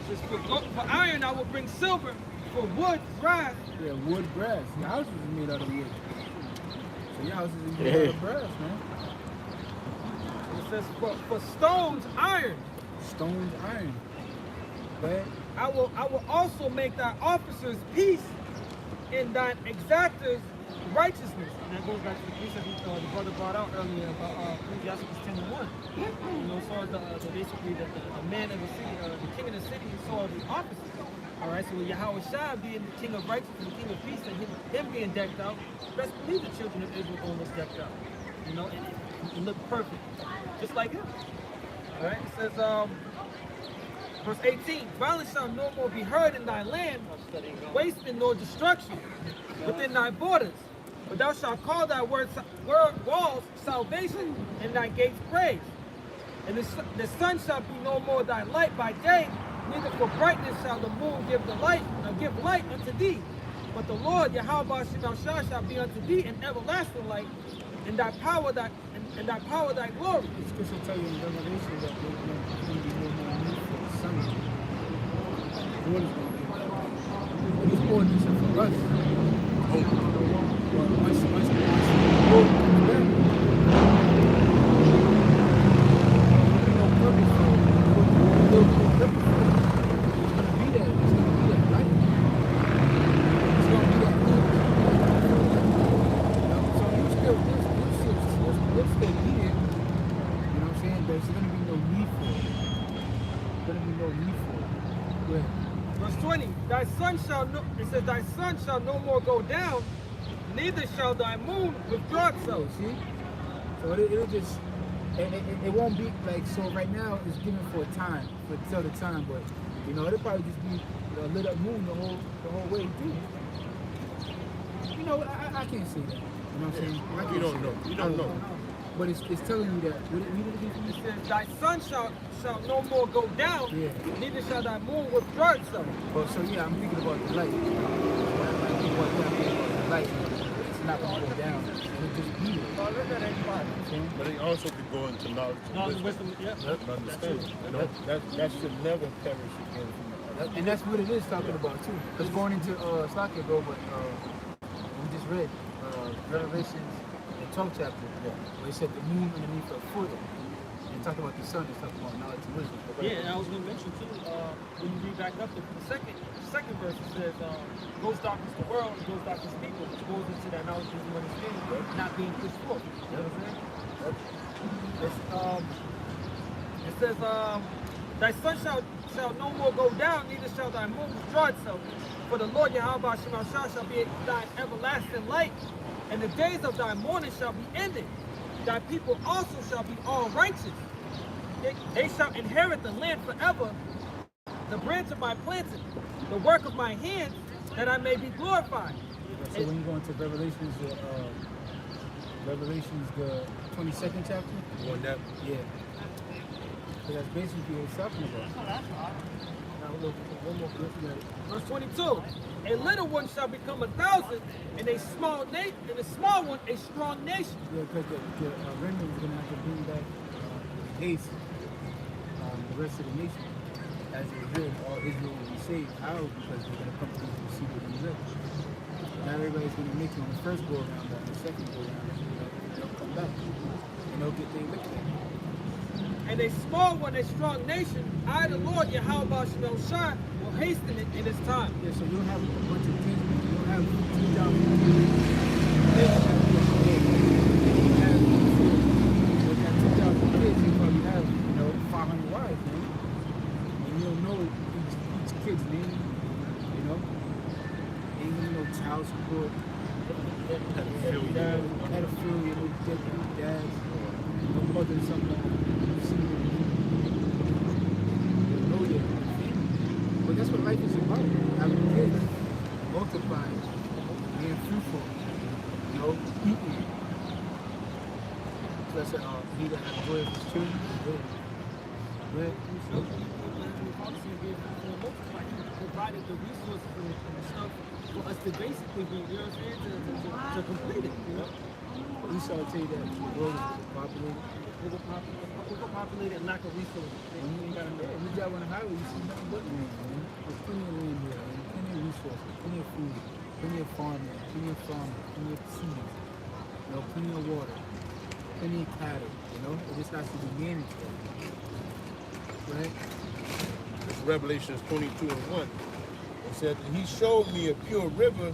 Says, for iron I will bring silver. For wood, brass. Yeah, wood, brass. Your house is made out of wood. So your house is made out of brass, man. It says, for stones, iron. Stones, iron. Go ahead. I will also make thy officers peace and thine exactors righteousness. And that goes back to the precept the brother brought out earlier about Ecclesiastes 10:1. You know, as far as the basically the man of the city, the king of the city, saw the officers. All right, so with Yahweh Shai being the king of righteousness and the king of peace, and him being decked out, best believe the children of Israel going to look decked out. You know, and look perfect, just like him. All right, it says, verse 18, violence shall no more be heard in thy land, wasting nor destruction within thy borders. But thou shalt call thy word walls salvation, and thy gates praise. And the sun shall be no more thy light by day, neither for brightness shall the moon give light unto thee. But the Lord Yahweh shall be unto thee an everlasting light, and thy power thy glory. The scripture tell you in Revelation that there's going to be no more need for the sun. What is going to be? These ordinances are for us. Well, once the Lord comes back, no purpose for it. There'll be no purpose for it. It's going to be that. It's going to be that light. It's going to be that good. So you still stay here. You know what I'm saying? There's going to be no need for it. There's going to be no need for it. Go ahead. Verse 20, it says, thy sun shall no more go down, neither shall thy moon withdraw itself. See? So it'll just, it won't be like, so right now it's given for a time, till the time, but, you know, it'll probably just be a lit up moon the whole way through. You know, I can't say that. You know what I'm saying? You don't know. You don't know. But it's telling you that, It says, thy sun shall no more go down, Yeah. neither shall thy moon withdraw itself. well, so yeah, I'm thinking about the light. When I think about that, I'm thinking about the light. It's not going to go down. It'll just be there. But they also could go into knowledge and Knowledge wisdom. and wisdom, yeah. And understanding. You know, that should never perish again from the heart. And that's what it is talking about too. Because going into Slocky ago, but we just read Revelations, the 12th chapter, where it said the moon underneath her foot. And talking about the sun, it's talking about knowledge and wisdom. Yeah, and I was going to mention too, when you read back up the second verse, it says, goes darkness the world, and goes darkness people, which goes into that knowledge, wisdom, understanding, not being pushed forth. You know what I'm saying? It says, thy sun shall no more go down, neither shall thy moon withdraw itself. For the Lord Yahweh Shemashah shall be thy everlasting light, and the days of thy mourning shall be ended. Thy people also shall be all righteous. They shall inherit the land forever, the branch of my planting, the work of my hands, that I may be glorified. So when you go into Revelations, the 22nd chapter? On that. Yeah. So that's basically what it's talking about. Now, look, one more verse. Verse 22. A little one shall become 1,000, and a small one a strong nation. Yeah, because the remnant is going to have to bring back haste the rest of the nation. As it is, all Israel will be saved. How? Because they're going to come to the seed of the rich. Not everybody's going to make it on the first go around, but on the second go around, they'll come back. And they'll get their lick back. And a small one, a strong nation, I, the Lord, Yahweh Shemel Shai, will hasten it in its time. Yeah, so you don't have a bunch of kids, you don't have 2,000 kids. You have 2,000 kids, you probably have, 500 wives, man. And you don't know each kid's name, Ain't gonna know child support, pedophilia, no deadbeat dads, no mother, something. But that's what life is about. Having kids, multiplying, being fruitful, eating. So that's he that has joy of his children. Right? Provided the resources and the stuff for us to basically be, you know what I'm saying, to complete it, you know? Esau will tell you that the world is populated. Overpopulated and lack of resources. You gotta know. When you drive on the highway, you see nothing but land, man. There's plenty of land here, man. Plenty of resources, plenty of food, plenty of farmland, plenty of farming, plenty of seeds, plenty of water, plenty of cattle, It just has to be managed, right? It's Revelations 22 and 1. It said, and he showed me a pure river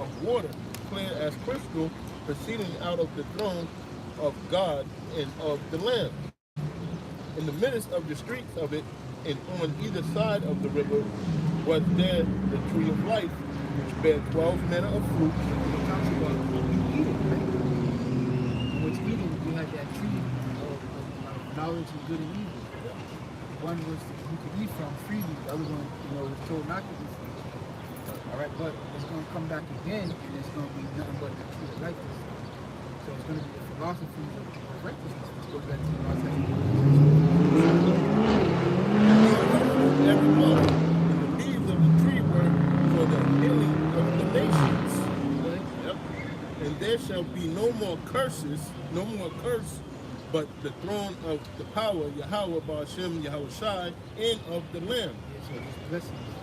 of water, clear as crystal, proceeding out of the throne of God and of the Lamb. In the midst of the streets of it, and on either side of the river, was there the tree of life, which bare 12 manner of fruit. It talks about Eden, right? In which Eden, you had that tree of knowledge of good and evil. One was you could eat from freely, the other one, was told not to eat from. All right, but it's going to come back again, and it's going to be nothing but the tree of righteousness. So it's going to be the philosophies of righteousness, which goes back to the last Every month, and the leaves of the tree were for the healing of the nations. Yep. And there shall be no more curses, no more curse, but the throne of the power, Yahweh Ba'ashem, Yahweh Shai, and of the Lamb. So it's blessings.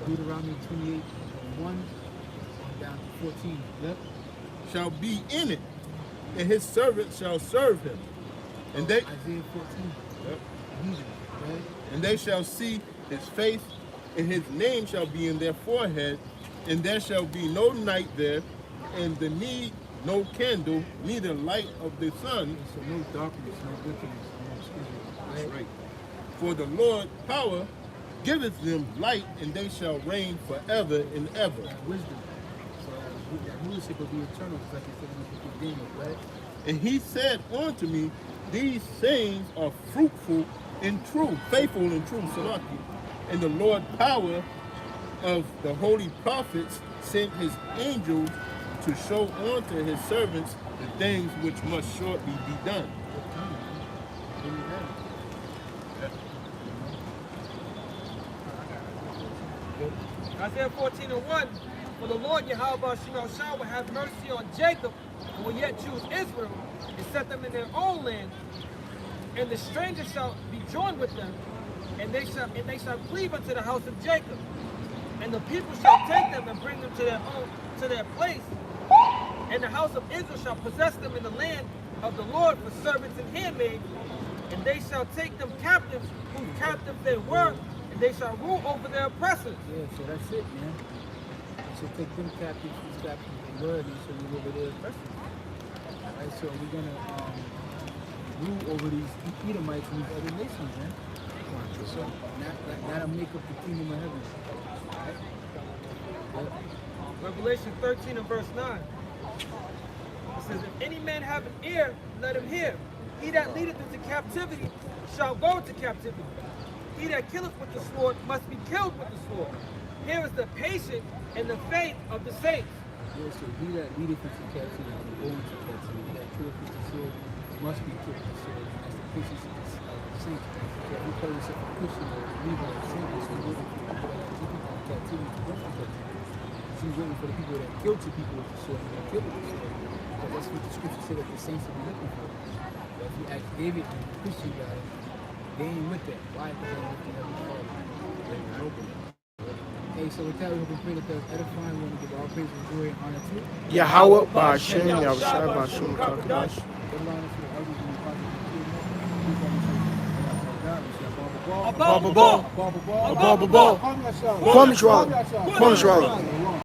Deuteronomy 28:1 down to 14. Yep. Shall be in it, and his servants shall serve him. And they Isaiah 14. Yep. Right? And they shall see his face, and his name shall be in their forehead, and there shall be no night there, and the need no candle, neither light of the sun. So no darkness, no wickedness, no obscurity. That's right. For the Lord power giveth them light, and they shall reign forever and ever. Wisdom. So that rulership will be eternal, just like it said in the book of Daniel, right? And he said unto me, these sayings are fruitful and true, faithful and true, Salaki. And the Lord power of the holy prophets sent his angels to show unto his servants the things which must shortly be done. Isaiah 14:1, for the Lord Yahweh Shemel Shai will have mercy on Jacob will yet choose Israel and set them in their own land, and the stranger shall be joined with them, and they shall cleave unto the house of Jacob, and the people shall take them and bring them to their place, and the house of Israel shall possess them in the land of the Lord for servants and handmaids, and they shall take them captives, whose captives they were, and they shall rule over their oppressors. Yeah, so that's it, man. So take them captives, these captives they were, and they shall rule over their oppressors. Alright, so we're gonna rule over these Edomites and these other nations, man. So that'll make up the kingdom of heaven. Right? Yep. Revelation 13 and verse 9. It says, if any man have an ear, let him hear. He that leadeth into captivity shall go into captivity. He that killeth with the sword must be killed with the sword. Here is the patience and the faith of the saints. Yeah, so he that leadeth into captivity will go into captivity. He that killeth with the sword must be killed with the sword. And that's the patience of the saints. So if we call yourself a Christian or a believer or a saint, so you're waiting for the people that are taken into captivity to go into captivity. So you're waiting for the people that kill two people with the sword and get killed with the sword. Because that's what the scripture said that the saints will be looking for. But if you ask David and the Christian guy, they ain't with that. Why? Because they're looking at the Father. They're open. Hey, so with that, we hope and pray that that was edifying. We want to give all praise and glory and honor to Yahweh Ba'ashem, Yahushua Ba'ashum Kakadash. Baba Ball. Kwame Shwala.